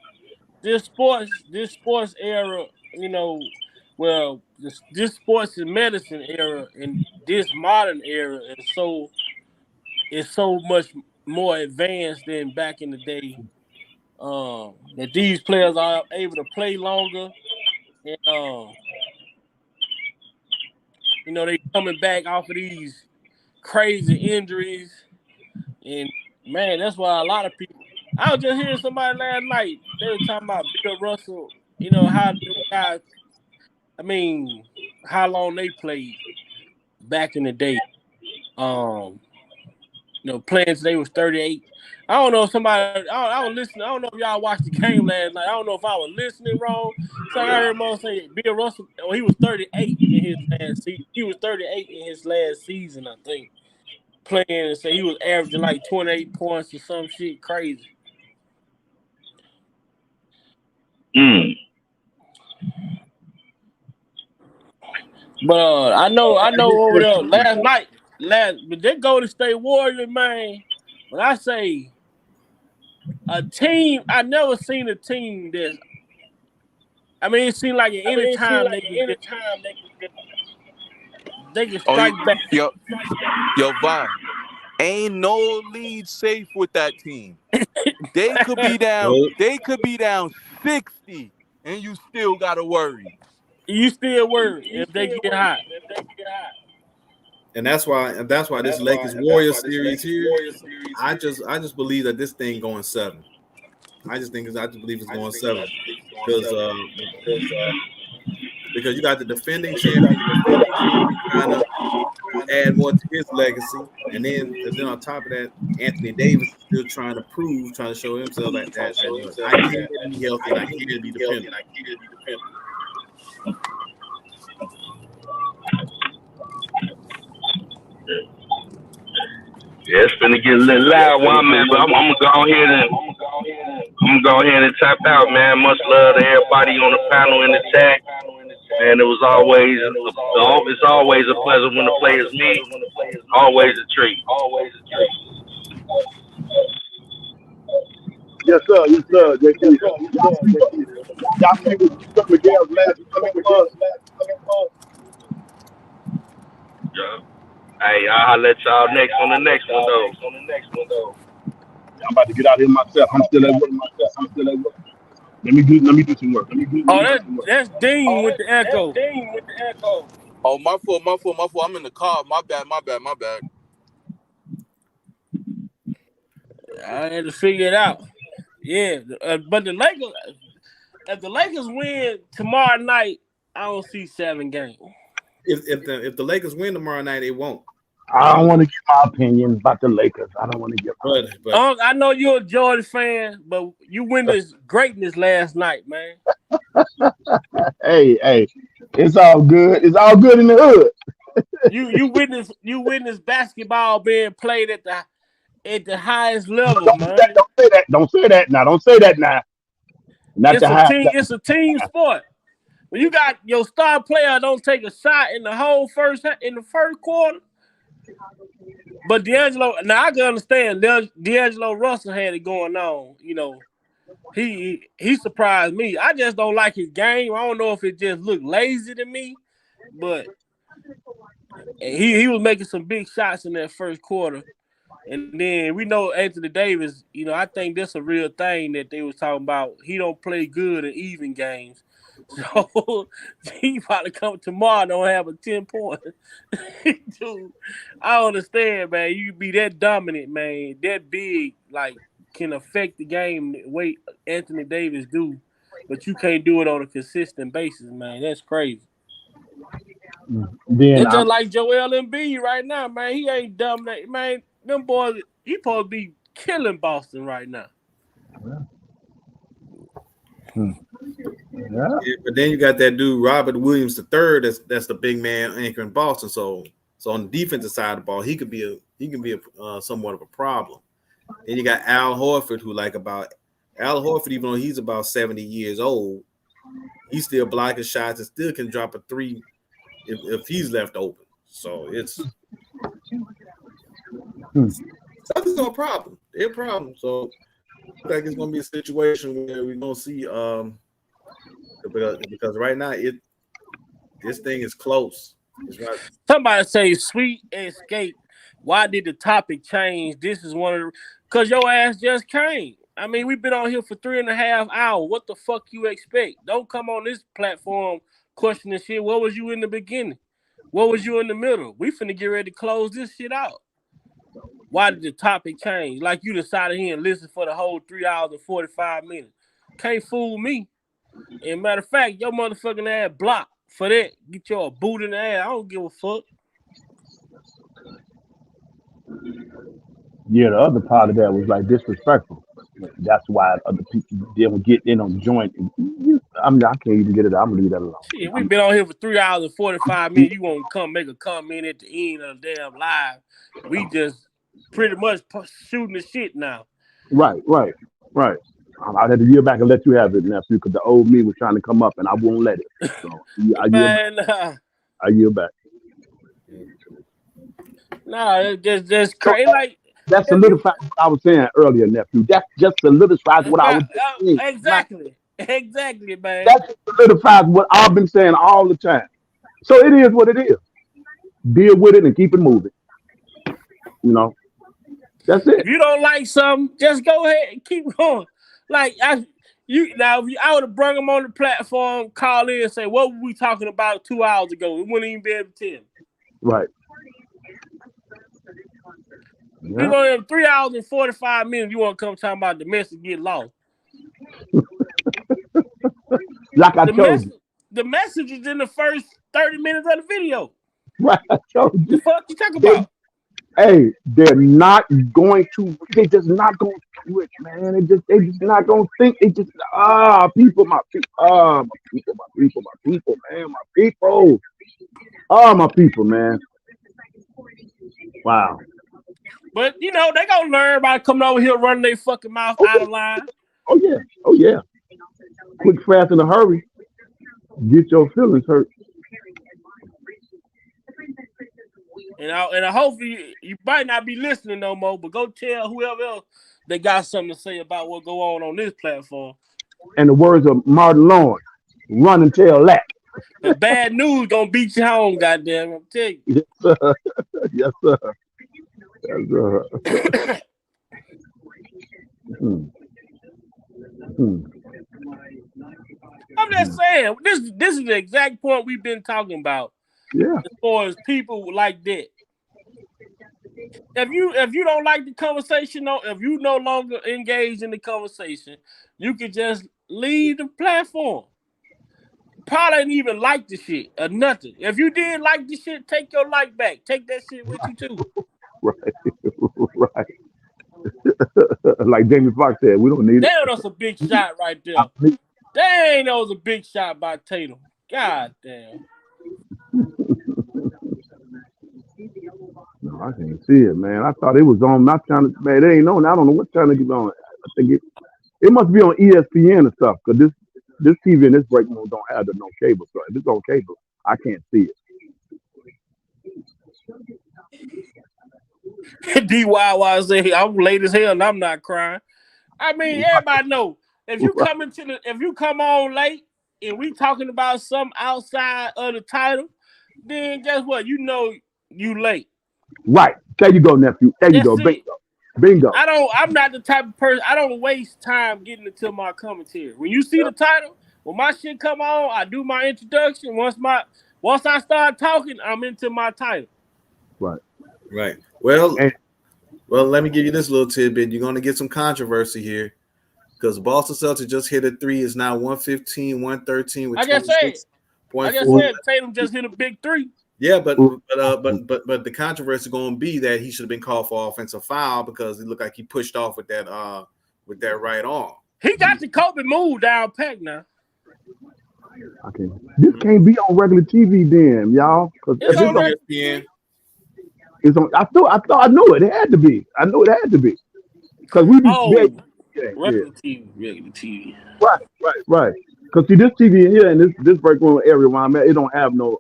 sports era, this sports and medicine era and this modern era is so much more advanced than back in the day. That these players are able to play longer, and they coming back off of these crazy injuries, and man, that's why a lot of people. I was just hearing somebody last night. They were talking about Bill Russell. How them guys. I mean, how long they played back in the day. Um, playing till they was 38. I don't know if somebody. I was listening. I don't know if y'all watched the game last night. I don't know if I was listening wrong. So I heard Mo say Bill Russell. Oh, he was 38 in his last season. He was 38 in his last season, I think. Playing and say he was averaging like 28 points or some shit crazy. Mm. But I know over there but they Golden State Warriors, man. When I say a team, I never seen a team that's. I mean, it seemed like at any time they can Oh, strike back. yo, Vi. Ain't no lead safe with that team. They could be down. Nope. They could be down 60, and you still gotta worry. You still worry if they get hot. And that's why this Lakers Warriors series here. I just believe that this thing going 7. I just believe it's going 7 because you got the defending champion trying to add more to his legacy, and then on top of that, Anthony Davis is still trying to show himself that I can be healthy and I can be dependent. Yeah, it's finna get a little loud while I'm at, but I'm gonna go ahead and tap out, man. Much love to everybody on the panel in the chat. And it's always a pleasure when the players meet. Always a treat. Yes, sir. Yes, sir. Yes, sir. Y'all see what Miguel's last comment was? Yeah. Hey, I'll let y'all next on the next one though. I'm about to get out here myself. I'm still at work. Let me do some work. That's Dean with the echo. Oh, my fault. I'm in the car. My bad. I had to figure it out. Yeah, but the Lakers, if the Lakers win tomorrow night, I don't see 7 games. If the Lakers win tomorrow night, it won't. I don't want to give my opinion about the Lakers. I don't want to give. But I know you're a Jordan fan, but you witnessed greatness last night, man. Hey, it's all good. It's all good in the hood. You witnessed basketball being played at the highest level, man. Don't say that now. Don't say that now. It's a team sport. When you got your star player don't take a shot in the first quarter. But D'Angelo, now I can understand. D'Angelo Russell had it going on. You know, he surprised me. I just don't like his game. I don't know if it just looked lazy to me, but he was making some big shots in that first quarter. And then we know Anthony Davis. You know, I think that's a real thing that they was talking about. He don't play good in even games. So he probably come tomorrow don't have a 10-point. Dude, I understand, man. You be that dominant, man, that big, like can affect the game the way Anthony Davis do, but you can't do it on a consistent basis, man. That's crazy. It's just like Joel Embiid right now, man. He ain't dominate, man. Them boys, he supposed to be killing Boston right now. Yeah, but then you got that dude Robert Williams III. That's the big man anchoring Boston. So on the defensive side of the ball, he can be somewhat of a problem. Then you got Al Horford, even though he's about 70 years old, he's still blocking shots and still can drop a 3 if he's left open. So it's something's no problem. They're a problem. So I think it's going to be a situation where we don't see because right now this thing is close. Somebody say sweet escape. Why did the topic change? This is one of the because your ass just came. I mean, we've been on here for 3.5 hours. What the fuck you expect? Don't come on this platform questioning shit. What was you in the beginning? What was you in the middle? We finna get ready to close this shit out. Why did the topic change? Like you decided here and listen for the whole 3 hours and 45 minutes. Can't fool me. And matter of fact, your motherfucking ass blocked for that. Get your boot in the ass. I don't give a fuck. Yeah, the other part of that was like disrespectful. That's why other people didn't get in on the joint. I can't even get it out. I'm gonna leave that alone. Shit, we've been on here for 3 hours and 45 minutes. You want to come make a comment at the end of the damn live? We just pretty much shooting the shit now. Right. I had to yield back and let you have it, nephew, because the old me was trying to come up and I won't let it. So, I yield back. Nah, it's just So crazy. Like that if you solidifies what I was saying earlier, nephew. That just solidifies what I was saying. exactly, man. That solidifies what I've been saying all the time. So it is what it is. Deal with it and keep it moving. You know, that's it. If you don't like something, just go ahead and keep going. Like I would have brought him on the platform, call in and say, what were we talking about 2 hours ago? We wouldn't even be able to tell. Right. You know, in 3 hours and 45 minutes, you want to come talking about the message get lost. Like I told you. The message is in the first 30 minutes of the video. Right, I told you. The fuck you talking about? Hey, they're not going to. They just not going to switch, man. They just not going to think. They just people, my people, my people, man, my people. My people, man. Wow. But you know they gonna learn by coming over here running their fucking mouth out of line. Oh yeah. Quick, fast, in a hurry. Get your feelings hurt. And I hopefully you might not be listening no more, but go tell whoever else they got something to say about what go on this platform. And the words of Martin Lawrence, run and tell that. The bad news gonna beat you home, goddamn. I'm telling you. Yes, sir. Yes, sir. Yes, sir. I'm just saying, this is the exact point we've been talking about. Yeah. As far as people like that. If you don't like the conversation, if you no longer engaged in the conversation, you can just leave the platform. Probably ain't even like the shit or nothing. If you did like the shit, take your like back. Take that shit with you too. Right. Like Jamie Foxx said, we don't need it. Damn, that's a big shot right there. Dang, that was a big shot by Tatum. God damn. No, I can't see it, man. I thought it was on. Not trying to, man. It ain't on. I don't know what channel it's on. I think it must be on ESPN and stuff. Cause this TV and this break room don't have no cable. So if it's on cable, I can't see it. DYY say I'm late as hell and I'm not crying. I mean, everybody know if you come on late and we talking about something outside of the title, then guess what? You know you late. Right. There you go, nephew. There you go. Bingo. I'm not the type of person. I don't waste time getting into my commentary. When you see the title, when my shit come on, I do my introduction. Once I start talking, I'm into my title. Right. Well, let me give you this little tidbit. You're going to get some controversy here because Boston Celtics just hit a three. It's now 115, 113 with 26. I just said Tatum just hit a big three. Yeah, but the controversy is going to be that he should have been called for offensive foul because it looked like he pushed off with that right arm. He got the Kobe move down pack now. Okay, this can't be on regular TV, then, y'all. It's on ESPN. It's on. I thought I knew it. It had to be. I knew it had to be because regular TV. Right. Because see, this TV in here and this break room area where I'm at, it don't have no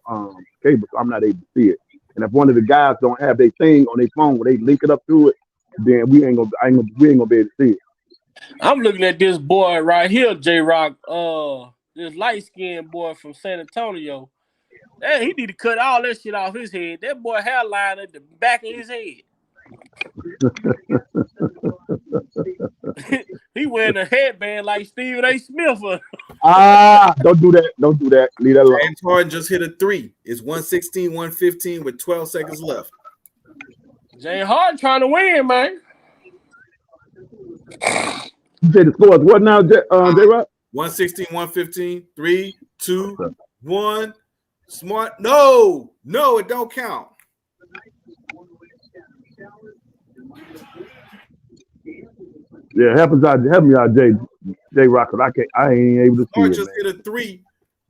cable, so I'm not able to see it. And if one of the guys don't have their thing on their phone where they link it up to it, then we ain't gonna be able to see it. I'm looking at this boy right here, J-Rock. This light skinned boy from San Antonio. Hey, he need to cut all that shit off his head. That boy hairline at the back of his head. He wearing a headband like Stephen A. Smith. Don't do that. Don't do that. Leave that alone. James Harden just hit a three. It's 116, 115 with 12 seconds left. James Harden trying to win, man. You say the score is what now, J-Rock? 116, 115, 3, 2, 1. Smart. No, it don't count. Yeah, help me out, J-Rock, because I ain't able to see Smart it. Just hit a three,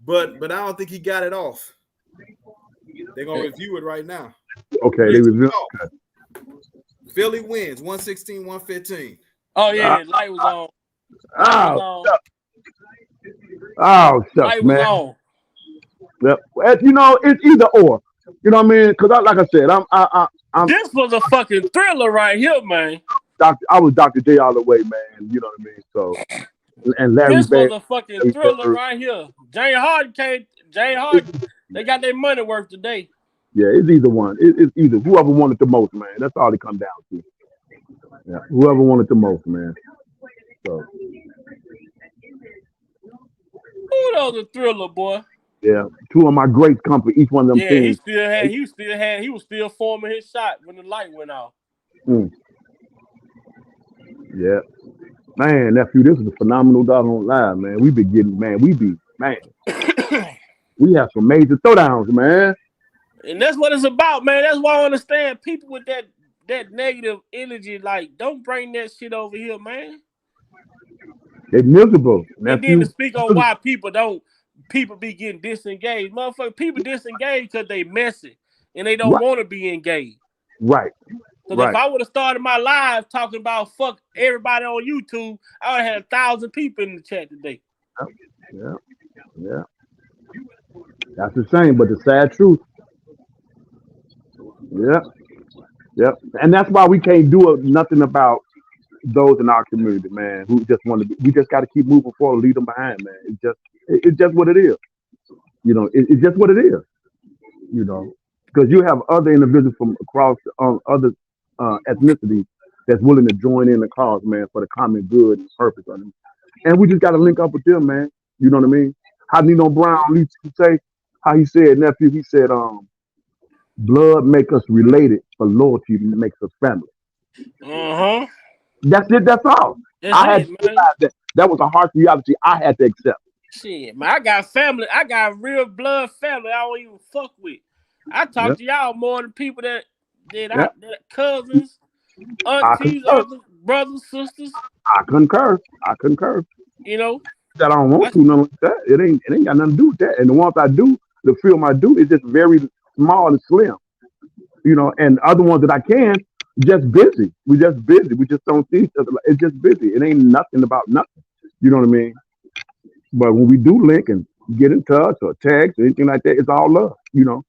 but I don't think he got it off. They're gonna review it right now. Okay, they review. Okay. Philly wins 116, 115. Oh yeah, light was on. Oh, shucks, light was man. on. Yep. You know, it's either or. You know what I mean? Because like I said, I'm This was a fucking thriller right here, man. I was Dr. J all the way, man. You know what I mean? So and Larry This was Bird, a fucking Larry thriller Bird. right here. Jane Harden came. Jane Harden, they got their money worth today. Yeah, it's either one. It's either whoever wanted the most, man. That's all it come down to. Yeah, whoever wanted the most, man. So Who knows a thriller, boy? yeah, two of my greats come for each one of them Yeah, teams. he was still forming his shot when the light went off. Mm, yeah, man, nephew, this is a phenomenal doggone live, man. We be getting, man. We have some major throwdowns, man. And that's what it's about, man. That's why I understand people with that negative energy. Like, don't bring that shit over here, man. They miserable, And then to nephew. speak on why people be getting disengaged. Motherfucker, people disengaged because they messy and they don't Right, want to be engaged. right, Because if right. I would have started my live talking about fuck everybody on YouTube, I would have had 1,000 people in the chat today. Yeah, yeah. That's the same, but the sad truth. Yeah, yeah. And that's why we can't do nothing about those in our community, man, who just want to be. We just got to keep moving forward, leave them behind, man. It's just what it is. You know, it's just what it is. You know, because you have other individuals from across other ethnicities that's willing to join in the cause, man, for the common good and purpose of them. And we just got to link up with them, man. You know what I mean? How Nino Brown used to say, how he said, nephew, he said, blood make us related, but loyalty makes us family. Uh-huh. That's it. That's all. That's I had it, to man. realize that was a harsh reality I had to accept. Shit, man, I got family. I got real blood family I don't even fuck with. I Yeah, talk to y'all more than people that yeah. cousins, I aunties, concur. uncles, brothers, sisters, I concur. I concur. you know. That I don't want I, to, nothing like that. It ain't got nothing to do with that. And the ones I do, the film I do is just very small and slim. You know, and other ones that I can, just busy. We just busy. We just don't see each other. It's just busy. It ain't nothing about nothing. You know what I mean? But when we do link and get in touch or text or anything like that, it's all love, you know.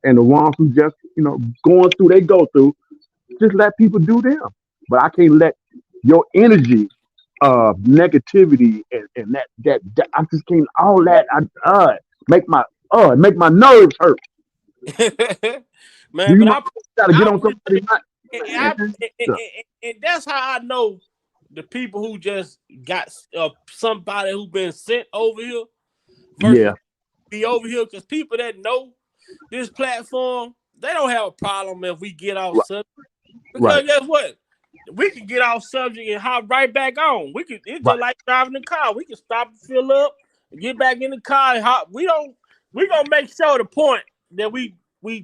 And the ones who just, going through, they go through, just let people do them. But I can't let your energy of negativity and that I just can't all that make my make my nerves hurt. Do man, you but know I gotta get on appreciate somebody's mind? and that's how I know the people who just got somebody who been sent over here versus Yeah, be over here, because people that know this platform, they don't have a problem if we get off right, subject. right. Because guess what? We can get off subject and hop right back on. It's Right. just like driving the car. We can stop and fill up and get back in the car and hop. We're gonna make sure the point that we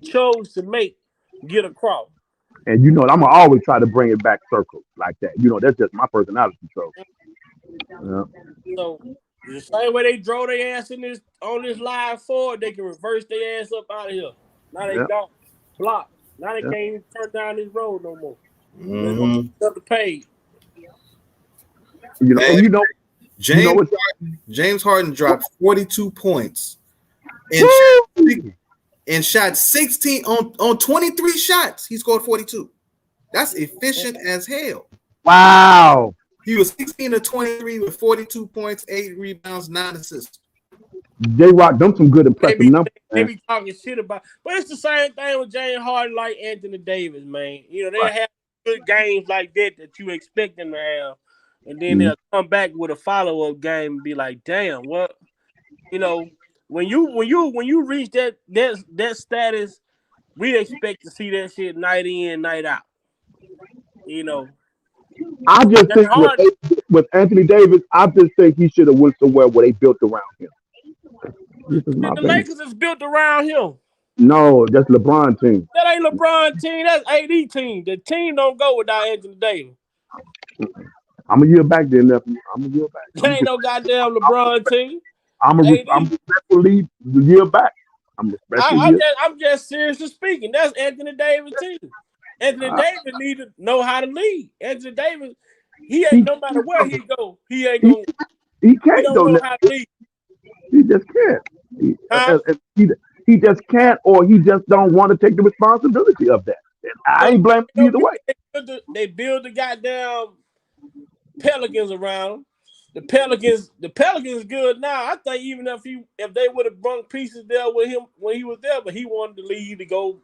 chose to make get across. And I'm gonna always try to bring it back circle like that. That's just my personality. So yeah, So the same way they drove their ass on this live forward, they can reverse their ass up out of here. Now they yeah, got blocked. Now they yeah. can't even turn down this road no more. They're gonna Mm-hmm. up the page. Hey, And James what? James Harden dropped 42 points and Woo! shot 16 on 23 shots. He scored 42. That's efficient as hell. Wow. He was 16 to 23 with 42 points, 8 rebounds, 9 assists. J Rock, them some good They impressive be, numbers, they man. be talking shit about, but it's the same thing with James Harden, like Anthony Davis, man. They Right. have good games like that you expect them to have, and then Mhm. they'll come back with a follow up game and be like, "Damn, what?" When you reach that status, we expect to see that shit night in, night out. I just James think Harden, with Anthony Davis, I just think he should have went somewhere where they built around him. This is my the opinion. Lakers is built around him. No, that's LeBron team. That ain't LeBron team. That's AD team. The team don't go without Anthony Davis. I'm a year back there, nephew. I'm a year back. That ain't no goddamn LeBron team. I'm AD. respectfully the year back. I'm respectfully year. I'm just seriously speaking. That's Anthony Davis team. Anthony Uh, Davis need to know how to lead. Anthony Davis, he ain't he no matter where he go, he ain't he gonna. he He can't don't though, know nephew. how to lead. He just can't. Huh? He just can't, or he just don't want to take the responsibility of that. And I ain't blaming him either way. They build the goddamn Pelicans around him. The Pelicans good now. I think even if they would have brung pieces there with him when he was there, but he wanted to leave to go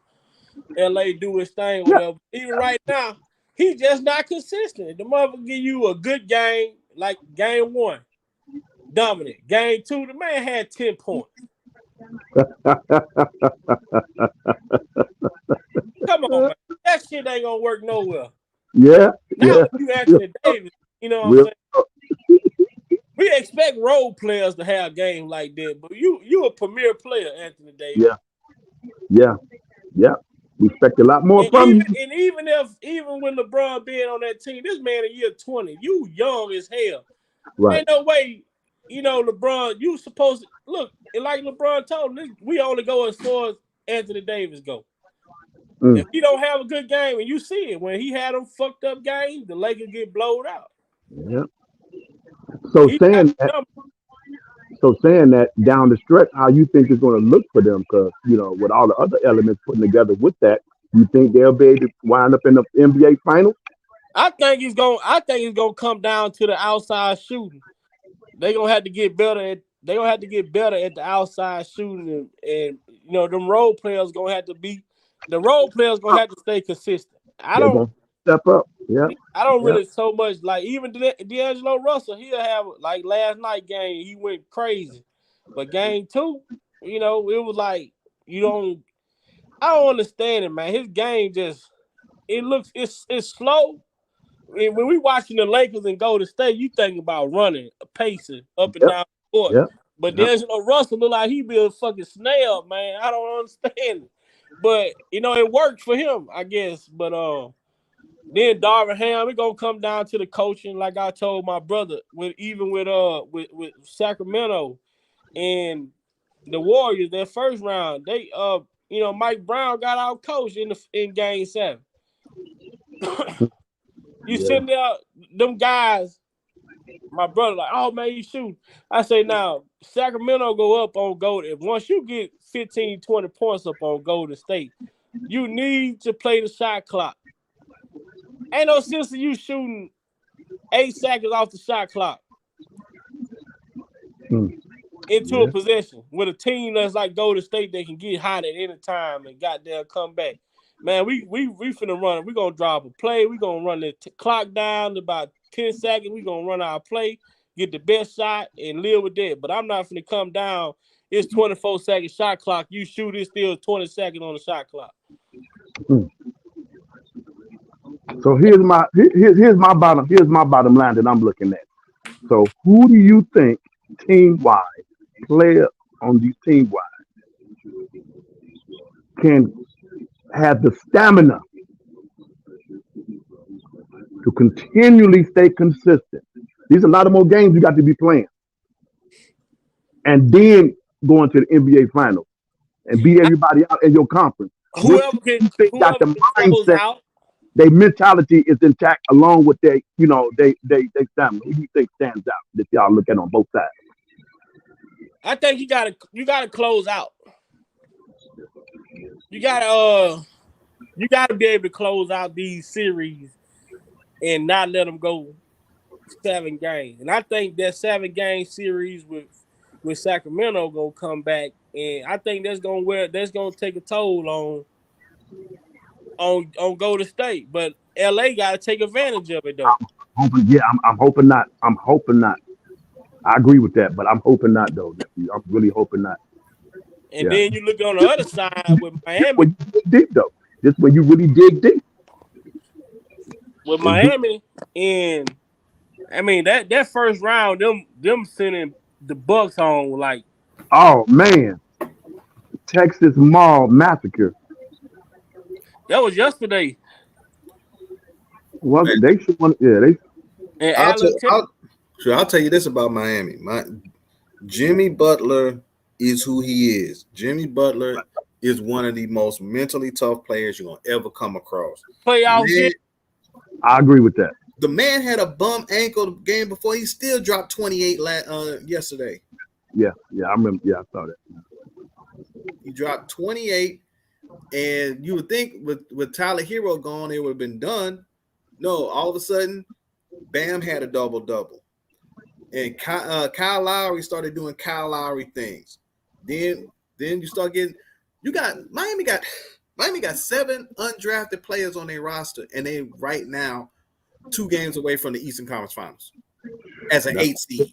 LA do his thing, whatever. Even right now, he's just not consistent. The motherfucker give you a good game, like game 1, dominant. Game 2, the man had 10 points. Come on, man. That shit ain't gonna work nowhere. Yeah. Now when you Anthony Davis, you know what I'm saying? We expect role players to have games like that, but you a premier player, Anthony Davis. Yeah. We expect a lot more from you. And even when LeBron being on that team, this man in year 20, you young as hell. Right. Ain't no way, LeBron, you supposed to look, and like LeBron told him, we only go as far as Anthony Davis go. If he don't have a good game, and you see it, when he had them fucked up games, the Lakers get blowed out. Yeah. So saying that down the stretch, how you think it's going to look for them? Because with all the other elements putting together with that, you think they'll be able to wind up in the NBA Finals? I think it's gonna come down to the outside shooting. They're gonna have to get better at the outside shooting, and them role players gonna have to stay consistent. I don't step up. Yeah. I don't really so much like even D'Angelo Russell. He'll have like last night game. He went crazy, but game 2, it was like I don't understand it, man. His game it's slow. And when we watching the Lakers and Golden State, you thinking about running, pacing up and down the court. Yep. But D'Angelo Russell look like he be a fucking snail, man. I don't understand it. But it worked for him, I guess. But then Darvin Ham, it gonna come down to the coaching, like I told my brother, with Sacramento and the Warriors, their first round, they Mike Brown got out coached in game 7. You sitting there, them guys, my brother, like, oh man, you shooting. I say now, Sacramento go up on Golden. Once you get 15, 20 points up on Golden State, you need to play the shot clock. Ain't no sense of you shooting 8 seconds off the shot clock into a possession with a team that's like Golden State. They can get hot at any time and goddamn come back. Man, we finna run it. We're going to drop a play. We're going to run the clock down to about 10 seconds. We're going to run our play, get the best shot, and live with that. But I'm not finna come down. It's 24-second shot clock. You shoot, it's still 20 seconds on the shot clock. So here's my bottom line that I'm looking at. So who do you think team-wise, player on these team-wise, can have the stamina to continually stay consistent? These are a lot of more games you got to be playing. And then going to the NBA Finals and beat everybody out in your conference. Whoever can close out. Their mentality is intact along with their stamina. Who do you think stands out that y'all look at on both sides? I think you gotta close out. You gotta be able to close out these series and not let them go 7 games. And I think that 7-game series with Sacramento gonna come back, and I think that's gonna take a toll on Golden State. But LA gotta take advantage of it though. I'm hoping not. I agree with that, but I'm hoping not though. I'm really hoping not. And then you look on the other side with Miami. This when you dig deep though. This when you really dig deep. With Miami, and I mean that first round, them sending the Bucks home like. Oh man, Texas Mall Massacre. That was yesterday. Well, they should want. Yeah, they. I'll tell you this about Miami. Jimmy Butler is who he is. Jimmy Butler is one of the most mentally tough players you're gonna ever come across. Playoff shit. I agree with that. The man had a bum ankle the game before. He still dropped 28 yesterday. Yeah, I remember. Yeah, I saw that. He dropped 28, and you would think with Tyler Hero gone, it would have been done. No, all of a sudden, Bam had a double-double. And Kyle Lowry started doing Kyle Lowry things. Then you start getting Miami got 7 undrafted players on their roster, and they right now 2 games away from the Eastern Conference Finals as an 8 seed.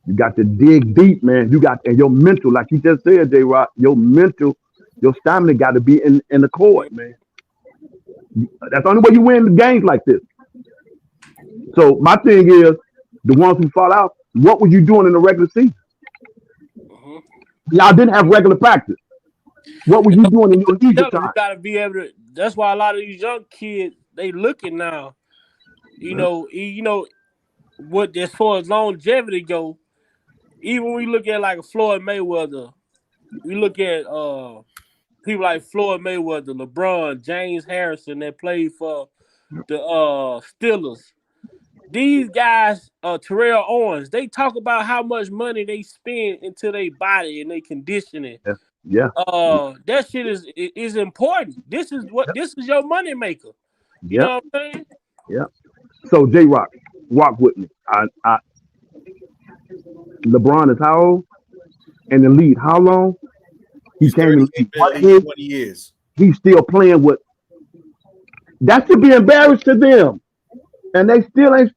You got to dig deep, man. You got and your mental, like you just said, J. Rock, your mental, your stamina got to be in the court, man. That's the only way you win the games like this. So my thing is, the ones who fall out, what were you doing in the regular season? Y'all didn't have regular practice. What were you doing in your leisure time? You gotta be able to. That's why a lot of these young kids they looking now. You know what as far as longevity go. Even when we look at like a Floyd Mayweather, we look at people like Floyd Mayweather, LeBron, James Harrison that played for the Steelers. These guys, Terrell Owens, they talk about how much money they spend into their body and their conditioning. Yeah. That shit is important. This is your money maker. You know what I'm saying? Yeah. So J Rock, walk with me. LeBron is how old? And the lead, how long? He came in the league 20 years. He's still playing with. That should be embarrassed to them, and they still ain't.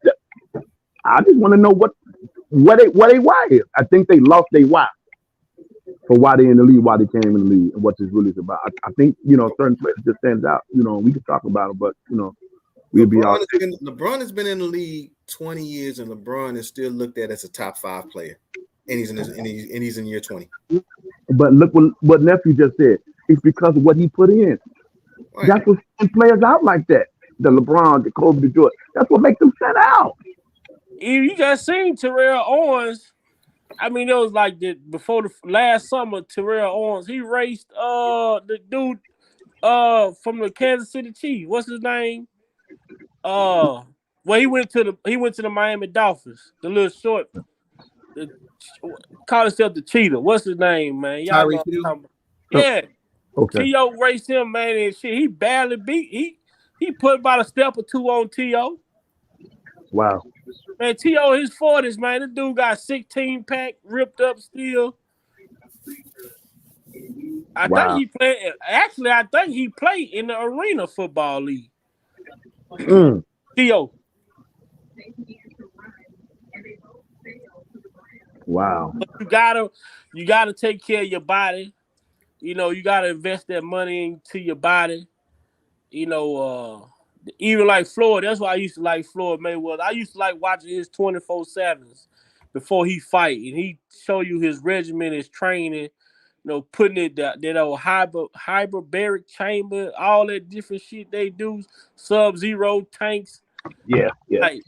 I just want to know what they why is. I think they lost their why for why they in the league, why they came in the league, and what this really is about. I think certain players just stands out. We can talk about it, but we'll be all. LeBron has been in the league 20 years, and LeBron is still looked at as a top 5 player, and he's in year 20. But look what nephew just said. It's because of what he put in. Right. That's what sends players out like that. The LeBron, the Kobe, the Jordan. That's what makes them stand out. You just seen Terrell Owens. I mean, it was like before the last summer. Terrell Owens, he raced the dude from the Kansas City Chiefs. What's his name? Well, he went to the Miami Dolphins. The little short, call himself the Cheetah. What's his name, man? Y'all know what I'm talking about. Yeah. Okay. T.O. raced him, man, and shit. He barely beat. He put about a step or 2 on T.O. Wow. Man, T.O. his 40s, man. This dude got 16 pack, ripped up still. I think he played. Actually, I think he played in the Arena Football League. T.O. Wow. But you gotta take care of your body. You gotta invest that money into your body. Even like Floyd, that's why I used to like Floyd Mayweather. I used to like watching his 24/7s before he fight, and he show you his regimen, his training. Putting it that old hyperbaric chamber, all that different shit they do, Sub-Zero tanks. Yeah. Like,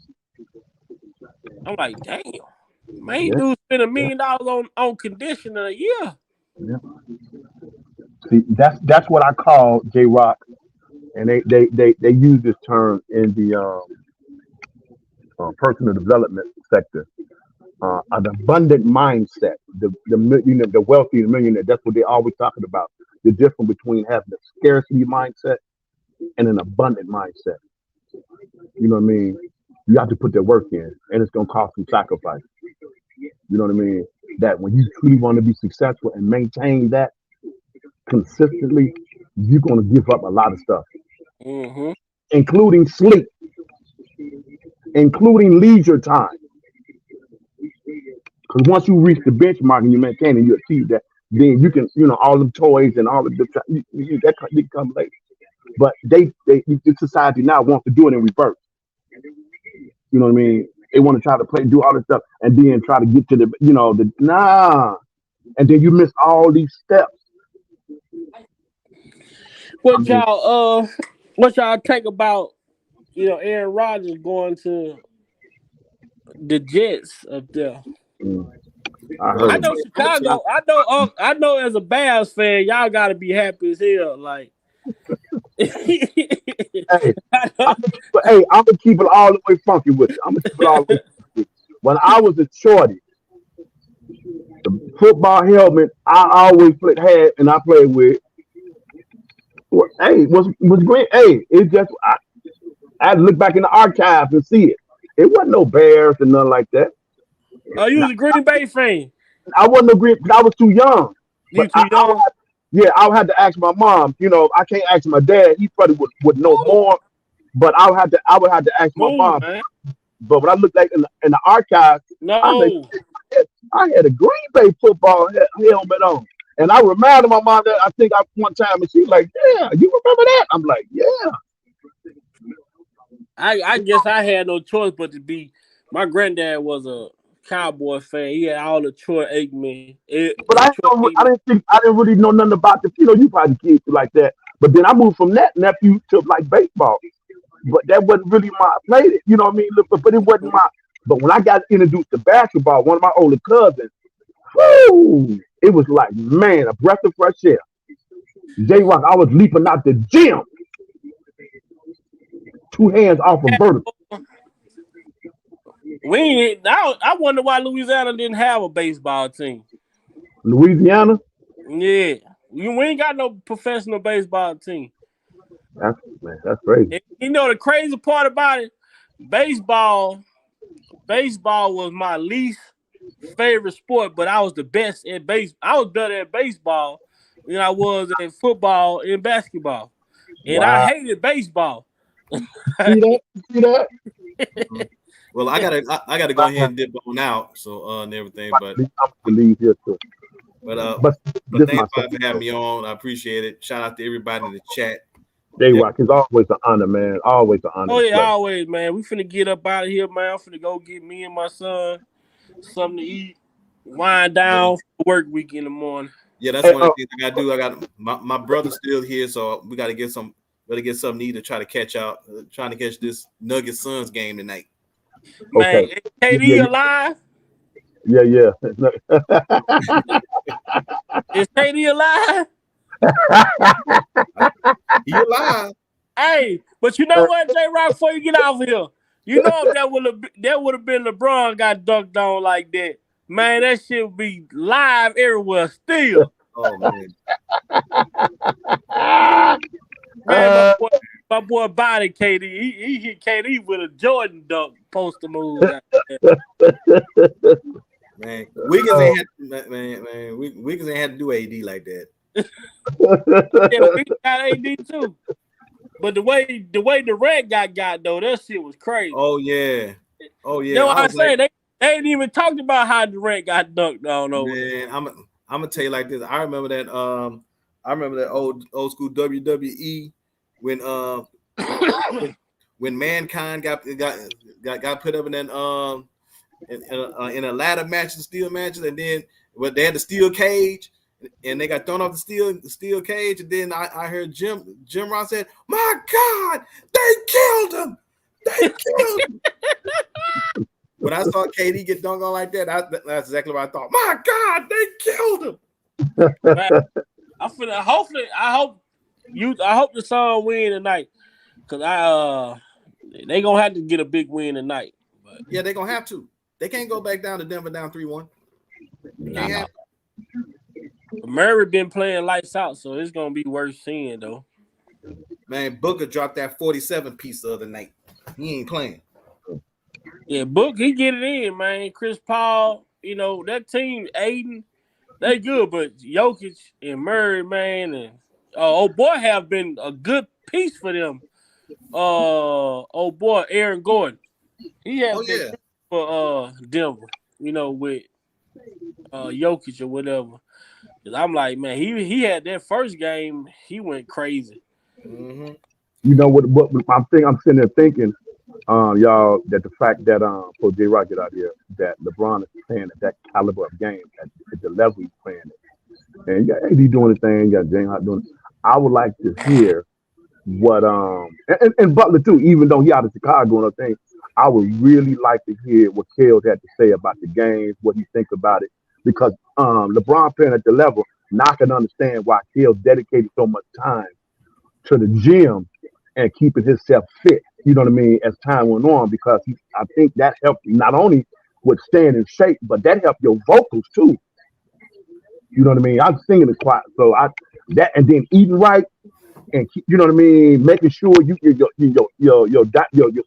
I'm like, damn, man, dude spend $1 million on conditioner a year. Yeah. See, that's what I call J Rock, and they use this term in the personal development sector. An abundant mindset, the wealthy, the millionaire. That's what they're always talking about. The difference between having a scarcity mindset and an abundant mindset. You know what I mean? You have to put that work in, and it's gonna cost some sacrifice. You know what I mean? That when you truly want to be successful and maintain that consistently, you're gonna give up a lot of stuff, including sleep, including leisure time. Because once you reach the benchmark and you maintain and you achieve that, then you can, all the toys and all of the that can come later. But the society now wants to do it in reverse. You know what I mean? They want to try to do all this stuff and then try to get to and then you miss all these steps. What y'all think about Aaron Rodgers going to the Jets up there? I know Chicago. I know as a Bears fan, y'all gotta be happy as hell. Like, I'm gonna keep it all the way funky with you. I'm gonna keep it all the way funky. When I was a shorty, The football helmet I always had and I played with. Hey, was green. Hey, it just I had to look back in the archives and see it. It wasn't no Bears and nothing like that. Oh, you was a Green Bay fan. I wasn't no green because I was too young. You But too young. yeah, I would have to ask my mom. You know, I can't ask my dad. He probably would know Oh, more. But I would have to ask my move, mom. man. But when I look like in the archives, I say No. I had a Green Bay football helmet on. And I reminded my mom that I think I one time and she's like, yeah, you remember that? I'm like, yeah. I guess I had no choice but to be. My granddad was a Cowboy fan. He had all the Troy Aikman. But Troy Aikman. I didn't really know nothing about the you probably kids like that. But then I moved from that nephew to like baseball. But that wasn't really my I played it, you know what I mean? But it wasn't my but when I got introduced to basketball, one of my older cousins, whoo, it was like, man, a breath of fresh air. J Rock, I was leaping out the gym, 2 hands off a vertical. We ain't, I wonder why Louisiana didn't have a baseball team. Louisiana? Yeah. We ain't got no professional baseball team. That's crazy. And you know the crazy part about it? Baseball was my least favorite sport, but I was the best at base. I was better at baseball than I was at football and basketball. And I Wow. hated baseball. See that? See that? Well, I gotta go ahead and dip on out, so and everything. But I'm gonna leave here too. But this thanks my for having me on. I appreciate it. Shout out to everybody in the chat. J Rock is always an honor, man. Always an honor. Oh yeah, always, man. We finna get up out of here, man. I'm finna go get me and my son something to eat, wind down for work week in the morning. Yeah, that's one of the things I gotta do. I got my brother's still here, so we gotta get something to eat to try to catch out, trying to catch this Nuggets Suns game tonight. Man, is KD alive? Yeah. Is KD alive? He alive. Hey, but you know what, J Rock, before you get off here, you know if that would have been LeBron got dunked on like that, man, that shit would be live everywhere still. Oh man. Man, my boy body KD. He hit KD with a Jordan dunk poster move. Man, Wiggins ain't had to do AD like that. Yeah, Wiggins got AD too. But the way Durant got though, that shit was crazy. Oh yeah. You know what I'm saying? They ain't even talked about how Durant got dunked on over. Man, I'm gonna tell you like this. I remember that old school WWE when Mankind got put up in that in a ladder match, the steel matches, and then they had the steel cage and they got thrown off the steel cage, and then I heard Jim Ross said, "My God, they killed him! They killed him!" When I saw KD get dunked on like that, that's exactly what I thought. My God, they killed him! I hope the Suns win tonight, cause they gonna have to get a big win tonight. But yeah, they gonna have to. They can't go back down to Denver down 3-1. Nah. Murray been playing lights out, so it's gonna be worth seeing though. Man, Booker dropped that 47 piece the other night. He ain't playing. Yeah, Book, he get it in, man. Chris Paul, you know, that team, Aiden, they good, but Jokic and Murray, man, and old boy have been a good piece for them. Old boy, Aaron Gordon. He has been for Denver, you know, with Jokic or whatever. Cause I'm like, man, he had that first game, he went crazy. Mm-hmm. You know what I'm sitting there thinking, y'all, that the fact that for J Rock get out here, that LeBron is playing at that caliber of game at the level he's playing it. And you got AD doing the thing, you got James Hart doing it. I would like to hear what and Butler too, even though he out of Chicago and everything, I would really like to hear what Kels had to say about the games, what he thinks about it. Because LeBron playing at the level, now I can understand why Kels dedicated so much time to the gym and keeping himself fit, you know what I mean, as time went on, because I think that helped not only with staying in shape, but that helped your vocals too. You know what I mean? I'm singing the choir. So and then eating right and you know what I mean, making sure your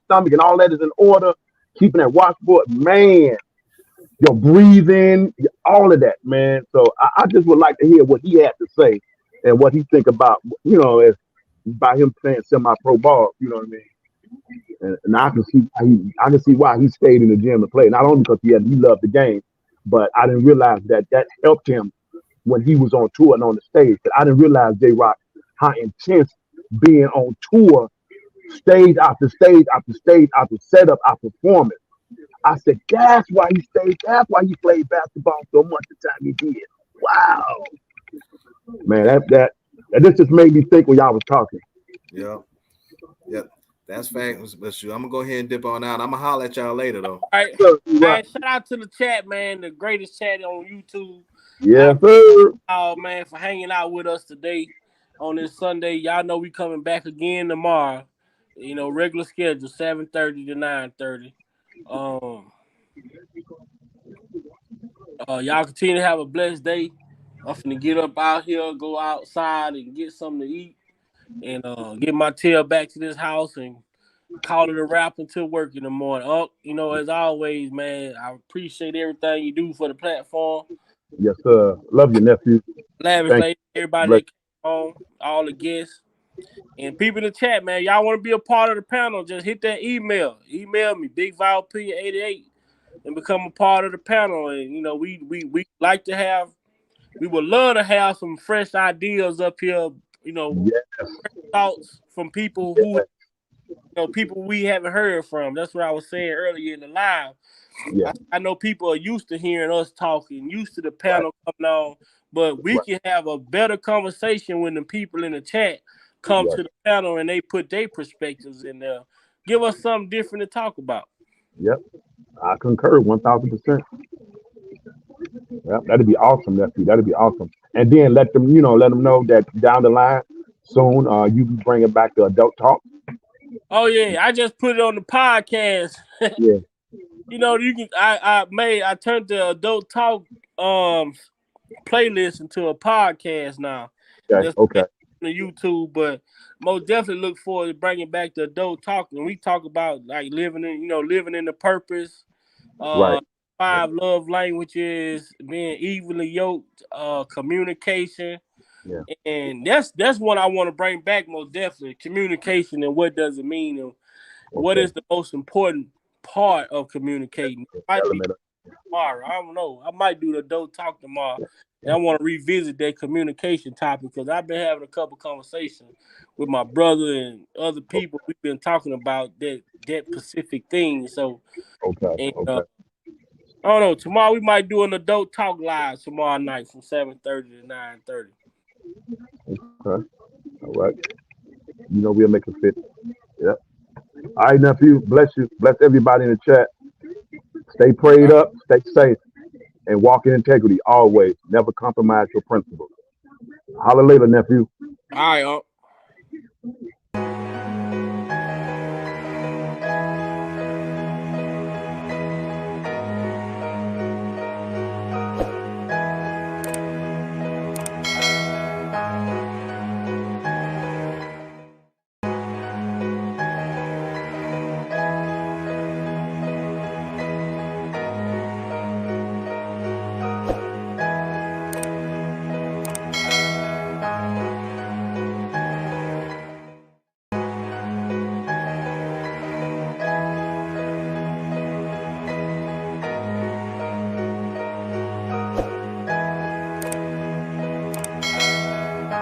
stomach and all that is in order, keeping that washboard, man. Your breathing, all of that, man. So I just would like to hear what he had to say and what he think about, as by him playing semi-pro ball. You know what I mean? And I can see why he stayed in the gym to play. Not only because he loved the game, but I didn't realize that helped him when he was on tour and on the stage. But I didn't realize, J Rock, how intense being on tour, stage after stage after stage after setup after performance. I said, that's why he stayed. That's why he played basketball so much the time he did. Wow, man, that this just made me think when y'all was talking. Yeah. That's facts. But shoot, I'm gonna go ahead and dip on out. I'm gonna holler at y'all later though. All right. All right, shout out to the chat, man. The greatest chat on YouTube. Yeah, sir. Oh man, for hanging out with us today on this Sunday. Y'all know we coming back again tomorrow. Regular schedule, 7:30 to 9:30. Y'all continue to have a blessed day. I'm finna get up out here, go outside and get something to eat, and get my tail back to this house and call it a wrap until work in the morning. As always, man, I appreciate everything you do for the platform. Yes, sir. Love you, nephew. Lavish lady, everybody that came on, all the guests. And people in the chat, man, y'all want to be a part of the panel, just hit that email. Email me, BigVileP88, and become a part of the panel. And, we like to have, we would love to have some fresh ideas up here, fresh thoughts from people who, people we haven't heard from. That's what I was saying earlier in the live. Yeah. I know people are used to hearing us talking, used to the panel coming on, but we can have a better conversation when the people in the chat come to the panel and they put their perspectives in there. Give us something different to talk about. Yep. I concur 1,000%. Yep, that'd be awesome, nephew. That'd be awesome. And then let them know that down the line soon, you be bringing back the adult talk. Oh yeah, I just put it on the podcast. Yeah. You can. I turned the adult talk playlist into a podcast now. Okay. On YouTube, but most definitely look forward to bringing back the adult talk. And we talk about like living in the purpose, Right. 5 love languages, being evenly yoked, communication. Yeah. And that's one I want to bring back most definitely. Communication and what does it mean, and what is the most important part of communicating. Tomorrow, I don't know. I might do the adult talk tomorrow. And I want to revisit that communication topic because I've been having a couple conversations with my brother and other people. We've been talking about that specific thing. So, I don't know. Tomorrow we might do an adult talk live tomorrow night from 7:30 to 9:30. Okay. All right. We'll make it fit. Yep. All right, nephew. Bless you. Bless everybody in the chat. Stay prayed up. Stay safe. And walk in integrity always. Never compromise your principles. Holla later, nephew. All right,